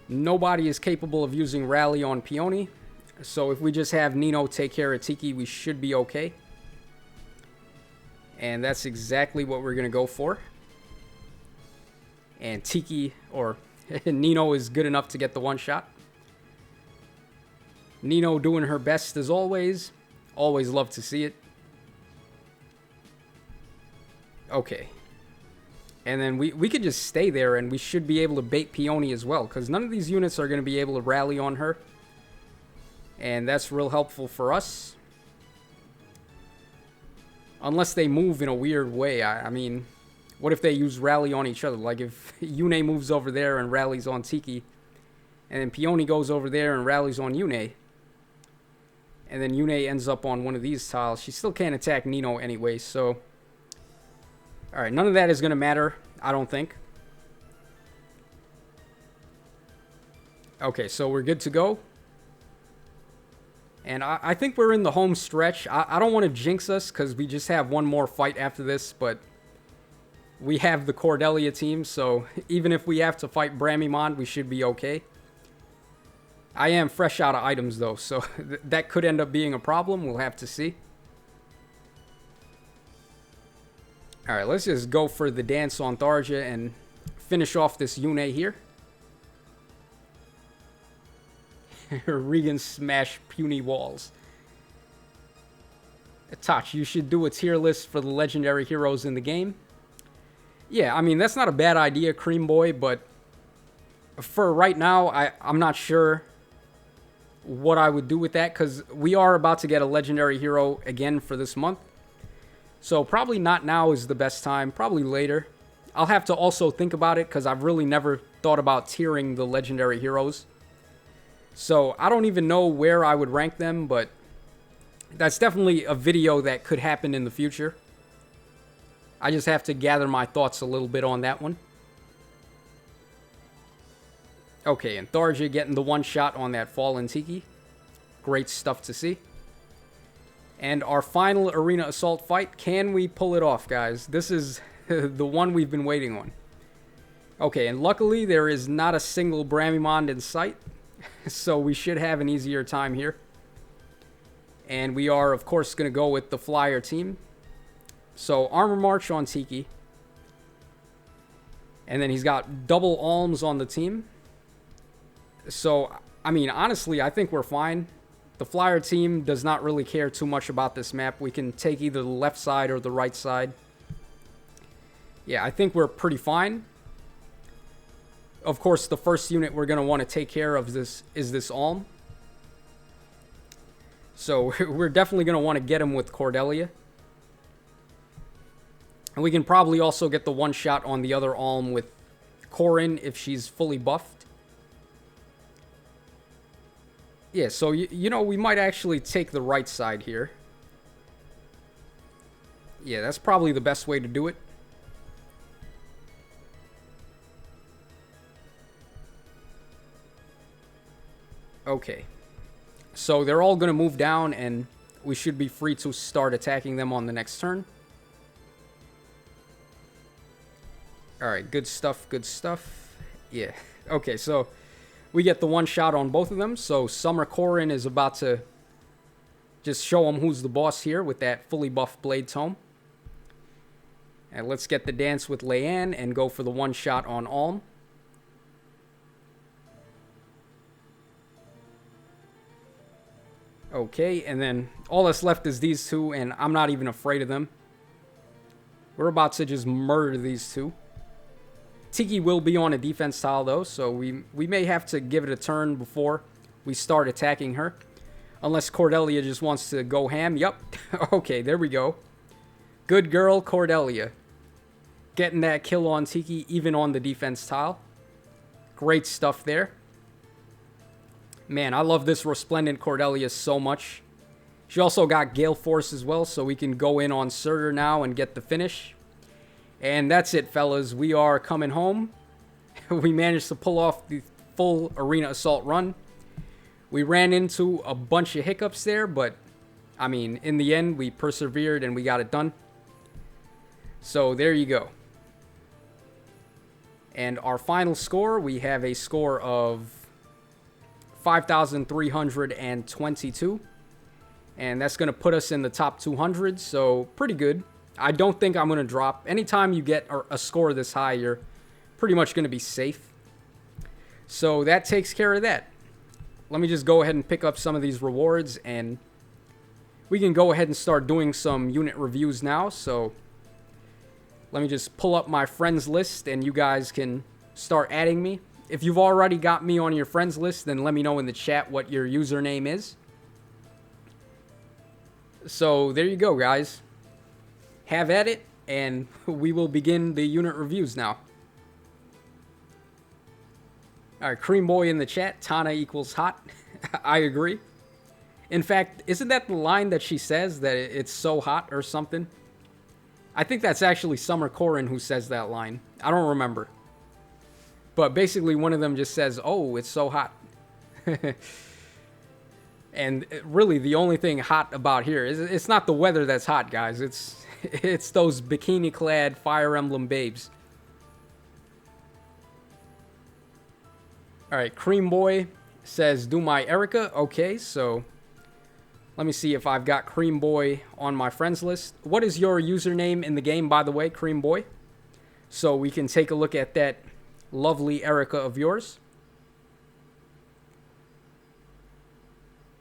Speaker 1: nobody is capable of using Rally on Peony. So if we just have Nino take care of Tiki, we should be okay. And that's exactly what we're going to go for. And Tiki, or Nino, is good enough to get the one shot. Nino doing her best as always. Always love to see it. Okay. And then we could just stay there and we should be able to bait Peony as well. Because none of these units are going to be able to rally on her. And that's real helpful for us. Unless they move in a weird way. I mean, what if they use rally on each other? Like if Yune moves over there and rallies on Tiki. And then Peony goes over there and rallies on Yune. And then Yune ends up on one of these tiles. She still can't attack Nino anyway, so... Alright, none of that is going to matter, I don't think. Okay, so we're good to go. And I think we're in the home stretch. I don't want to jinx us because we just have one more fight after this, but we have the Cordelia team, so even if we have to fight Bramimon, we should be okay. I am fresh out of items, though, so that could end up being a problem. We'll have to see. Alright, let's just go for the dance on Tharja and finish off this Yune here. Regan smash puny walls. Touch, you should do a tier list for the legendary heroes in the game. Yeah, I mean, that's not a bad idea, Cream Boy, but for right now, I'm not sure what I would do with that, because we are about to get a legendary hero again for this month. So probably not now is the best time, probably later. I'll have to also think about it, because I've really never thought about tiering the legendary heroes. So I don't even know where I would rank them, but that's definitely a video that could happen in the future. I just have to gather my thoughts a little bit on that one. Okay, and Tharja getting the one shot on that Fallen Tiki. Great stuff to see. And our final arena assault fight. Can we pull it off, guys? This is the one we've been waiting on. Okay, and luckily there is not a single Bramimond in sight. So we should have an easier time here. And we are, of course, going to go with the Flyer team. So Armor March on Tiki. And then he's got double Alms on the team. So, I mean, honestly, I think we're fine. The Flyer team does not really care too much about this map. We can take either the left side or the right side. Yeah, I think we're pretty fine. Of course, the first unit we're going to want to take care of is this Alm. So, we're definitely going to want to get him with Cordelia. And we can probably also get the one shot on the other Alm with Corin if she's fully buffed. Yeah, so, you know, we might actually take the right side here. Yeah, that's probably the best way to do it. Okay. So they're all going to move down, and we should be free to start attacking them on the next turn. Alright, good stuff, good stuff. Yeah. Okay, so we get the one shot on both of them. So Summer Corin is about to just show them who's the boss here with that fully buffed Blade Tome. And let's get the dance with Leanne and go for the one shot on Alm. Okay, and then all that's left is these two, and I'm not even afraid of them. We're about to just murder these two. Tiki will be on a defense tile, though, so we may have to give it a turn before we start attacking her. Unless Cordelia just wants to go ham. Yup. Okay, there we go. Good girl, Cordelia. Getting that kill on Tiki, even on the defense tile. Great stuff there. Man, I love this Resplendent Cordelia so much. She also got Gale Force as well, so we can go in on Surtur now and get the finish. And that's it, fellas. We are coming home. We managed to pull off the full arena assault run. We ran into a bunch of hiccups there, but, I mean, in the end, we persevered and we got it done. So, there you go. And our final score, we have a score of 5,322. And that's going to put us in the top 200, so pretty good. I don't think I'm going to drop. Anytime you get a score this high, you're pretty much going to be safe. So that takes care of that. Let me just go ahead and pick up some of these rewards, and we can go ahead and start doing some unit reviews now. So let me just pull up my friends list, and you guys can start adding me. If you've already got me on your friends list, then let me know in the chat what your username is. So there you go, guys. Have at it, and we will begin the unit reviews now. Alright, Cream Boy in the chat. Tana equals hot. I agree. In fact, isn't that the line that she says, that it's so hot or something? I think that's actually Summer Corin who says that line. I don't remember. But basically one of them just says, oh, it's so hot. And really the only thing hot about here is it's not the weather that's hot, guys. It's those bikini-clad Fire Emblem babes. Alright, Cream Boy says, do my Erica. Okay, so let me see if I've got Cream Boy on my friends list. What is your username in the game, by the way, Cream Boy? So we can take a look at that lovely Erica of yours.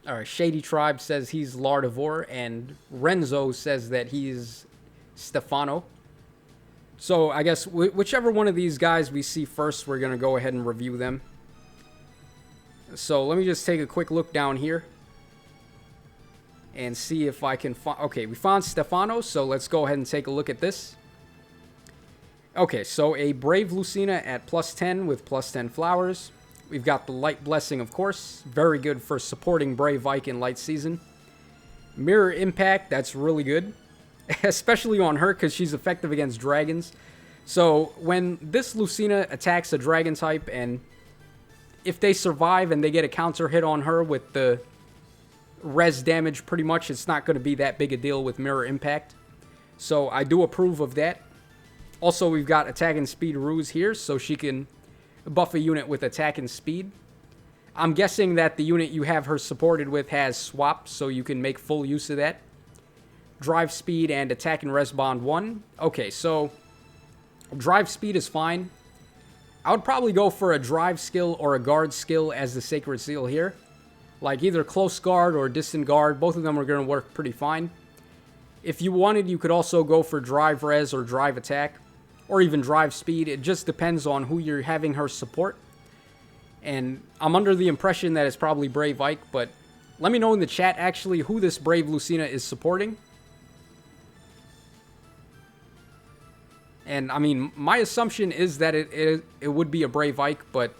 Speaker 1: Alright, Shady Tribe says he's Lardivore, and Renzo says that he's Stefano. So I guess whichever one of these guys we see first, we're going to go ahead and review them. So let me just take a quick look down here and see if I can find... Okay, we found Stefano, so let's go ahead and take a look at this. Okay, so a Brave Lucena at +10 with +10 flowers. We've got the Light Blessing, of course. Very good for supporting Brave Ike in Light Season. Mirror Impact, that's really good. Especially on her, because she's effective against dragons. So, when this Lucena attacks a dragon type, and if they survive and they get a counter hit on her with the res damage pretty much. It's not going to be that big a deal with mirror impact. So I do approve of that. Also, we've got attack and speed ruse here, so she can buff a unit with attack and speed. I'm guessing that the unit you have her supported with has swap, so you can make full use of that. Drive speed and attack and res bond 1. Okay, so drive speed is fine. I would probably go for a drive skill or a guard skill as the Sacred Seal here. Like either close guard or distant guard. Both of them are going to work pretty fine. If you wanted, you could also go for drive res or drive attack. Or even drive speed. It just depends on who you're having her support. And I'm under the impression that it's probably Brave Ike. But let me know in the chat actually who this Brave Lucena is supporting. And I mean, my assumption is that it would be a Brave Ike, but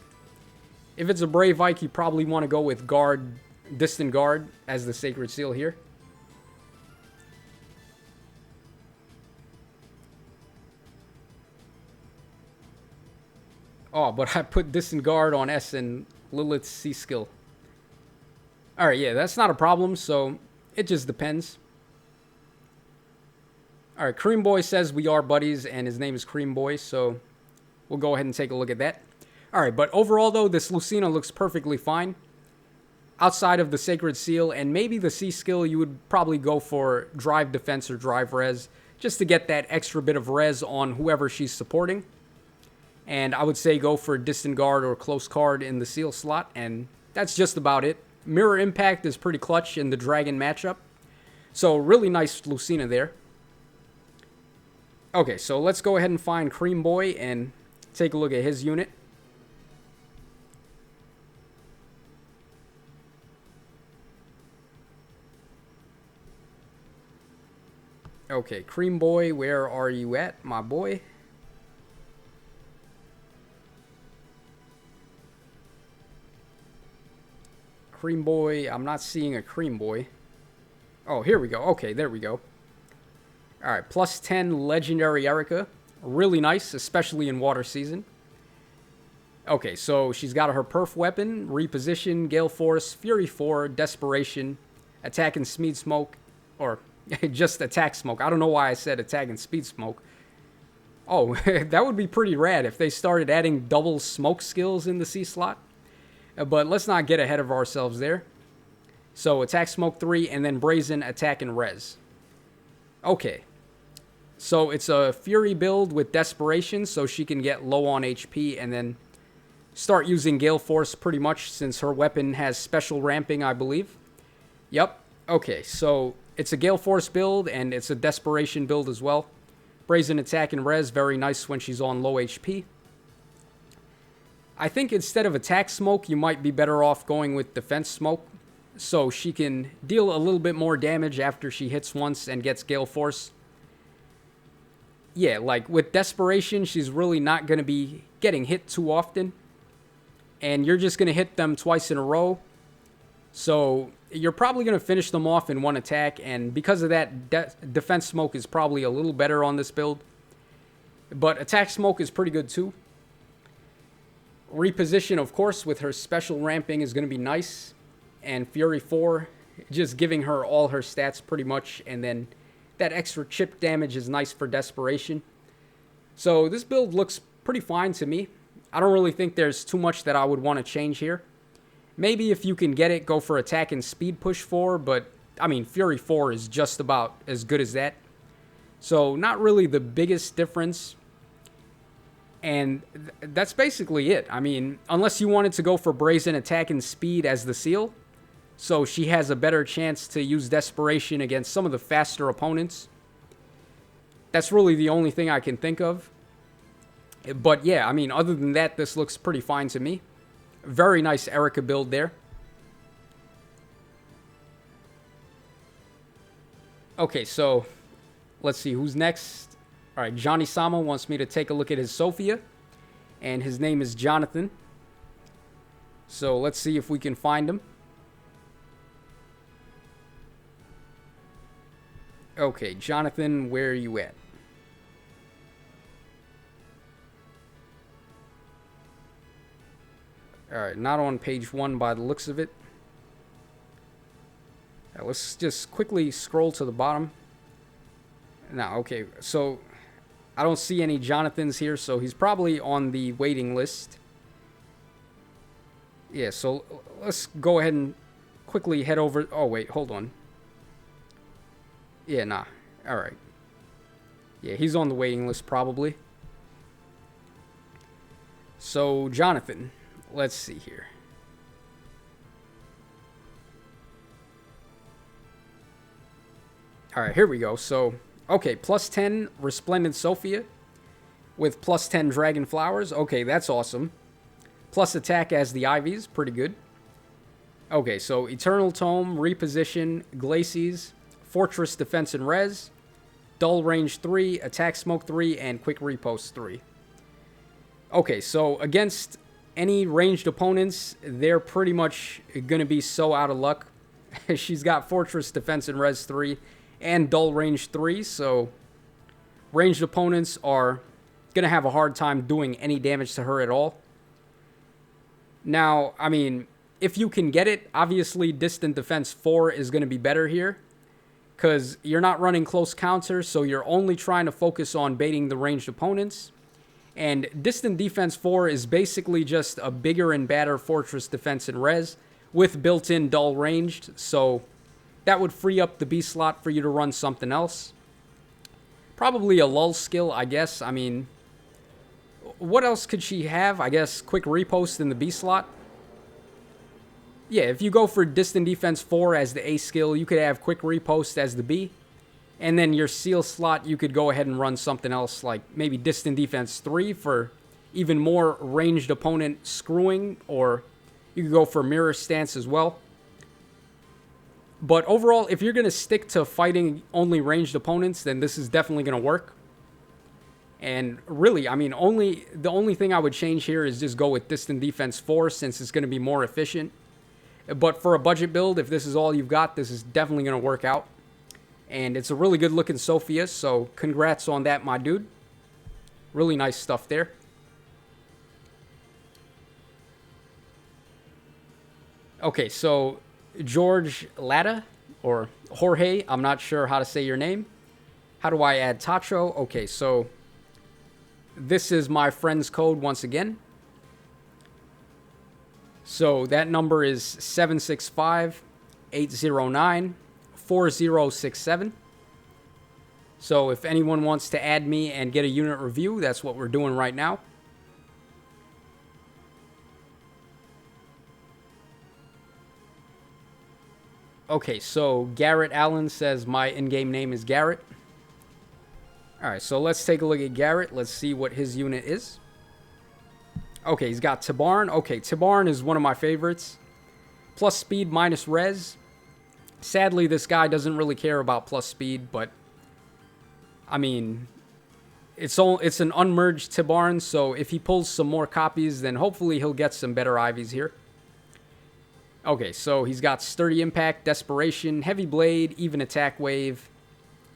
Speaker 1: if it's a Brave Ike, you probably want to go with guard, distant guard as the Sacred Seal here. Oh, but I put distant guard on S and Lilith's C skill. Alright, yeah, that's not a problem, so it just depends. Alright, Cream Boy says we are buddies, and his name is Cream Boy, so we'll go ahead and take a look at that. Alright, but overall, though, this Lucena looks perfectly fine. Outside of the Sacred Seal, and maybe the C skill, you would probably go for Drive Defense or Drive Res, just to get that extra bit of res on whoever she's supporting. And I would say go for Distant Guard or Close Guard in the Seal slot, and that's just about it. Mirror Impact is pretty clutch in the Dragon matchup. So, really nice Lucena there. Okay, so let's go ahead and find Cream Boy and take a look at his unit. Okay, Cream Boy, where are you at, my boy? Cream Boy, I'm not seeing a Cream Boy. Oh, here we go. Okay, there we go. Alright, plus 10 Legendary Erica. Really nice, especially in Water Season. Okay, so she's got her Perf Weapon, Reposition, Gale Force, Fury 4, Desperation, Attack and Speed Smoke, or just Attack Smoke. I don't know why I said Attack and Speed Smoke. Oh, that would be pretty rad if they started adding double smoke skills in the C slot. But let's not get ahead of ourselves there. So Attack Smoke 3 and then Brazen, Attack and Res. Okay. So it's a Fury build with Desperation, so she can get low on HP and then start using Gale Force pretty much since her weapon has special ramping, I believe. Yep. Okay, so it's a Gale Force build and it's a Desperation build as well. Brazen Attack and Res, very nice when she's on low HP. I think instead of Attack Smoke, you might be better off going with Defense Smoke, so she can deal a little bit more damage after she hits once and gets Gale Force. Yeah, like with Desperation, she's really not going to be getting hit too often, and you're just going to hit them twice in a row, so you're probably going to finish them off in one attack, and because of that, Defense Smoke is probably a little better on this build, but Attack Smoke is pretty good too. Reposition, of course, with her special ramping is going to be nice. And Fury 4, just giving her all her stats pretty much. And then that extra chip damage is nice for Desperation. So this build looks pretty fine to me. I don't really think there's too much that I would want to change here. Maybe if you can get it, go for Attack and Speed Push 4. But, I mean, Fury 4 is just about as good as that. So not really the biggest difference. And that's basically it. I mean, unless you wanted to go for Brazen Attack and Speed as the seal, so she has a better chance to use Desperation against some of the faster opponents. That's really the only thing I can think of. But yeah, I mean, other than that, this looks pretty fine to me. Very nice Erica build there. Okay, so let's see who's next. All right, Johnny Sama wants me to take a look at his Sophia, and his name is Jonathan. So let's see if we can find him. Okay, Jonathan, where are you at? All right, not on page 1 by the looks of it. Right, let's just quickly scroll to the bottom. Now, okay, so I don't see any Jonathans here, so he's probably on the waiting list. Yeah, so let's go ahead and quickly head over. Oh, wait, hold on. Yeah, nah. All right. Yeah, he's on the waiting list probably. So, Jonathan, let's see here. All right, here we go. So, okay, plus 10 Resplendent Sophia with plus 10 Dragon Flowers. Okay, that's awesome. Plus attack as the Ivies, pretty good. Okay, so Eternal Tome, Reposition, Glacies, Fortress Defense and Res, Dull Range 3, Attack Smoke 3, and Quick Repost 3. Okay, so against any ranged opponents, they're pretty much going to be so out of luck. She's got Fortress Defense and Res 3 and Dull Range 3, so ranged opponents are going to have a hard time doing any damage to her at all. Now, I mean, if you can get it, obviously Distant Defense 4 is going to be better here, because you're not running close counters, so you're only trying to focus on baiting the ranged opponents. And Distant Defense 4 is basically just a bigger and badder Fortress Defense and Res with built-in Dull Ranged, so that would free up the B slot for you to run something else. Probably a lull skill, I guess. I mean, what else could she have? I guess Quick Repost in the B slot. Yeah, if you go for Distant Defense 4 as the A skill, you could have Quick Repost as the B. And then your Seal slot, you could go ahead and run something else, like maybe Distant Defense 3 for even more ranged opponent screwing, or you could go for Mirror Stance as well. But overall, if you're going to stick to fighting only ranged opponents, then this is definitely going to work. And really, I mean, the only thing I would change here is just go with Distant Defense 4, since it's going to be more efficient. But for a budget build, if this is all you've got, this is definitely going to work out. And it's a really good looking Sophia, so congrats on that, my dude. Really nice stuff there. Okay, so George Latta, or Jorge, I'm not sure how to say your name. How do I add Tacho? Okay, so this is my friend's code once again. So that number is 765-809-4067. So if anyone wants to add me and get a unit review, that's what we're doing right now. Okay, so Garrett Allen says my in-game name is Garrett. Alright, so let's take a look at Garrett. Let's see what his unit is. Okay, he's got Tabarn. Okay, Tabarn is one of my favorites. Plus speed, minus res. Sadly, this guy doesn't really care about plus speed, but I mean, it's an unmerged Tabarn, so if he pulls some more copies, then hopefully he'll get some better Ivies here. Okay, so he's got Sturdy Impact, Desperation, Heavy Blade, Even Attack Wave,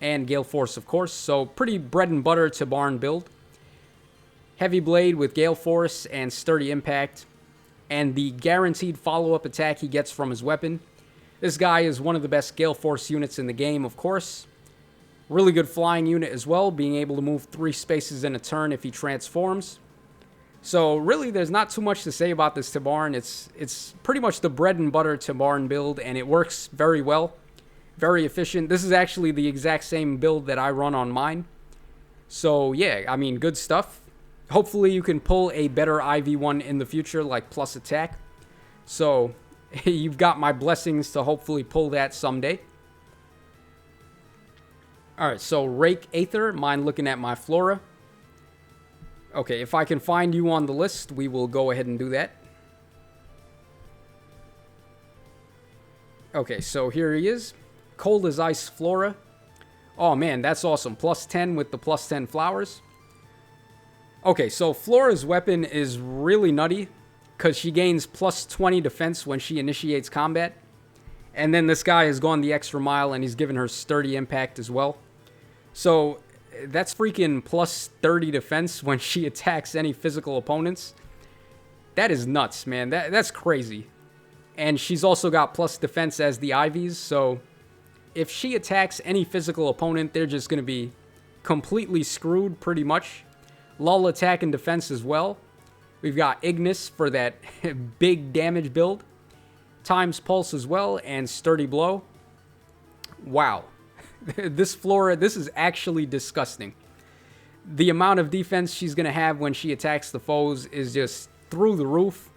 Speaker 1: and Gale Force, of course. So pretty bread and butter Tabarn build. Heavy Blade with Gale Force and Sturdy Impact, and the guaranteed follow-up attack he gets from his weapon. This guy is one of the best Gale Force units in the game, of course. Really good flying unit as well, being able to move 3 spaces in a turn if he transforms. So really, there's not too much to say about this Tabarn. It's pretty much the bread and butter Tabarn build, and it works very well. Very efficient. This is actually the exact same build that I run on mine. So yeah, I mean, good stuff. Hopefully you can pull a better IV1 in the future, like plus attack. So you've got my blessings to hopefully pull that someday. Alright, so Rake Aether, mine looking at my Flora. Okay, if I can find you on the list, we will go ahead and do that. Okay, so here he is. Cold as Ice Flora. Oh man, that's awesome. Plus 10 with the plus 10 flowers. Okay, so Flora's weapon is really nutty, because she gains plus 20 defense when she initiates combat. And then this guy has gone the extra mile, and he's given her Sturdy Impact as well. So that's freaking plus 30 defense when she attacks any physical opponents. That is nuts, man. That's crazy. And she's also got plus defense as the Ivies, so if she attacks any physical opponent, they're just going to be completely screwed pretty much. Lull attack and defense as well. We've got Ignis for that big damage build. Times Pulse as well, and Sturdy Blow. Wow. This Flora, this is actually disgusting. The amount of defense she's going to have when she attacks the foes is just through the roof.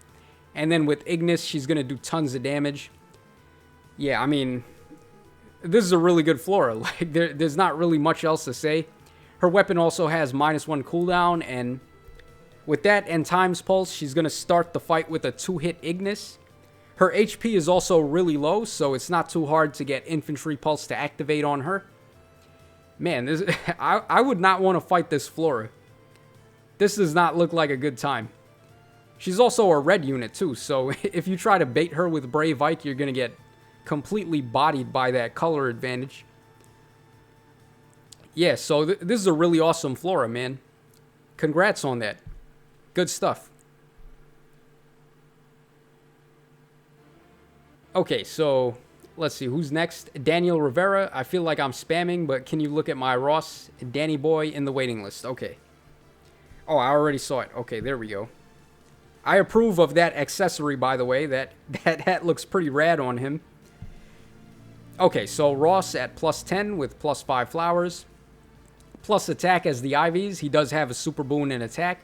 Speaker 1: And then with Ignis, she's going to do tons of damage. Yeah, I mean, this is a really good Flora. Like, there's not really much else to say. Her weapon also has -1 cooldown, and with that and Times Pulse, she's going to start the fight with a 2-hit Ignis. Her HP is also really low, so it's not too hard to get Infantry Pulse to activate on her. Man, this, I would not want to fight this Flora. This does not look like a good time. She's also a red unit too, so if you try to bait her with Brave Ike, you're going to get completely bodied by that color advantage. Yeah, so this is a really awesome Flora, man. Congrats on that. Good stuff. Okay, so let's see, who's next? Daniel Rivera. I feel like I'm spamming, but can you look at my Ross? Danny Boy in the waiting list. Okay. Oh, I already saw it. Okay, there we go. I approve of that accessory, by the way. That hat looks pretty rad on him. Okay, so Ross at +10 with +5 flowers. Plus attack as the Ivies. He does have a super boon in attack.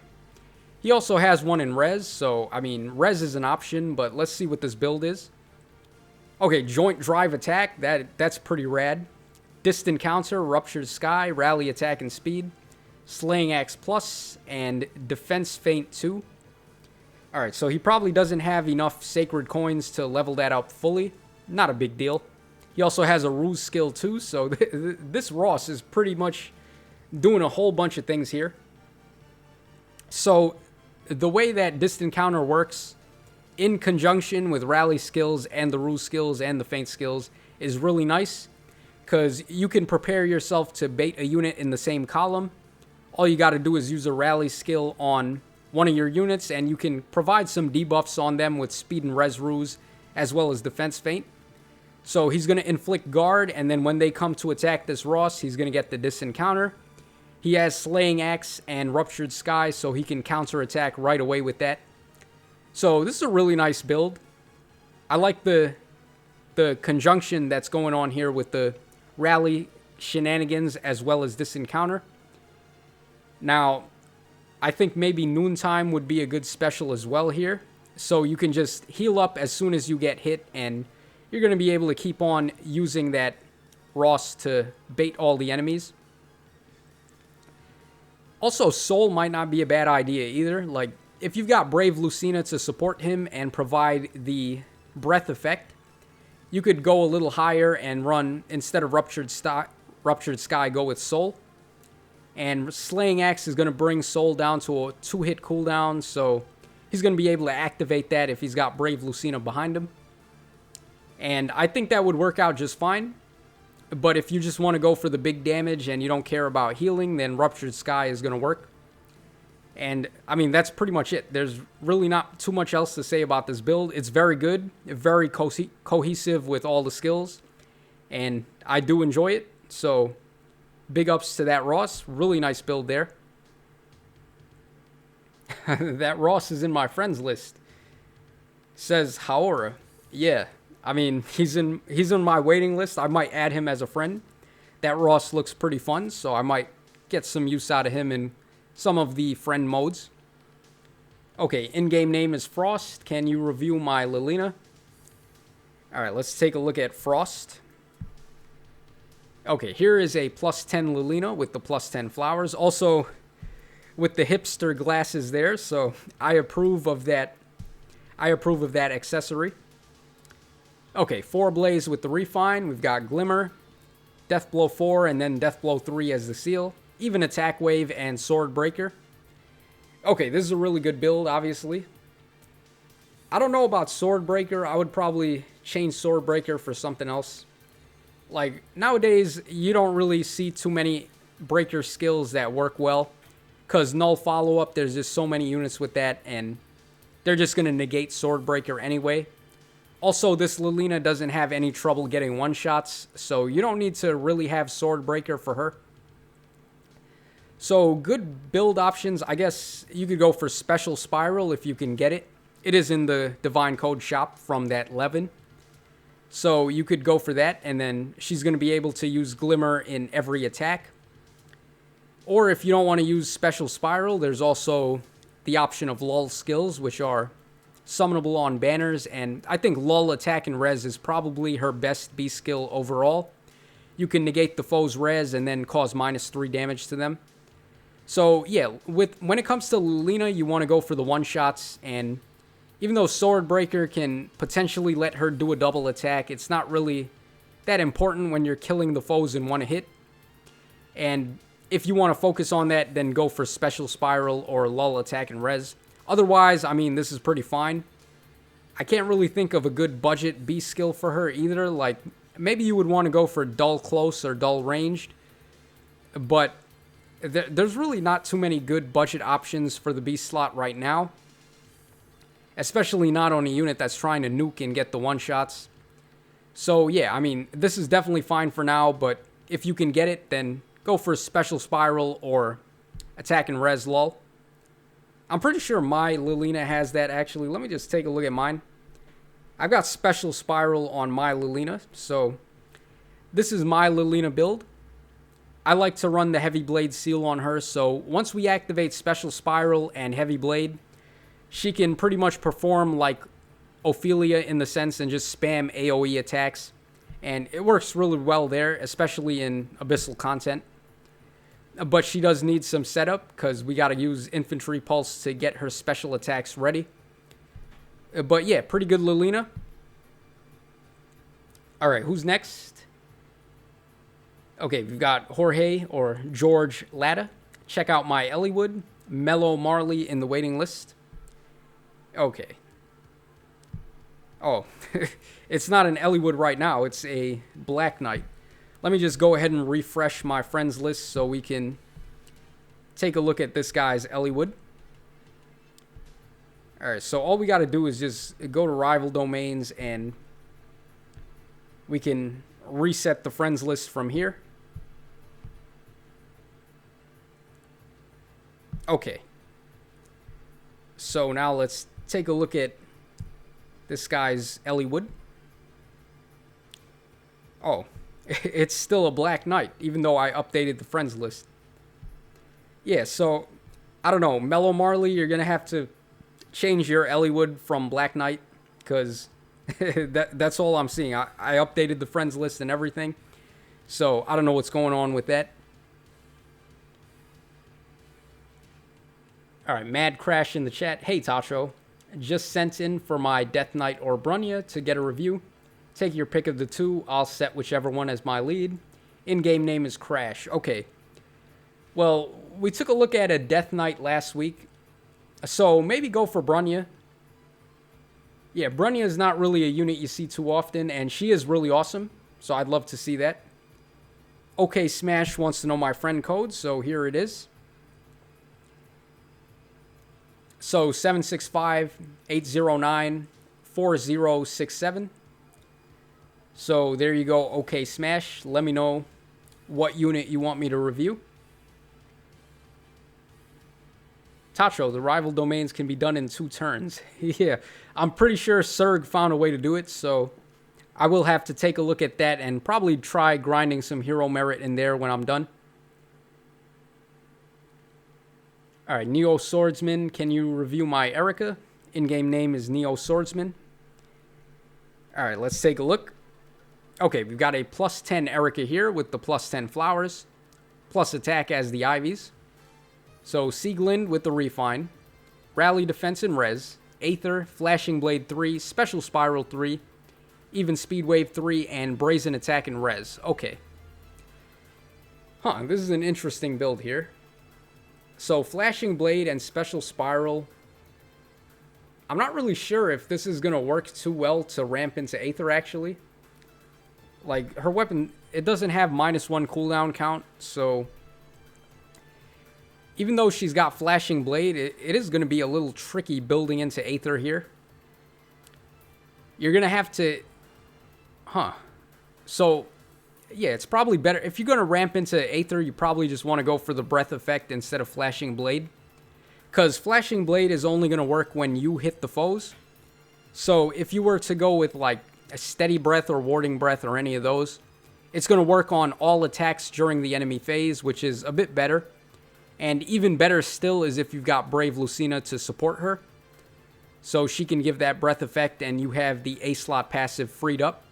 Speaker 1: He also has one in res, so, I mean, res is an option, but let's see what this build is. Okay, joint drive attack. That's pretty rad. Distant counter, ruptured sky, rally attack and speed. Slaying axe plus, and defense feint 2. Alright, so he probably doesn't have enough sacred coins to level that up fully. Not a big deal. He also has a ruse skill too, so this Ross is pretty much doing a whole bunch of things here. So, the way that distant counter works, in conjunction with rally skills and the ruse skills and the feint skills, is really nice, because you can prepare yourself to bait a unit in the same column. All you got to do is use a rally skill on one of your units, and you can provide some debuffs on them with speed and res ruse, as well as defense feint. So he's going to inflict guard, and then when they come to attack this Ross, he's going to get the distant counter. He has Slaying Axe and Ruptured Sky, so he can counter-attack right away with that. So this is a really nice build. I like the conjunction that's going on here with the rally shenanigans as well as distant counter. Now, I think maybe Noontime would be a good special as well here. So you can just heal up as soon as you get hit, and you're going to be able to keep on using that Ross to bait all the enemies. Also, Soul might not be a bad idea either. Like, if you've got Brave Lucena to support him and provide the breath effect, you could go a little higher and run, instead of Ruptured Sky, go with Soul. And Slaying Axe is going to bring Soul down to a 2-hit cooldown, so he's going to be able to activate that if he's got Brave Lucena behind him. And I think that would work out just fine. But if you just want to go for the big damage and you don't care about healing, then Ruptured Sky is going to work. And, I mean, that's pretty much it. There's really not too much else to say about this build. It's very good, very cohesive with all the skills, and I do enjoy it. So, big ups to that Ross. Really nice build there. That Ross is in my friends list. Says Haora. Yeah. I mean, he's in my waiting list. I might add him as a friend. That Ross looks pretty fun, so I might get some use out of him in some of the friend modes. Okay, in-game name is Frost. Can you review my Lilina? Alright, let's take a look at Frost. Okay, here is a +10 Lilina with the +10 flowers. Also, with the hipster glasses there, so I approve of that. I approve of that accessory. Okay, 4 Blaze with the Refine. We've got Glimmer, Deathblow 4, and then Deathblow 3 as the seal. Even Attack Wave and Sword Breaker. Okay, this is a really good build, obviously. I don't know about Sword Breaker. I would probably change Sword Breaker for something else. Like, nowadays, you don't really see too many Breaker skills that work well. Because Null Follow-Up, there's just so many units with that, and they're just going to negate Sword Breaker anyway. Also, this Lucena doesn't have any trouble getting one-shots, so you don't need to really have Sword Breaker for her. So, good build options. I guess you could go for Special Spiral if you can get it. It is in the Divine Code shop from that Levin. So, you could go for that, and then she's going to be able to use Glimmer in every attack. Or if you don't want to use Special Spiral, there's also the option of Lull skills, which are summonable on banners, and I think Lull Attack and Res is probably her best B skill overall. You can negate the foe's res and then cause -3 damage to them. So yeah, when it comes to Lucena, you want to go for the one-shots, and even though Sword Breaker can potentially let her do a double attack, it's not really that important when you're killing the foes in one hit. And if you want to focus on that, then go for Special Spiral or Lull Attack and Res. Otherwise, I mean, this is pretty fine. I can't really think of a good budget B skill for her either. Like, maybe you would want to go for Dull Close or Dull Ranged. But there's really not too many good budget options for the B slot right now. Especially not on a unit that's trying to nuke and get the one-shots. So, yeah, I mean, this is definitely fine for now. But if you can get it, then go for Special Spiral or Attack and Res Lull. I'm pretty sure my Lucena has that, actually. Let me just take a look at mine. I've got Special Spiral on my Lucena, so this is my Lucena build. I like to run the Heavy Blade seal on her, so once we activate Special Spiral and Heavy Blade, she can pretty much perform like Ophelia in the sense and just spam AoE attacks. And it works really well there, especially in Abyssal content. But she does need some setup, because we got to use Infantry Pulse to get her special attacks ready. But yeah, pretty good Lucena. Alright, who's next? Okay, we've got Jorge, or George Latta. Check out my Elliewood. Mellow Marley in the waiting list. Okay. Oh, it's not an Elliewood right now, it's a Black Knight. Let me just go ahead and refresh my friends list so we can take a look at this guy's Elliewood. Alright, so all we got to do is just go to rival domains and we can reset the friends list from here. Okay. So now let's take a look at this guy's Elliewood. Oh. It's still a Black Knight, even though I updated the friends list. Yeah, so, I don't know. Mellow Marley, you're going to have to change your Elliewood from Black Knight, because that's all I'm seeing. I updated the friends list and everything, so I don't know what's going on with that. Alright, Mad Crash in the chat. Hey, Tacho. Just sent in for my Death Knight or Brunya to get a review. Take your pick of the two. I'll set whichever one as my lead. In-game name is Crash. Okay. Well, we took a look at a Death Knight last week. So maybe go for Brunya. Yeah, Brunya is not really a unit you see too often, and she is really awesome. So I'd love to see that. Okay, Smash wants to know my friend code, so here it is. So 765-809-4067. So there you go, okay Smash. Let me know what unit you want me to review. Tacho, the rival domains can be done in 2 turns. Yeah, I'm pretty sure Serg found a way to do it, so I will have to take a look at that and probably try grinding some hero merit in there when I'm done. Alright, Neo Swordsman, can you review my Erica? In-game name is Neo Swordsman. Alright, let's take a look. Okay, we've got a +10 Erica here with the +10 flowers. Plus attack as the Ivies. So, Sieglind with the Refine. Rally Defense and Res. Aether, Flashing Blade 3, Special Spiral 3, Even Speed Wave 3, and Brazen Attack and Res. Okay. Huh, this is an interesting build here. So, Flashing Blade and Special Spiral. I'm not really sure if this is going to work too well to ramp into Aether, actually. Like, her weapon, it doesn't have -1 cooldown count, so even though she's got Flashing Blade, it is going to be a little tricky building into Aether here. you're going to have to... Huh. So, yeah, it's probably better. If you're going to ramp into Aether, you probably just want to go for the Breath effect instead of Flashing Blade. Because Flashing Blade is only going to work when you hit the foes. So if you were to go with like a Steady Breath or Warding Breath or any of those, it's going to work on all attacks during the enemy phase, which is a bit better. And even better still is if you've got Brave Lucena to support her. So she can give that Breath effect and you have the A slot passive freed up.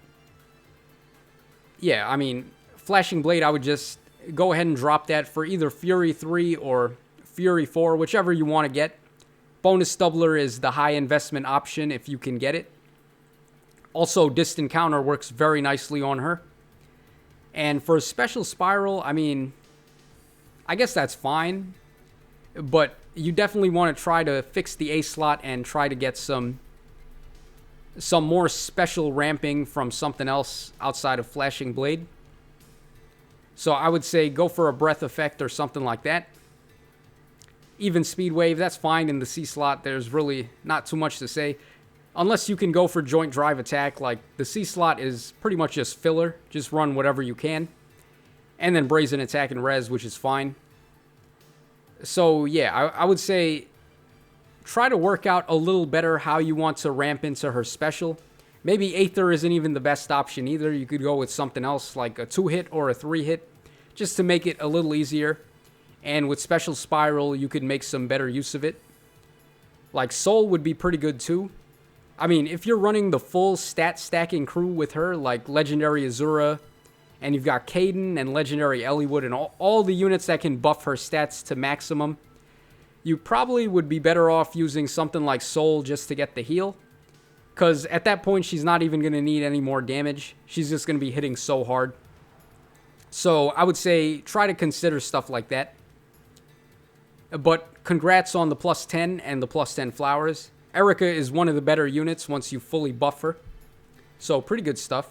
Speaker 1: Yeah, I mean, Flashing Blade, I would just go ahead and drop that for either Fury 3 or Fury 4, whichever you want to get. Bonus Doubler is the high investment option if you can get it. Also, Distant Counter works very nicely on her. And for Special Spiral, I mean, I guess that's fine. But you definitely want to try to fix the A slot and try to get some more special ramping from something else outside of Flashing Blade. So I would say go for a Breath effect or something like that. Even Speed Wave, that's fine in the C slot. There's really not too much to say. Unless you can go for Joint Drive Attack, like the C slot is pretty much just filler. Just run whatever you can. And then Brazen Attack and Res, which is fine. So yeah, I would say try to work out a little better how you want to ramp into her special. Maybe Aether isn't even the best option either. You could go with something else like a 2-hit or a 3-hit just to make it a little easier. And with Special Spiral, you could make some better use of it. Like Soul would be pretty good too. I mean, if you're running the full stat stacking crew with her, like Legendary Azura, and you've got Caden and Legendary Eliwood and all the units that can buff her stats to maximum, you probably would be better off using something like Soul just to get the heal. Because at that point, she's not even going to need any more damage. She's just going to be hitting so hard. So I would say try to consider stuff like that. But congrats on the plus 10 and the plus 10 flowers. Erica is one of the better units once you fully buff her. So pretty good stuff.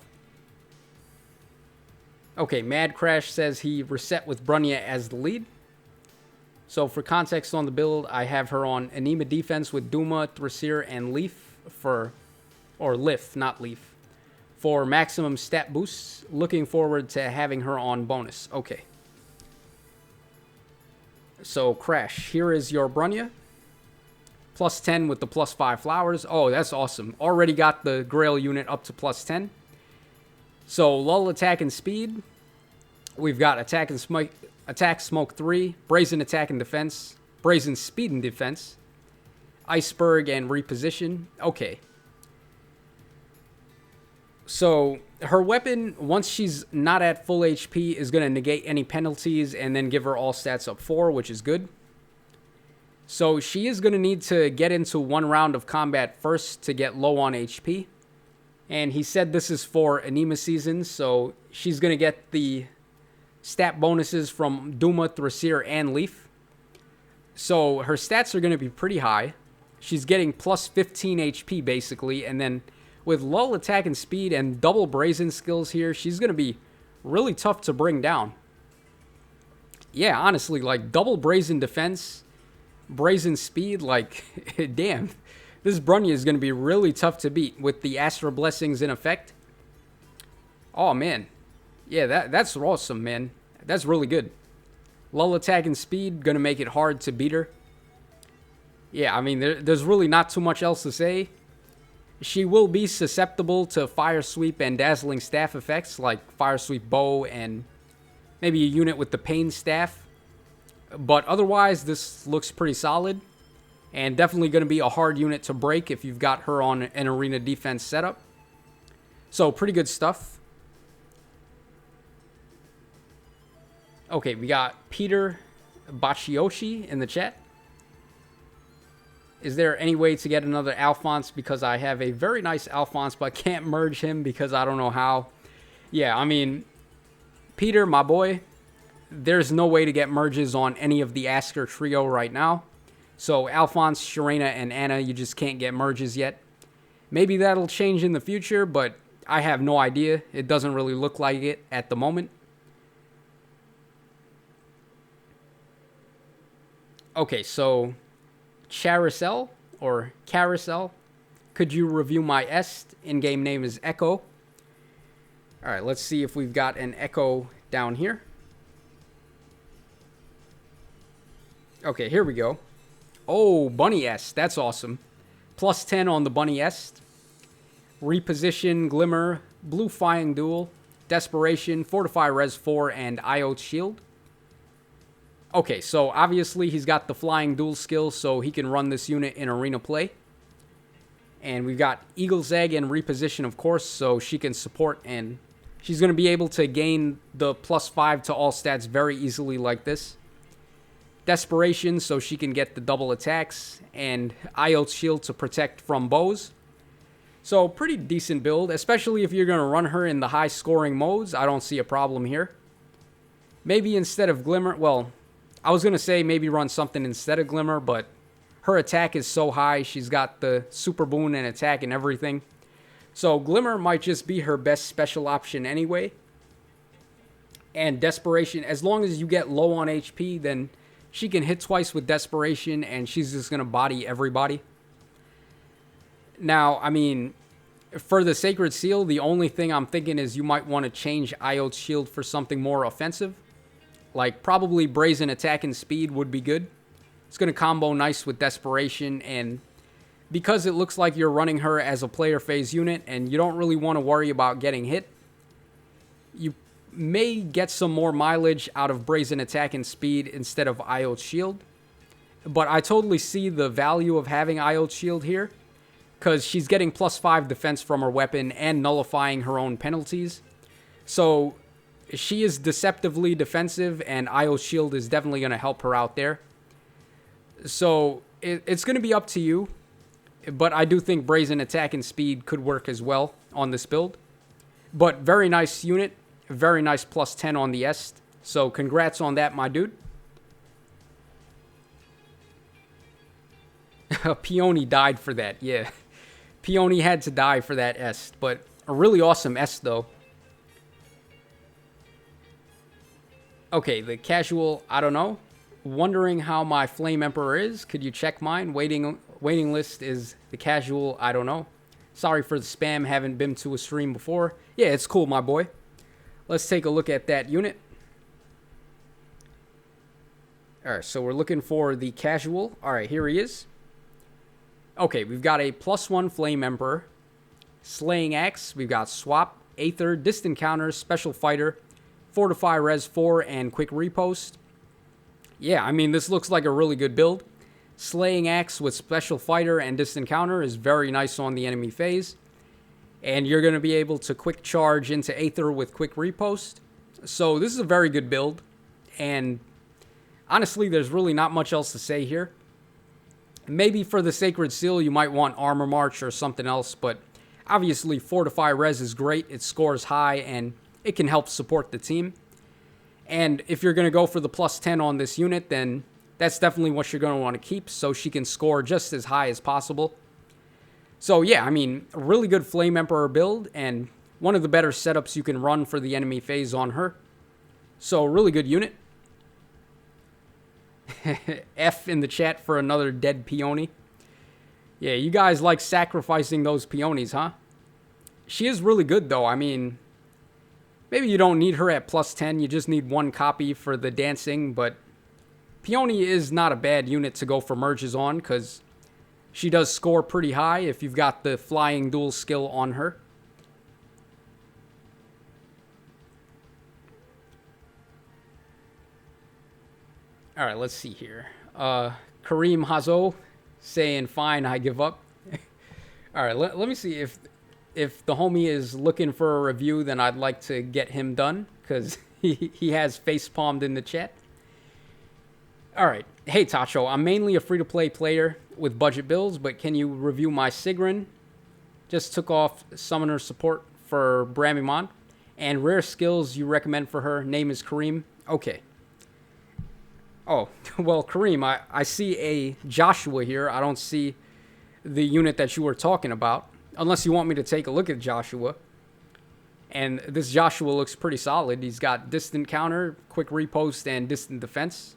Speaker 1: Okay, Mad Crash says he reset with Brunya as the lead. So for context on the build, I have her on Anima defense with Duma, Thrasir, and Leaf or Lif, not Leaf, for maximum stat boosts. Looking forward to having her on bonus. Okay. So, Crash, here is your Brunya. Plus 10 with the plus 5 flowers. Oh, that's awesome. Already got the Grail unit up to plus 10. So, lull, attack, and speed. We've got attack, smoke 3, brazen attack and defense, brazen speed and defense, iceberg, and reposition. Okay. So, her weapon, once she's not at full HP, is going to negate any penalties and then give her all stats up 4, which is good. So, she is going to need to get into one round of combat first to get low on HP. And he said this is for Anima season, so she's going to get the stat bonuses from Duma, Thrasir, and Leaf. So, her stats are going to be pretty high. She's getting plus 15 HP, basically, and then with lull, attack, and speed and double brazen skills here, she's going to be really tough to bring down. Yeah, honestly, like double brazen defense, brazen speed, like, damn. This Brunya is going to be really tough to beat with the Astra Blessings in effect. Oh, man. Yeah, that's awesome, man. That's really good. Lull, attack, and speed, going to make it hard to beat her. Yeah, I mean, there's really not too much else to say. She will be susceptible to Fire Sweep and Dazzling Staff effects, like Fire Sweep Bow and maybe a unit with the Pain Staff. But otherwise, this looks pretty solid. And definitely going to be a hard unit to break if you've got her on an arena defense setup. So, pretty good stuff. Okay, we got Peter Bachioshi in the chat. Is there any way to get another Alphonse? Because I have a very nice Alphonse, but can't merge him because I don't know how. Yeah, I mean, Peter, my boy, there's no way to get merges on any of the Asker trio right now. So Alphonse, Sharena, and Anna, you just can't get merges yet. Maybe that'll change in the future, but I have no idea. It doesn't really look like it at the moment. Okay, so Carousel, Could you review my Est? In-game name is Echo. All right, let's see if we've got an Echo down here. Okay, here we go. Oh, Bunny Est. That's awesome. Plus 10 on the Bunny Est. Reposition, Glimmer, Blue Flying Duel, Desperation, Fortify Res 4, and IO Shield. Okay, so obviously he's got the Flying Duel skill, so he can run this unit in arena play. And we've got Eagle's Egg and Reposition, of course, so she can support, and she's going to be able to gain the plus 5 to all stats very easily like this. Desperation, so she can get the double attacks, and IO Shield to protect from bows. So pretty decent build, especially if you're going to run her in the high scoring modes. I don't see a problem here. Maybe instead of Glimmer, well, I was going to say maybe run something instead of Glimmer, but her attack is so high. She's got the super boon and attack and everything. So Glimmer might just be her best special option anyway. And Desperation, as long as you get low on HP, then she can hit twice with Desperation, and she's just going to body everybody. Now, I mean, for the Sacred Seal, the only thing I'm thinking is you might want to change IO's Shield for something more offensive. Like, probably Brazen Attack and Speed would be good. It's going to combo nice with Desperation, and because it looks like you're running her as a player phase unit, and you don't really want to worry about getting hit, you may get some more mileage out of Brazen Attack and Speed instead of IO's Shield. But I totally see the value of having IO's Shield here, because she's getting plus 5 defense from her weapon and nullifying her own penalties. So she is deceptively defensive, and IO's Shield is definitely going to help her out there. So it's going to be up to you, but I do think Brazen Attack and Speed could work as well on this build. But very nice unit. Very nice plus 10 on the Est. So congrats on that, my dude. Peony died for that, yeah. Peony had to die for that Est, but a really awesome Est, though. Okay, the casual, I don't know. Wondering how my Flame Emperor is. Could you check mine? Waiting list is the casual, I don't know. Sorry for the spam, haven't been to a stream before. Yeah, it's cool, my boy. Let's take a look at that unit. Alright, so we're looking for the casual. Alright, here he is. Okay, we've got a +1 Flame Emperor. Slaying Axe. We've got Swap, Aether, Distant Counter, Special Fighter, Fortify Res 4, and Quick Repost. Yeah, I mean, this looks like a really good build. Slaying Axe with Special Fighter and Distant Counter is very nice on the enemy phase. And you're going to be able to quick charge into Aether with Quick Repost. So this is a very good build. And honestly, there's really not much else to say here. Maybe for the Sacred Seal, you might want Armor March or something else. But obviously, Fortify Res is great. It scores high, and it can help support the team. And if you're going to go for the plus 10 on this unit, then that's definitely what you're going to want to keep, so she can score just as high as possible. So yeah, I mean, a really good Flame Emperor build, and one of the better setups you can run for the enemy phase on her. So, really good unit. F in the chat for another dead Peony. Yeah, you guys like sacrificing those Peonies, huh? She is really good, though. I mean, maybe you don't need her at plus 10. You just need one copy for the dancing, but Peony is not a bad unit to go for merges on, because she does score pretty high if you've got the Flying Duel skill on her. Alright, let's see here. Kareem Hazo saying, fine, I give up. Alright, let me see if the homie is looking for a review, then I'd like to get him done, because he has face-palmed in the chat. Alright, hey Tacho, I'm mainly a free-to-play player with budget builds, but can you review my Sigrun? Just took off summoner support for Bramimon. And rare skills you recommend for her. Name is Kareem. Okay. Oh, well, Kareem, I see a Joshua here. I don't see the unit that you were talking about. Unless you want me to take a look at Joshua. And this Joshua looks pretty solid. He's got Distant Counter, Quick Repost, and Distant Defense.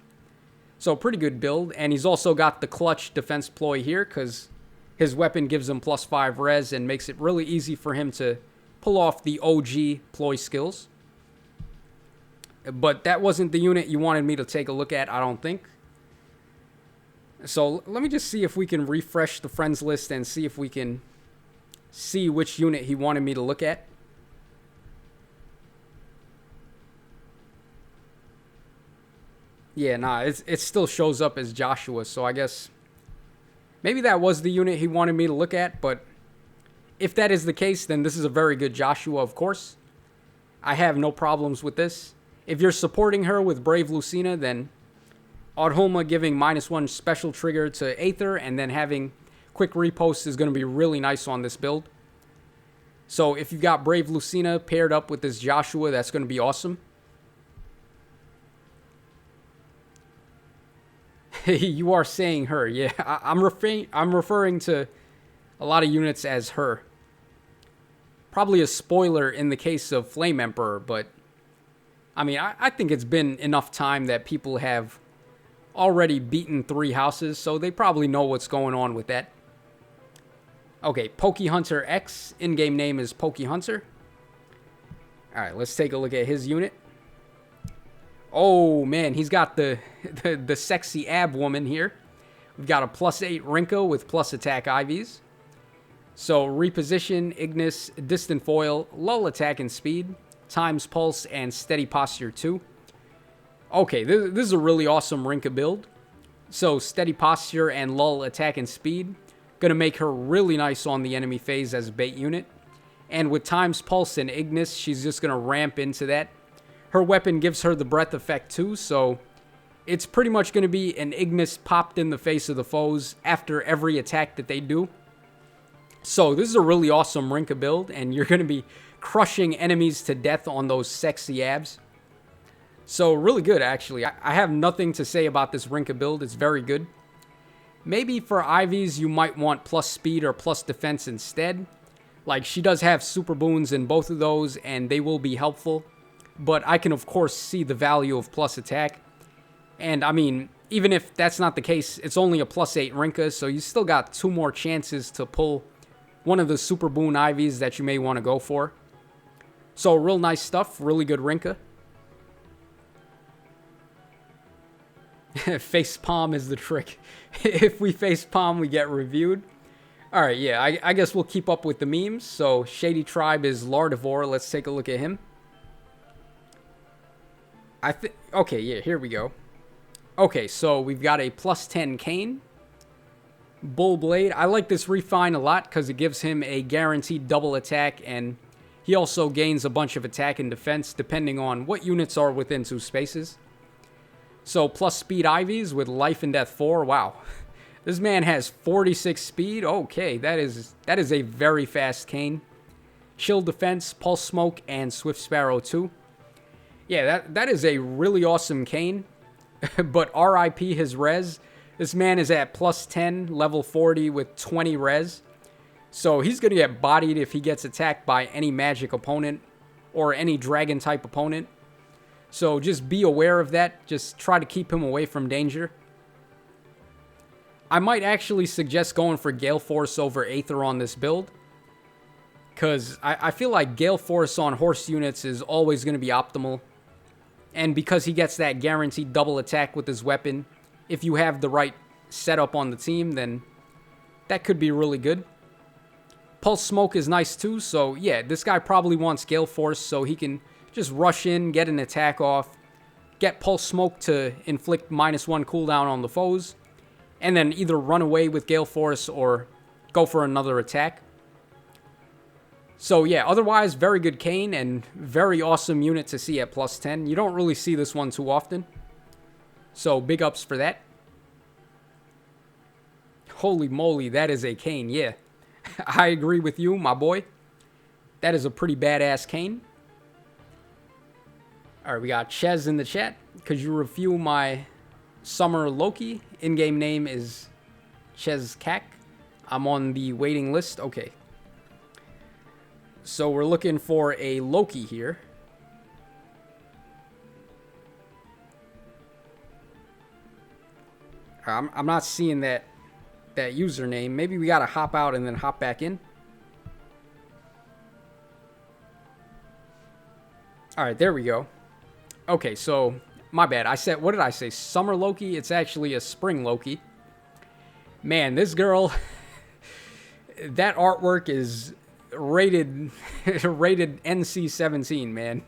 Speaker 1: So pretty good build. And he's also got the clutch defense ploy here, because His weapon gives him +5 res and makes it really easy for him to pull off the OG ploy skills. But that wasn't the unit you wanted me to take a look at, I don't think. So let me just see if we can refresh the friends list and see if we can see which unit he wanted me to look at. Yeah, nah, it still shows up as Joshua, so I guess maybe that was the unit he wanted me to look at, but if that is the case, then this is a very good Joshua, of course. I have no problems with this. If you're supporting her with Brave Lucena, then Audhoma giving -1 special trigger to Aether and then having quick repost is going to be really nice on this build. So if you've got Brave Lucena paired up with this Joshua, that's going to be awesome. You are saying her. Yeah, I'm referring to a lot of units as her. Probably a spoiler in the case of Flame Emperor, but I mean, I think it's been enough time that people have already beaten 3 houses, so they probably know what's going on with that. Okay, Pokehunter X, in-game name is Pokehunter. Alright, let's take a look at his unit. Oh man, he's got the sexy ab woman here. We've got a +8 Rinko with plus attack IVs. So reposition, Ignis, distant foil, lull attack and speed, times pulse, and steady posture 2. Okay, this is a really awesome Rinka build. So steady posture and lull attack and speed, gonna make her really nice on the enemy phase as a bait unit. And with times pulse and Ignis, she's just gonna ramp into that. Her weapon gives her the breath effect too, so it's pretty much going to be an Ignis popped in the face of the foes after every attack that they do. So this is a really awesome Rinka build, and you're going to be crushing enemies to death on those sexy abs. So really good, actually. I have nothing to say about this Rinka build. It's very good. Maybe for IVs, you might want plus speed or plus defense instead. Like, she does have super boons in both of those, and they will be helpful. But I can, of course, see the value of plus attack. And, I mean, even if that's not the case, it's only a +8 Rinka, so you still got 2 more chances to pull one of the Super Boon IVs that you may want to go for. So, real nice stuff. Really good Rinka. Facepalm is the trick. If we facepalm, we get reviewed. Alright, yeah, I guess we'll keep up with the memes. So, Shady Tribe is Lartivore. Let's take a look at him. Okay, yeah, here we go. Okay, so we've got a +10 Kane. Bull Blade. I like this refine a lot because it gives him a guaranteed double attack, and he also gains a bunch of attack and defense depending on what units are within 2 spaces. So plus speed IVs with life and death 4. Wow. This man has 46 speed. Okay, that is a very fast Kane. Shield defense, pulse smoke, and swift sparrow 2. Yeah, that is a really awesome Kane. But RIP his res. This man is at +10, level 40 with 20 res. So he's going to get bodied if he gets attacked by any magic opponent or any dragon type opponent. So just be aware of that. Just try to keep him away from danger. I might actually suggest going for Gale Force over Aether on this build. Because I feel like Gale Force on horse units is always going to be optimal. And because he gets that guaranteed double attack with his weapon, if you have the right setup on the team, then that could be really good. Pulse Smoke is nice too, so yeah, this guy probably wants Gale Force so he can just rush in, get an attack off, get Pulse Smoke to inflict -1 cooldown on the foes, and then either run away with Gale Force or go for another attack. So yeah, otherwise, very good Kane and very awesome unit to see at +10. You don't really see this one too often. So big ups for that. Holy moly, that is a Kane, yeah. I agree with you, my boy. That is a pretty badass Kane. Alright, we got Ches in the chat. Could you review my Summer Loki? In-game name is Ches Kak. I'm on the waiting list. Okay. So we're looking for a Loki here. I'm not seeing that that username. Maybe we gotta hop out and then hop back in. Alright, there we go. Okay, so, my bad. What did I say? Summer Loki? It's actually a spring Loki. Man, this girl, that artwork is rated NC-17, man.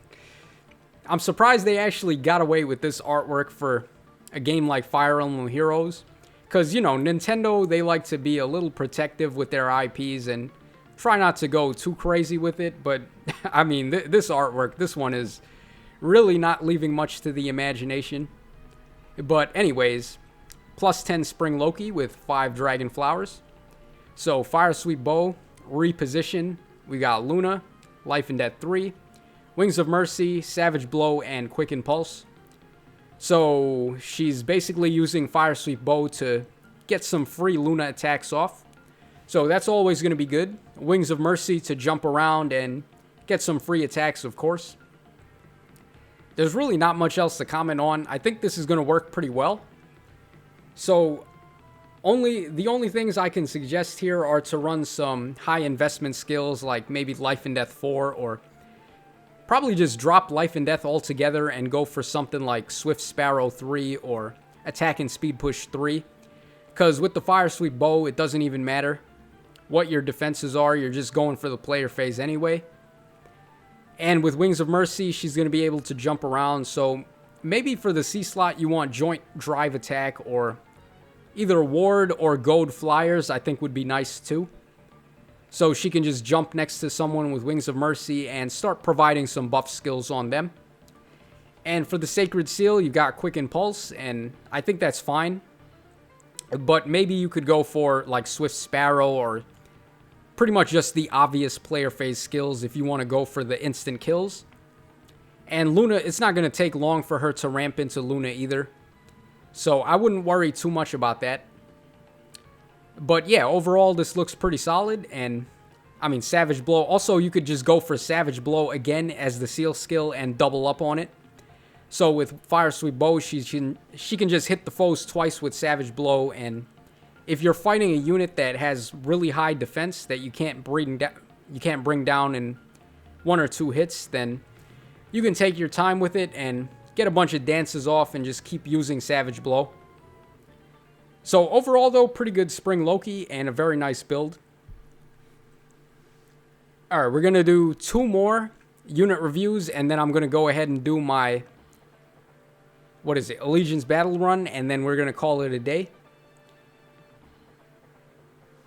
Speaker 1: I'm surprised they actually got away with this artwork for a game like Fire Emblem Heroes. Because, you know, Nintendo, they like to be a little protective with their IPs and try not to go too crazy with it. But, I mean, this artwork, this one is really not leaving much to the imagination. But anyways, plus 10 Spring Loki with 5 Dragon Flowers. So, Fire Sweep Bow, Reposition, we got Luna, Life and Death 3, Wings of Mercy, Savage Blow, and Quick Impulse. So, she's basically using Fire Sweep Bow to get some free Luna attacks off. So, that's always going to be good. Wings of Mercy to jump around and get some free attacks, of course. There's really not much else to comment on. I think this is going to work pretty well. So, the only things I can suggest here are to run some high investment skills like maybe Life and Death 4, or probably just drop Life and Death altogether and go for something like Swift Sparrow 3 or Attack and Speed Push 3. Because with the Fire Sweep Bow, it doesn't even matter what your defenses are. You're just going for the player phase anyway. And with Wings of Mercy, she's going to be able to jump around. So maybe for the C slot, you want Joint Drive Attack, or either Ward or Goad Flyers, I think would be nice too. So she can just jump next to someone with Wings of Mercy and start providing some buff skills on them. And for the Sacred Seal, you've got Quick Impulse, and I think that's fine. But maybe you could go for like Swift Sparrow, or pretty much just the obvious player phase skills if you want to go for the instant kills. And Luna, it's not going to take long for her to ramp into Luna either. So I wouldn't worry too much about that. But yeah, overall this looks pretty solid. And I mean, Savage Blow. Also, you could just go for Savage Blow again as the seal skill and double up on it. So with Fire Sweep Bow, she can just hit the foes twice with Savage Blow. And if you're fighting a unit that has really high defense that you can't bring down in 1 or 2 hits, then you can take your time with it and get a bunch of dances off and just keep using Savage Blow. So overall though, pretty good Spring Loki and a very nice build. Alright, we're going to do 2 more unit reviews, and then I'm going to go ahead and do my, Allegiance Battle Run, and then we're going to call it a day.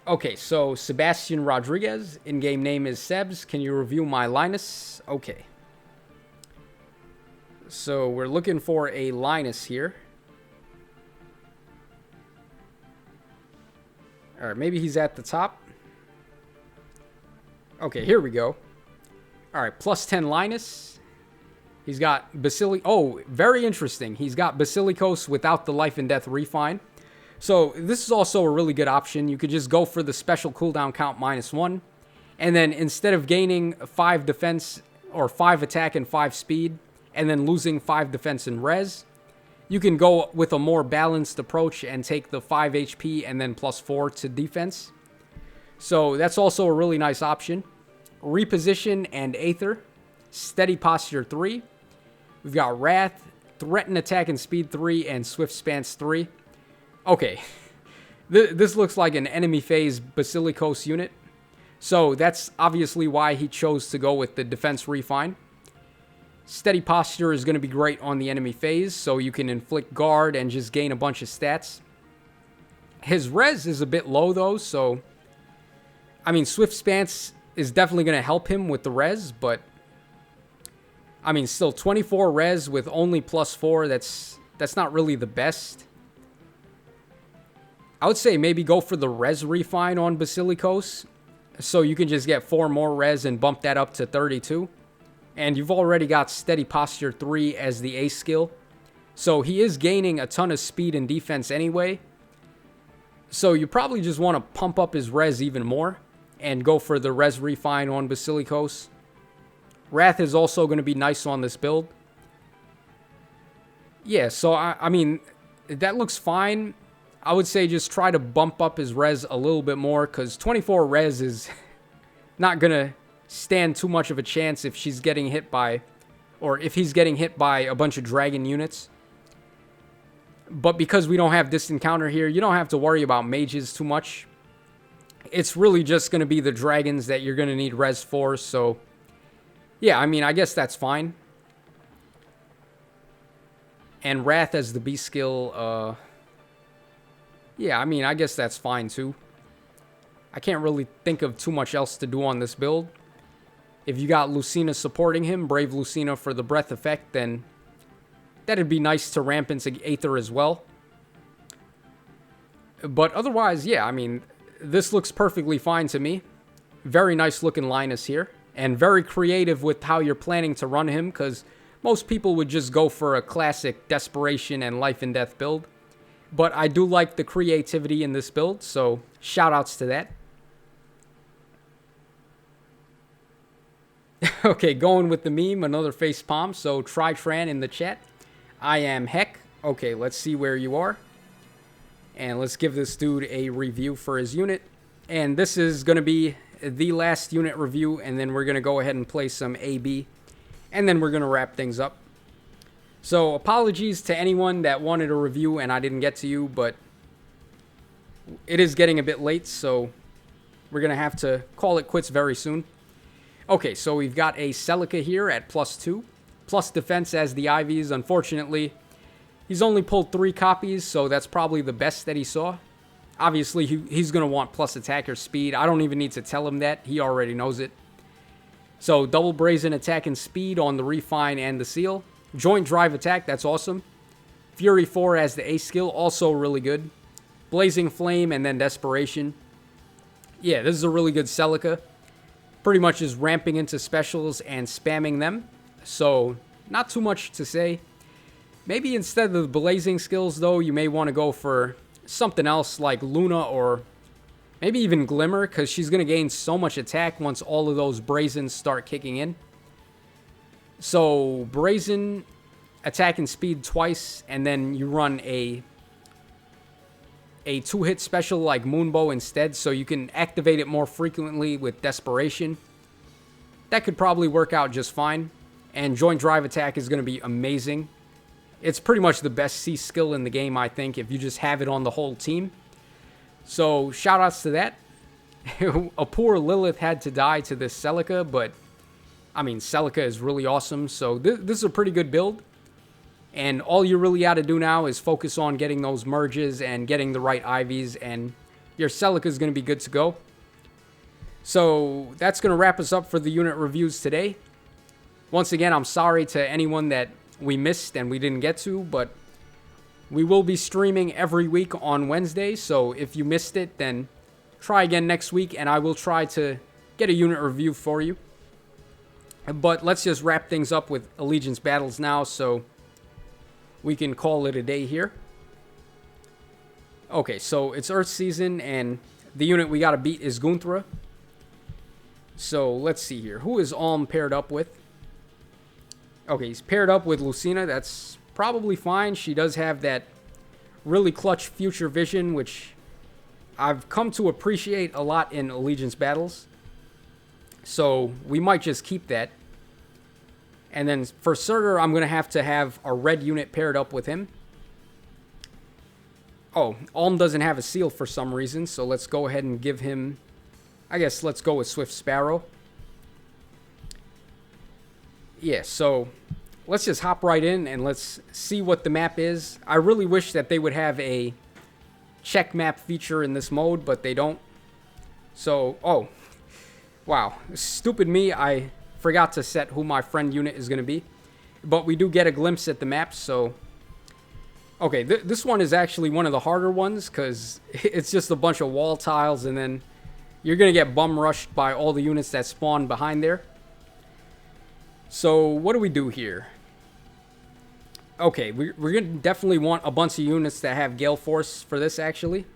Speaker 1: Okay, so Sebastian Rodriguez, in-game name is Sebs. Can you review my Linus? Okay. So we're looking for a Linus here. Alright, maybe he's at the top. Okay, here we go. Alright, plus 10 Linus. He's got Oh, very interesting. He's got Basilicos without the Life and Death Refine. So this is also a really good option. You could just go for the special cooldown count -1. And then instead of gaining 5 defense or 5 attack and 5 speed, and then losing 5 defense and res, you can go with a more balanced approach and take the 5 HP and then +4 to defense. So that's also a really nice option. Reposition and Aether. Steady Posture 3. We've got Wrath, Threaten Attack and Speed 3, and Swift Stance 3. Okay, this looks like an enemy phase Basilicos unit. So that's obviously why he chose to go with the Defense Refine. Steady Posture is going to be great on the enemy phase, so you can inflict guard and just gain a bunch of stats. His res is a bit low though, so I mean, Swift Stance is definitely going to help him with the res, but I mean, still 24 res with only +4, that's not really the best. I would say maybe go for the res refine on Basilicos, so you can just get 4 more res and bump that up to 32. And you've already got Steady Posture 3 as the ace skill, so he is gaining a ton of speed and defense anyway. So you probably just want to pump up his res even more and go for the res refine on Basilicos. Wrath is also going to be nice on this build. Yeah, so I mean, that looks fine. I would say just try to bump up his res a little bit more, because 24 res is not going to stand too much of a chance if she's getting hit by, or if he's getting hit by a bunch of dragon units. But because we don't have distant counter here, you don't have to worry about mages too much. It's really just going to be the dragons that you're going to need res for, so yeah, I mean, I guess that's fine. And Wrath as the B skill, yeah, I mean, I guess that's fine too. I can't really think of too much else to do on this build. If you got Lucena supporting him, Brave Lucena for the breath effect, then that'd be nice to ramp into Aether as well. But otherwise, yeah, I mean, this looks perfectly fine to me. Very nice looking Linus here. And very creative with how you're planning to run him, because most people would just go for a classic Desperation and Life and Death build. But I do like the creativity in this build, so shoutouts to that. Okay, going with the meme, another face palm. So Tritran in the chat. I am Heck. Okay, let's see where you are. And let's give this dude a review for his unit. And this is going to be the last unit review, and then we're going to go ahead and play some AB. And then we're going to wrap things up. So apologies to anyone that wanted a review and I didn't get to you, but it is getting a bit late, so we're going to have to call it quits very soon. Okay, so we've got a Celica here at +2, plus defense as the Ivies. Unfortunately, he's only pulled 3 copies, so that's probably the best that he saw. Obviously, he's going to want plus attacker speed. I don't even need to tell him that. He already knows it. So double brazen attack and speed on the Refine and the Seal. Joint drive attack, that's awesome. Fury 4 as the A skill, also really good. Blazing Flame and then Desperation. Yeah, this is a really good Celica. Pretty much is ramping into specials and spamming them. So, not too much to say. Maybe instead of the blazing skills, though, you may want to go for something else like Luna or maybe even Glimmer, because she's going to gain so much attack once all of those Brazens start kicking in. So, Brazen, attack and speed twice, and then you run a 2-hit special like Moonbow instead, so you can activate it more frequently with Desperation. That could probably work out just fine. And Joint Drive Attack is going to be amazing. It's pretty much the best C skill in the game, I think, if you just have it on the whole team. So, shoutouts to that. A poor Lilith had to die to this Celica, but I mean, Celica is really awesome, so this is a pretty good build. And all you really got to do now is focus on getting those merges and getting the right Ivies, and your Celica is going to be good to go. So that's going to wrap us up for the unit reviews today. Once again, I'm sorry to anyone that we missed and we didn't get to, but we will be streaming every week on Wednesday, so if you missed it, then try again next week, and I will try to get a unit review for you. But let's just wrap things up with Allegiance battles now, so we can call it a day here. Okay, so it's Earth season, and the unit we got to beat is Gunthra. So let's see here. Who is Alm paired up with? Okay, he's paired up with Lucena. That's probably fine. She does have that really clutch future vision, which I've come to appreciate a lot in Allegiance battles. So we might just keep that. And then for Surtur, I'm going to have a red unit paired up with him. Oh, Alm doesn't have a seal for some reason, so let's go ahead and give him... I guess let's go with Swift Sparrow. Yeah, so let's just hop right in and let's see what the map is. I really wish that they would have a check map feature in this mode, but they don't. So, oh, wow. Stupid me, I forgot to set who my friend unit is going to be. But we do get a glimpse at the map, so... Okay, this one is actually one of the harder ones, because it's just a bunch of wall tiles, and then you're going to get bum rushed by all the units that spawn behind there. So, what do we do here? Okay, we're going to definitely want a bunch of units that have Gale Force for this, actually.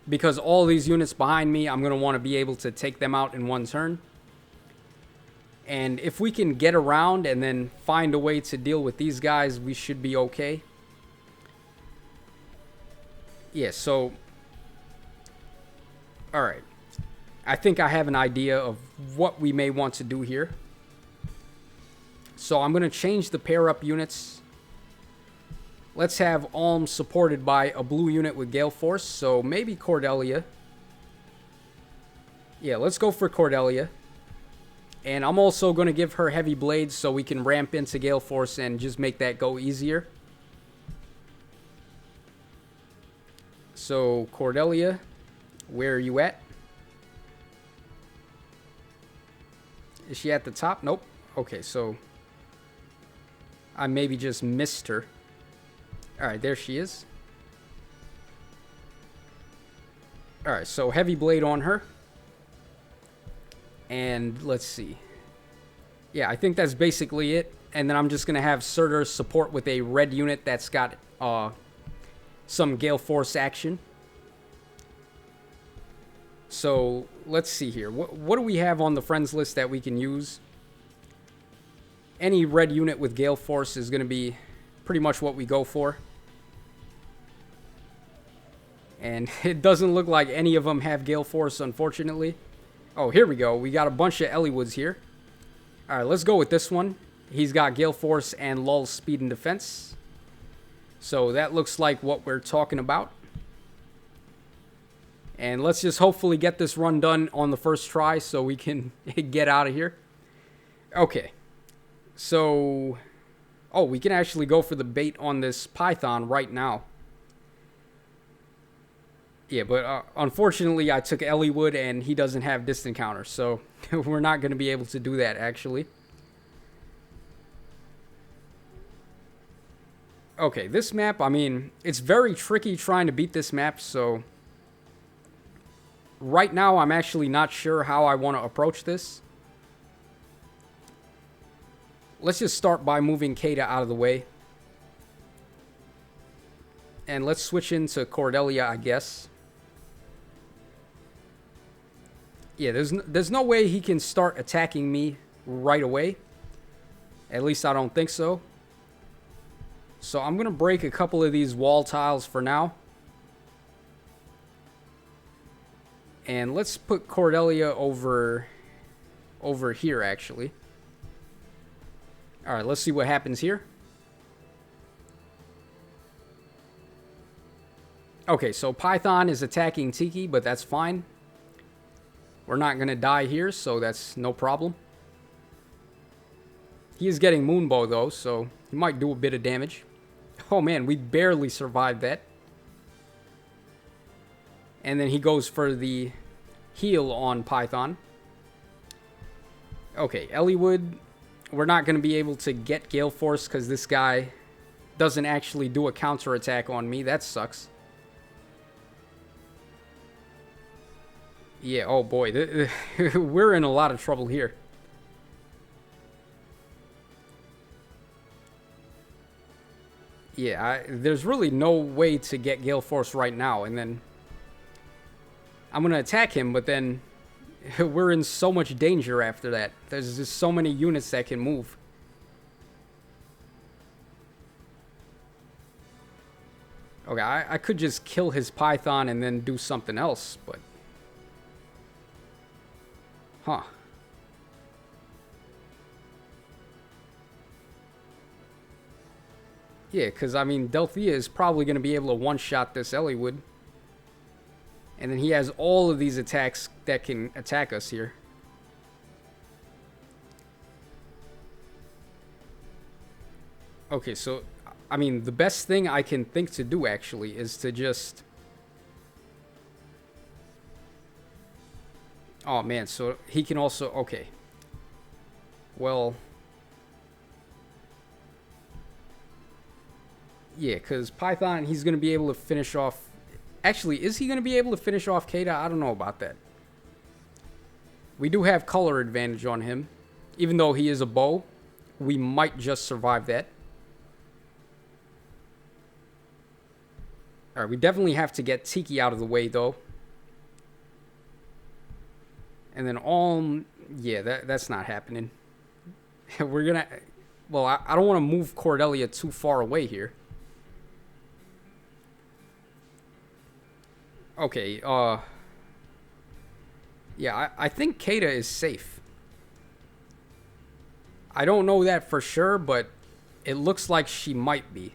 Speaker 1: Because all these units behind me, I'm going to want to be able to take them out in one turn. And if we can get around and then find a way to deal with these guys, we should be okay. Yeah, so... Alright. I think I have an idea of what we may want to do here. So I'm going to change the pair-up units. Let's have Alm supported by a blue unit with Gale Force. So maybe Cordelia. Yeah, let's go for Cordelia. And I'm also going to give her Heavy Blades so we can ramp into Gale Force and just make that go easier. So, Cordelia, where are you at? Is she at the top? Nope. Okay, so I maybe just missed her. Alright, there she is. Alright, so Heavy Blade on her. And let's see. Yeah, I think that's basically it. And then I'm just going to have Surtur support with a red unit that's got some Gale Force action. So, let's see here. What do we have on the friends list that we can use? Any red unit with Gale Force is going to be pretty much what we go for. And it doesn't look like any of them have Gale Force, unfortunately. Oh, here we go. We got a bunch of Ellywoods here. Alright, let's go with this one. He's got Gale Force and Lull Speed and Defense. So that looks like what we're talking about. And let's just hopefully get this run done on the first try so we can get out of here. Okay. So... Oh, we can actually go for the bait on this Python right now. Yeah, but unfortunately I took Ellywood and he doesn't have distant counter. So we're not going to be able to do that actually. Okay, this map, I mean, it's very tricky trying to beat this map, so... Right now, I'm actually not sure how I want to approach this. Let's just start by moving Kata out of the way. And let's switch into Cordelia, I guess. Yeah, there's no way he can start attacking me right away. At least I don't think so. So I'm going to break a couple of these wall tiles for now. And let's put Cordelia over here, actually. Alright, let's see what happens here. Okay, so Python is attacking Tiki, but that's fine. We're not going to die here, so that's no problem. He is getting Moonbow, though, so he might do a bit of damage. Oh, man, we barely survived that. And then he goes for the heal on Python. Okay, Ellywood, we're not going to be able to get Gale Force because this guy doesn't actually do a counterattack on me. That sucks. Yeah, oh boy, we're in a lot of trouble here. Yeah, there's really no way to get Gale Force right now, and then I'm going to attack him, but then we're in so much danger after that. There's just so many units that can move. Okay, I could just kill his Python and then do something else, but... Huh. Yeah, because, I mean, Delthea is probably going to be able to one-shot this Ellywood. And then he has all of these attacks that can attack us here. Okay, so, I mean, the best thing I can think to do, actually, is to just... Oh, man, so he can also... Okay. Well... Yeah, because Python, he's going to be able to finish off... Actually, is he going to be able to finish off Kata? I don't know about that. We do have color advantage on him. Even though he is a bow, we might just survive that. Alright, we definitely have to get Tiki out of the way, though. And then Alm... Yeah, that's not happening. We're going to... Well, I don't want to move Cordelia too far away here. Okay, yeah, I think Kata is safe. I don't know that for sure, but it looks like she might be.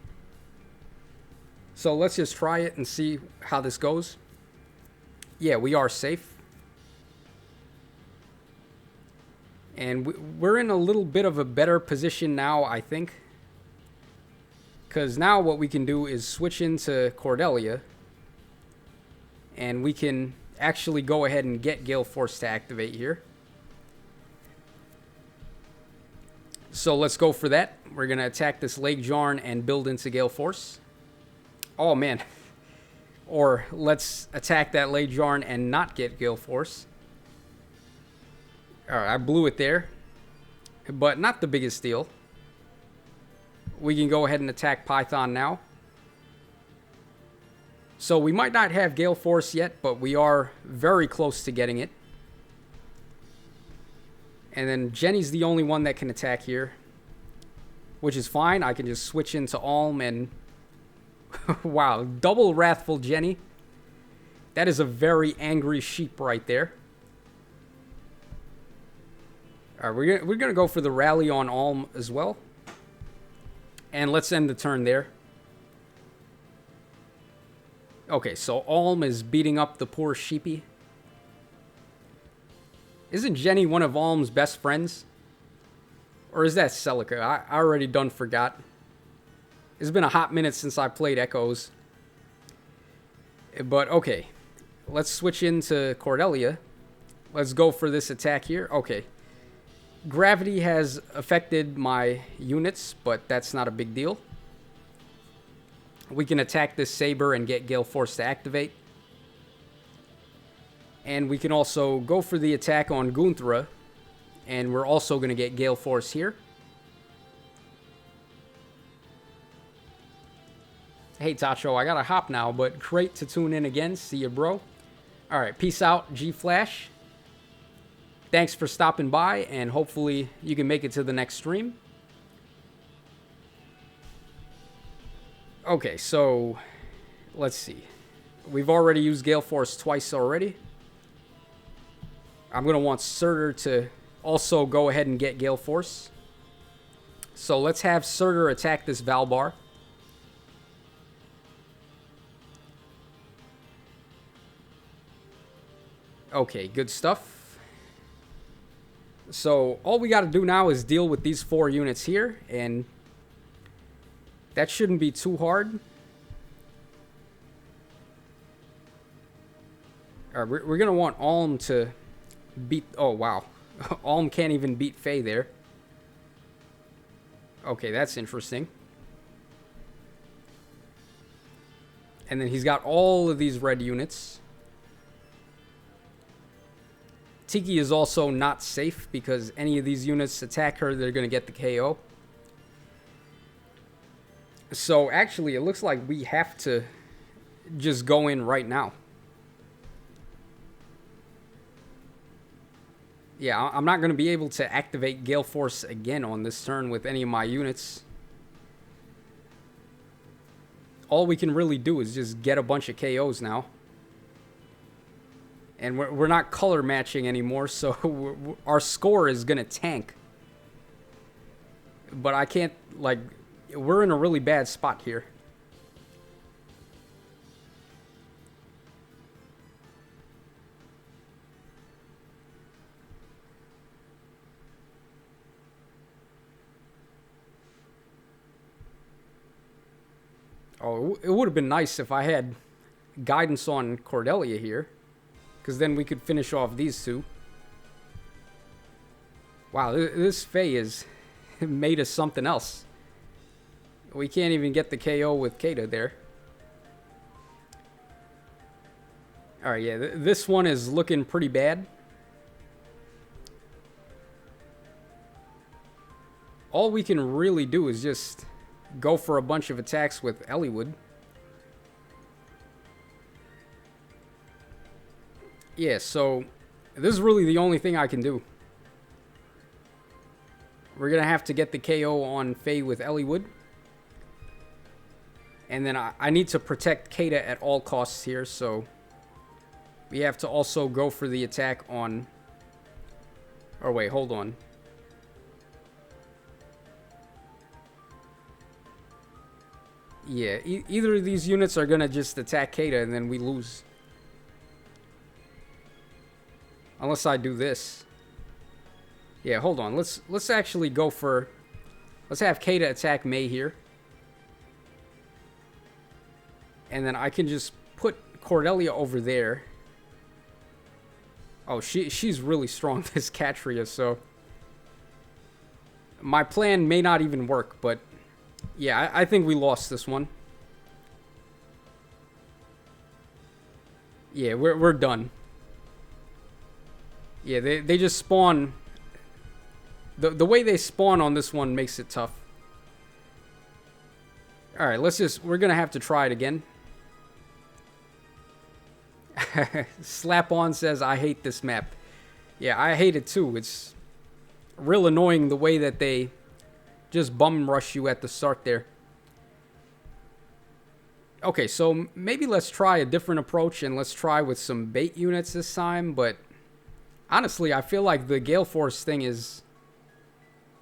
Speaker 1: So let's just try it and see how this goes. Yeah, we are safe. And we're in a little bit of a better position now, I think. Because now what we can do is switch into Cordelia. And we can actually go ahead and get Gale Force to activate here. So let's go for that. We're going to attack this Lake Jarn and build into Gale Force. Oh, man. Or let's attack that Lake Jarn and not get Gale Force. Alright, I blew it there. But not the biggest deal. We can go ahead and attack Python now. So we might not have Gale Force yet, but we are very close to getting it. And then Jenny's the only one that can attack here. Which is fine. I can just switch into Alm and... wow, double Wrathful Jenny. That is a very angry sheep right there. Alright, we're gonna go for the rally on Alm as well. And let's end the turn there. Okay, so Alm is beating up the poor sheepy. Isn't Jenny one of Alm's best friends? Or is that Celica? I already done forgot. It's been a hot minute since I played Echoes. But okay, let's switch into Cordelia. Let's go for this attack here. Okay. Gravity has affected my units, but that's not a big deal. We can attack this Saber and get Gale Force to activate. And we can also go for the attack on Gunthra. And we're also going to get Gale Force here. Hey, Tacho, I got to hop now, but great to tune in again. See you, bro. All right, peace out, G-Flash. Thanks for stopping by, and hopefully you can make it to the next stream. Okay, so let's see. We've already used Gale Force twice already. I'm going to want Surtur to also go ahead and get Gale Force. So let's have Surtur attack this Valbar. Okay, good stuff. So all we got to do now is deal with these 4 units here, and that shouldn't be too hard. Alright, we're going to want Alm to beat... oh, wow. Alm can't even beat Faye there. Okay, that's interesting. And then he's got all of these red units. Tiki is also not safe because any of these units attack her, they're going to get the KO. So actually, it looks like we have to just go in right now. Yeah, I'm not going to be able to activate Gale Force again on this turn with any of my units. All we can really do is just get a bunch of KOs now. And we're not color matching anymore, so our score is going to tank. But I can't, like, we're in a really bad spot here. Oh, it would have been nice if I had guidance on Cordelia here. Because then we could finish off these 2. Wow, this Faye is made us something else. We can't even get the KO with Kata there. Alright, yeah, this one is looking pretty bad. All we can really do is just go for a bunch of attacks with Eliwood. Yeah, so this is really the only thing I can do. We're going to have to get the KO on Faye with Eliwood. And then I need to protect Kata at all costs here, so We have to also go for the attack on... Or wait, hold on. Yeah, either of these units are gonna just attack Kata and then we lose. Unless I do this. Yeah, hold on. Let's actually go for... Let's have Kata attack Mei here. And then I can just put Cordelia over there. Oh, she's really strong, this Katria, so... My plan may not even work, but... Yeah, I think we lost this one. Yeah, we're done. Yeah, they just spawn... The way they spawn on this one makes it tough. Alright, we're gonna have to try it again. Slap On says, I hate this map. Yeah, I hate it too. It's real annoying the way that they just bum rush you at the start there. Okay, so maybe let's try a different approach and let's try with some bait units this time, but honestly, I feel like the Gale Force thing is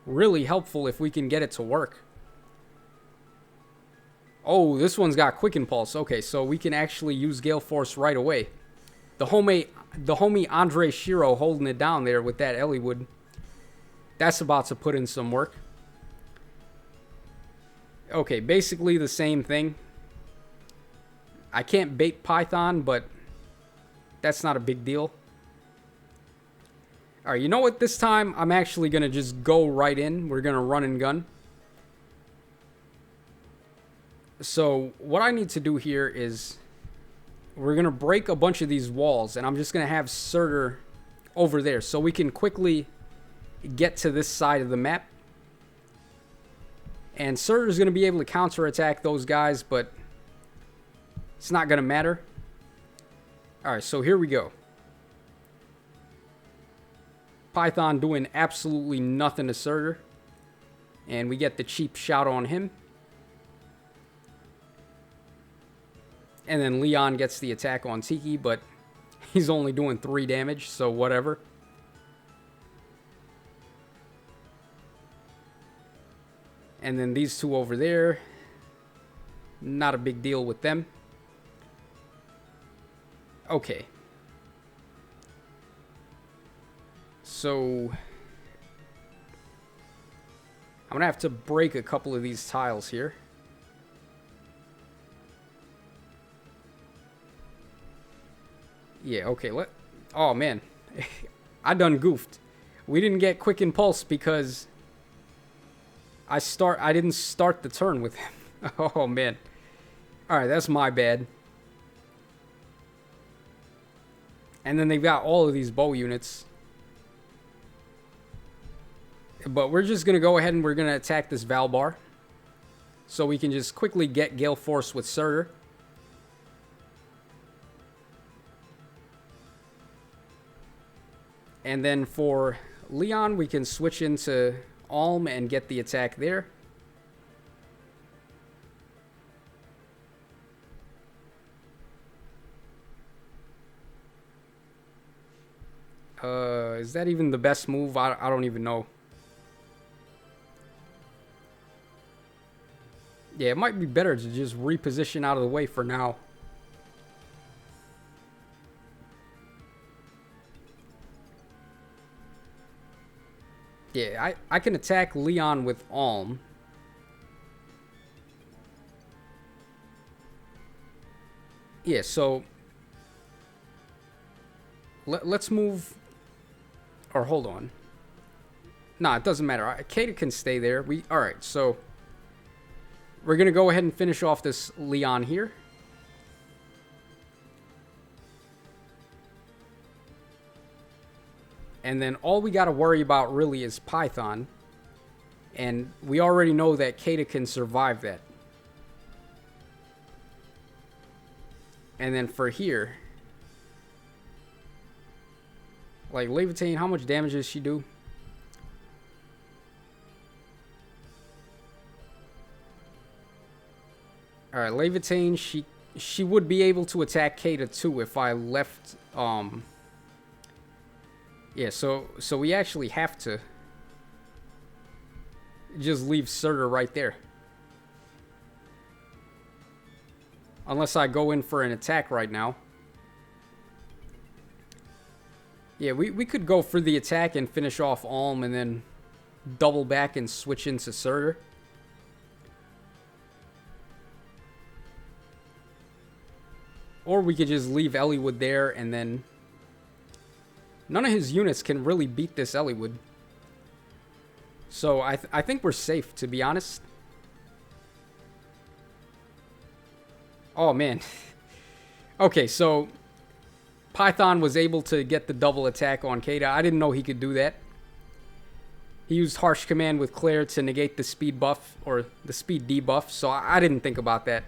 Speaker 1: really helpful if we can get it to work. Oh, this one's got Quick Impulse. Okay, so we can actually use Gale Force right away. The homie Andre Shiro holding it down there with that Eliwood. That's about to put in some work. Okay, basically the same thing. I can't bait Python, but that's not a big deal. Alright, you know what? This time, I'm actually going to just go right in. We're going to run and gun. So, what I need to do here is... We're going to break a bunch of these walls, and I'm just going to have Surtur over there, so we can quickly get to this side of the map. And Surtur's going to be able to counterattack those guys, but it's not going to matter. Alright, so here we go. Python doing absolutely nothing to Surtur. And we get the cheap shot on him. And then Leon gets the attack on Tiki, but he's only doing 3 damage, so whatever. And then these two over there, not a big deal with them. Okay. So, I'm going to have to break a couple of these tiles here. Yeah, okay, oh man, I done goofed. We didn't get Quick Impulse because I didn't start the turn with him. Oh man. Alright, that's my bad. And then they've got all of these bow units. But we're just going to go ahead and we're going to attack this Valbar. So we can just quickly get Gale Force with Surtur. And then for Leon, we can switch into Alm and get the attack there. Is that even the best move? I don't even know. Yeah, it might be better to just reposition out of the way for now. Yeah, I can attack Leon with Alm. Yeah, so let's move, or hold on. Nah, it doesn't matter. Kata can stay there. Alright, so we're going to go ahead and finish off this Leon here. And then all we got to worry about really is Python. And we already know that Kata can survive that. And then for here, like Levitain, how much damage does she do? Alright, Levitain, she would be able to attack Kata too if I left, yeah, so we actually have to just leave Surtur right there. Unless I go in for an attack right now. Yeah, we could go for the attack and finish off Alm and then double back and switch into Surtur. Or we could just leave Eliwood there and then... None of his units can really beat this Eliwood. So I think we're safe, to be honest. Oh, man. Okay, so... Python was able to get the double attack on Kata. I didn't know he could do that. He used Harsh Command with Claire to negate the speed buff, or the speed debuff, so I didn't think about that.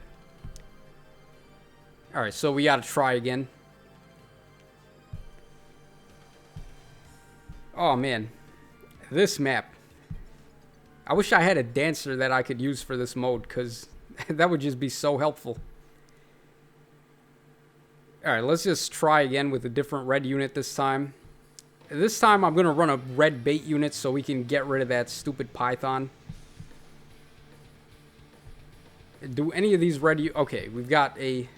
Speaker 1: Alright, so we gotta try again. Oh, man. This map. I wish I had a dancer that I could use for this mode, because that would just be so helpful. Alright, let's just try again with a different red unit this time. This time I'm going to run a red bait unit so we can get rid of that stupid Python. Do any of these red... Okay, we've got a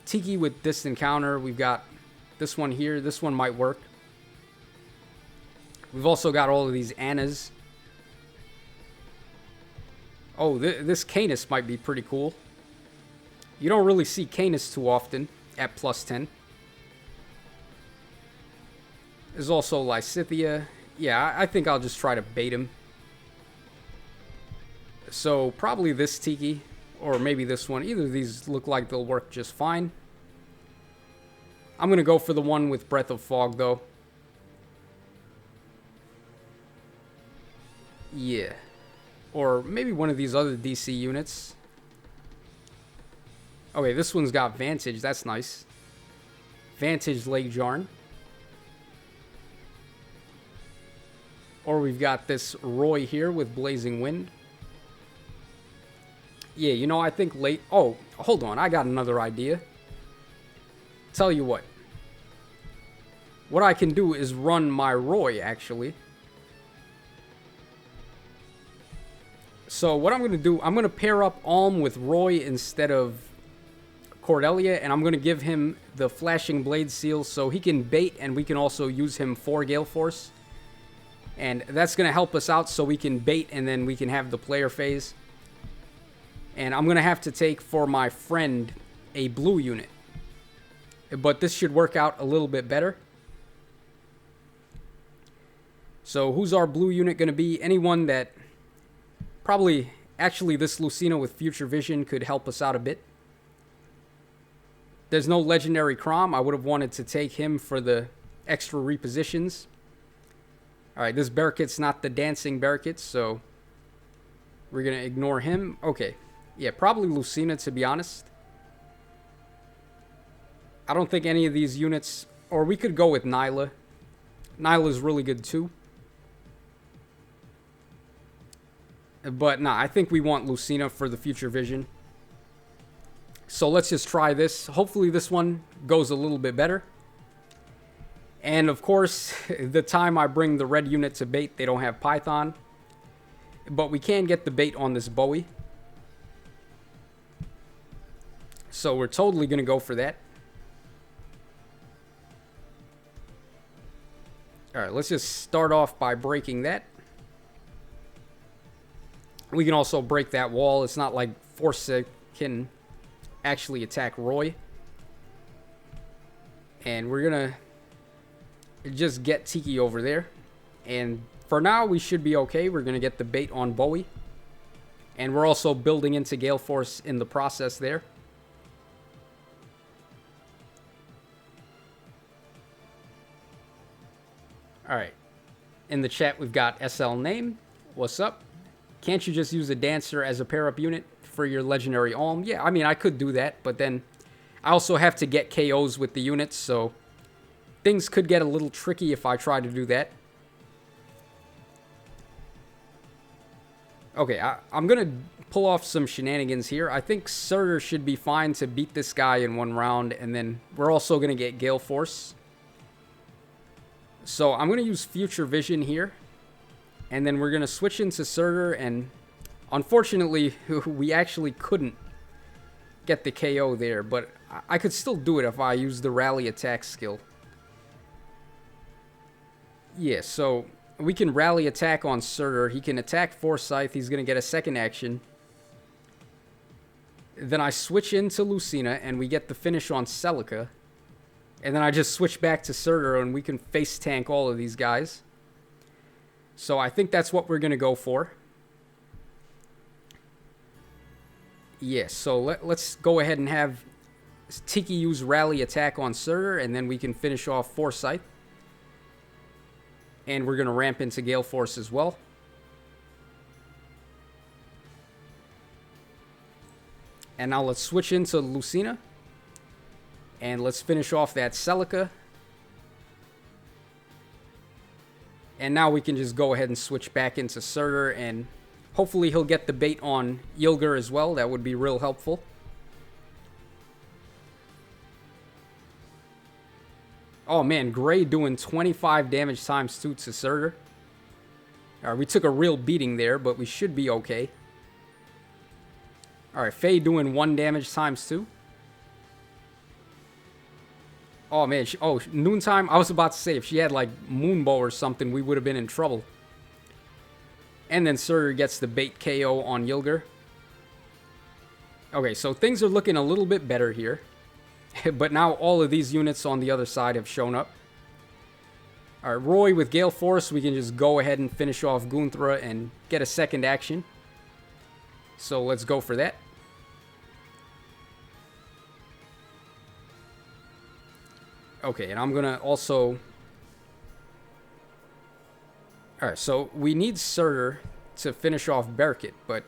Speaker 1: Tiki with distant counter. We've got this one here. This one might work. We've also got all of these Annas. Oh, this Canis might be pretty cool. You don't really see Canis too often at plus 10. There's also Lysithea. Yeah, I think I'll just try to bait him. So, probably this Tiki, or maybe this one. Either of these look like they'll work just fine. I'm going to go for the one with Breath of Fog, though. Yeah. Or maybe one of these other DC units. Okay, this one's got Vantage. That's nice. Vantage Lake Jarn. Or we've got this Roy here with Blazing Wind. Yeah, you know, I think late... Oh, hold on. I got another idea. Tell you what. What I can do is run my Roy, actually. So what I'm going to do... I'm going to pair up Alm with Roy instead of Cordelia. And I'm going to give him the Flashing Blade Seal so he can bait and we can also use him for Gale Force. And that's going to help us out so we can bait and then we can have the player phase. And I'm going to have to take for my friend a blue unit. But this should work out a little bit better. So who's our blue unit going to be? Anyone that probably... Actually, this Lucena with Future Vision could help us out a bit. There's no Legendary Crom. I would have wanted to take him for the extra repositions. Alright, this Barricad's not the dancing Barricad, so we're going to ignore him. Okay. Yeah, probably Lucena, to be honest. I don't think any of these units... Or we could go with Nyla. Nyla's really good, too. But, nah, I think we want Lucena for the Future Vision. So let's just try this. Hopefully this one goes a little bit better. And, of course, the time I bring the red unit to bait, they don't have Python. But we can get the bait on this Bowie. So we're totally going to go for that. Alright, let's just start off by breaking that. We can also break that wall. It's not like Forza can actually attack Roy. And we're going to just get Tiki over there. And for now, we should be okay. We're going to get the bait on Bowie. And we're also building into Gale Force in the process there. Alright. In the chat, we've got SL Name. What's up? Can't you just use a Dancer as a pair-up unit for your Legendary Alm? Yeah, I mean, I could do that, but then I also have to get KOs with the units, so things could get a little tricky if I try to do that. Okay, I'm going to pull off some shenanigans here. I think Surtur should be fine to beat this guy in one round, and then we're also going to get Gale Force. So I'm going to use Future Vision here, and then we're going to switch into Surtur, and unfortunately, we actually couldn't get the KO there, but I could still do it if I use the Rally Attack skill. Yeah, so we can Rally Attack on Surtur. He can attack Forsyth. He's going to get a second action. Then I switch into Lucena, and we get the finish on Celica. And then I just switch back to Surtur, and we can face tank all of these guys. So I think that's what we're going to go for. Yeah, so let's go ahead and have Tiki use Rally Attack on Surtur, and then we can finish off Forsyth. And we're going to ramp into Gale Force as well. And now let's switch into Lucena. And let's finish off that Celica. And now we can just go ahead and switch back into Surtur, and hopefully he'll get the bait on Ylger as well. That would be real helpful. Oh man, Gray doing 25 damage times 2 to Surtur. Alright, we took a real beating there, but we should be okay. Alright, Faye doing 1 damage times 2. Oh man, Noontime, I was about to say, if she had like Moonbow or something, we would have been in trouble. And then Surtur gets the bait KO on Ylger. Okay, so things are looking a little bit better here. But now all of these units on the other side have shown up. Alright, Roy with Gale Force, we can just go ahead and finish off Gunthra and get a second action. So let's go for that. Okay, and I'm gonna also... Alright, so we need Surtur to finish off Berkut, but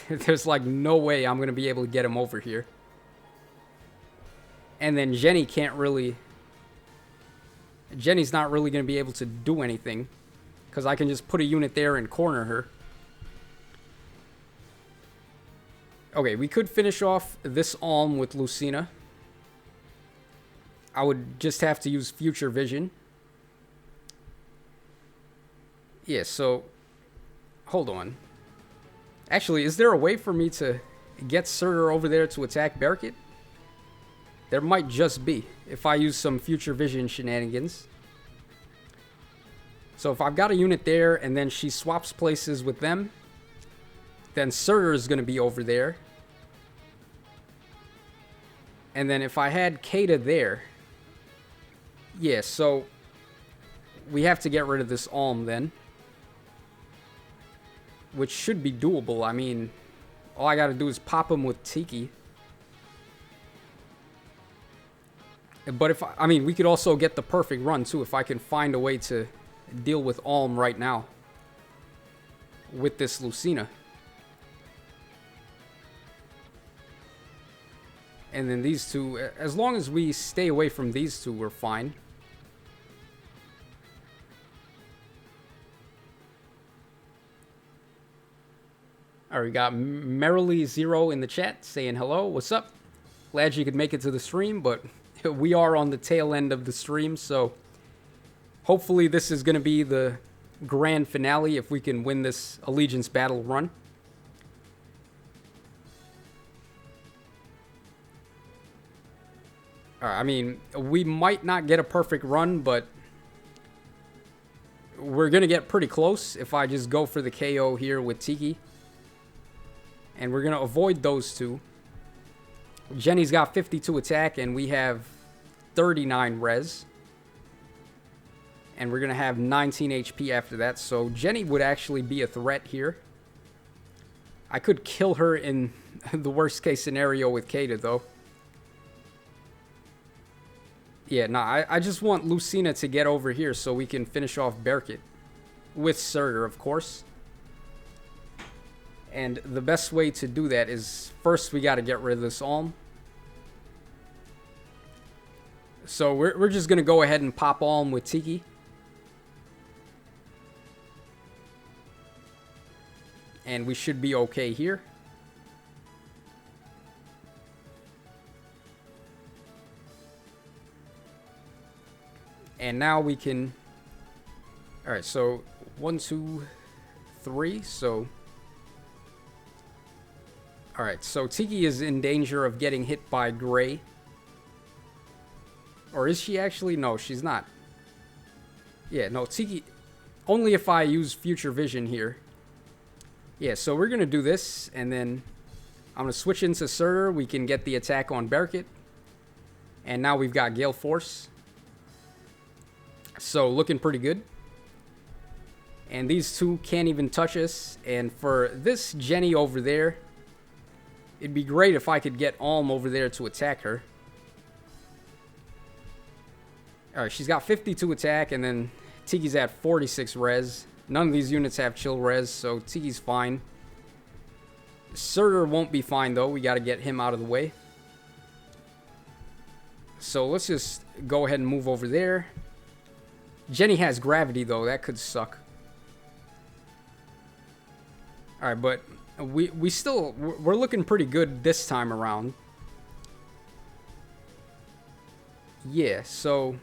Speaker 1: there's like no way I'm gonna be able to get him over here. And then Jenny can't really... Jenny's not really gonna be able to do anything, because I can just put a unit there and corner her. Okay, we could finish off this Alm with Lucena. I would just have to use Future Vision. Yeah, so... Hold on. Actually, is there a way for me to get Surtur over there to attack Berkut? There might just be, if I use some Future Vision shenanigans. So if I've got a unit there, and then she swaps places with them, then Surtur is going to be over there. And then if I had Kata there... Yeah, so we have to get rid of this Alm then. Which should be doable. I mean, all I gotta do is pop him with Tiki. But if I mean, we could also get the perfect run too if I can find a way to deal with Alm right now. With this Lucena. And then these two, as long as we stay away from these two, we're fine. Alright, we got Merrily0 in the chat saying hello. What's up? Glad you could make it to the stream, but we are on the tail end of the stream, so hopefully this is going to be the grand finale if we can win this Allegiance battle run. I mean, we might not get a perfect run, but we're going to get pretty close if I just go for the KO here with Tiki. And we're going to avoid those two. Jenny's got 52 attack, and we have 39 res. And we're going to have 19 HP after that, so Jenny would actually be a threat here. I could kill her in the worst case scenario with Kata, though. Yeah, no, I just want Lucena to get over here so we can finish off Berkut. With Surtur, of course. And the best way to do that is, first we got to get rid of this Alm. So we're just going to go ahead and pop Alm with Tiki. And we should be okay here. And now we can... Alright, so 1, 2, 3. So... Alright, so Tiki is in danger of getting hit by Gray. Or is she actually? No, she's not. Yeah, no, Tiki... Only if I use Future Vision here. Yeah, so we're going to do this, and then I'm going to switch into Surtur. We can get the attack on Bearcat. And now we've got Gale Force. So, looking pretty good. And these two can't even touch us. And for this Jenny over there, it'd be great if I could get Alm over there to attack her. Alright, she's got 52 attack, and then Tiki's at 46 res. None of these units have chill res, so Tiki's fine. Surtur won't be fine, though. We got to get him out of the way. So let's just go ahead and move over there. Jenny has gravity, though. That could suck. Alright, but we're looking pretty good this time around. Yeah, so...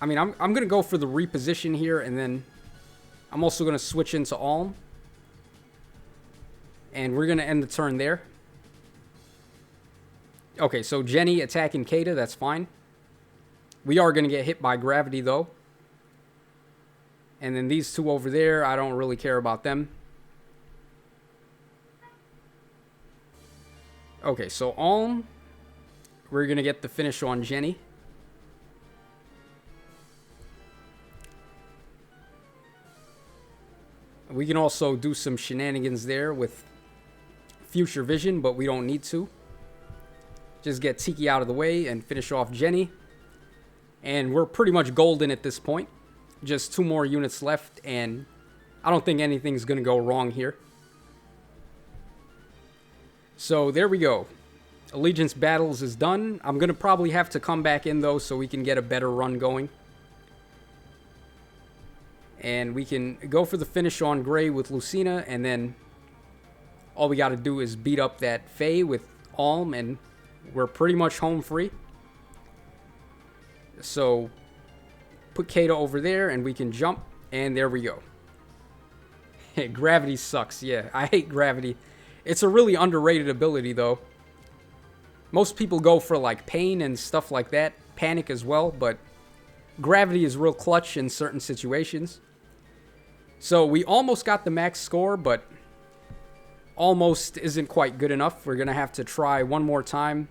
Speaker 1: I mean, I'm going to go for the reposition here, and then I'm also going to switch into Alm. And we're going to end the turn there. Okay, so Jenny attacking Kata, that's fine. We are going to get hit by gravity, though. And then these two over there, I don't really care about them. Okay, so Alm, we're going to get the finish on Jenny. We can also do some shenanigans there with Future Vision, but we don't need to. Just get Tiki out of the way and finish off Jenny. And we're pretty much golden at this point. Just 2 more units left, and I don't think anything's going to go wrong here. So there we go. Allegiance Battles is done. I'm going to probably have to come back in, though, so we can get a better run going. And we can go for the finish on Gray with Lucena, and then all we got to do is beat up that Fae with Alm, and we're pretty much home free. So put Kata over there, and we can jump, and there we go. Gravity sucks, yeah. I hate gravity. It's a really underrated ability, though. Most people go for, like, pain and stuff like that. Panic as well, but gravity is real clutch in certain situations. So we almost got the max score, but almost isn't quite good enough. We're going to have to try one more time.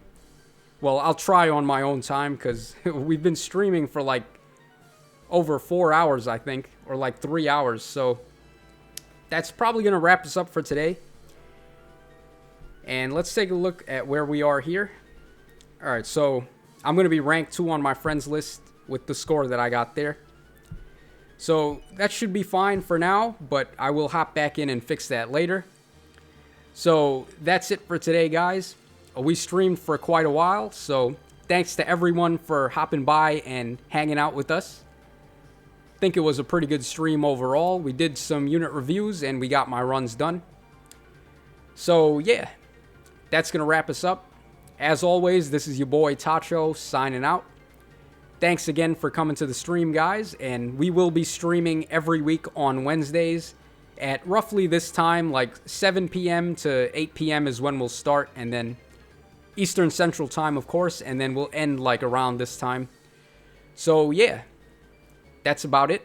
Speaker 1: Well, I'll try on my own time, because we've been streaming for, like, over 4 hours, I think, or like 3 hours. So that's probably going to wrap us up for today. And let's take a look at where we are here. Alright, so I'm going to be ranked 2 on my friends list with the score that I got there. So that should be fine for now, but I will hop back in and fix that later. So that's it for today, guys. We streamed for quite a while, so thanks to everyone for hopping by and hanging out with us. I think it was a pretty good stream overall. We did some unit reviews, and we got my runs done. So, yeah, that's going to wrap us up. As always, this is your boy Tacho signing out. Thanks again for coming to the stream, guys, and we will be streaming every week on Wednesdays at roughly this time, like 7 p.m. to 8 p.m. is when we'll start, and then Eastern Central Time, of course, and then we'll end like around this time. So, yeah, that's about it.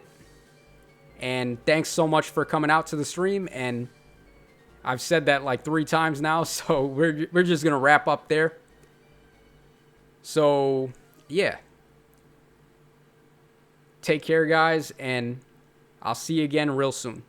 Speaker 1: And thanks so much for coming out to the stream, and I've said that like 3 times now, so we're just going to wrap up there. So, yeah. Take care, guys, and I'll see you again real soon.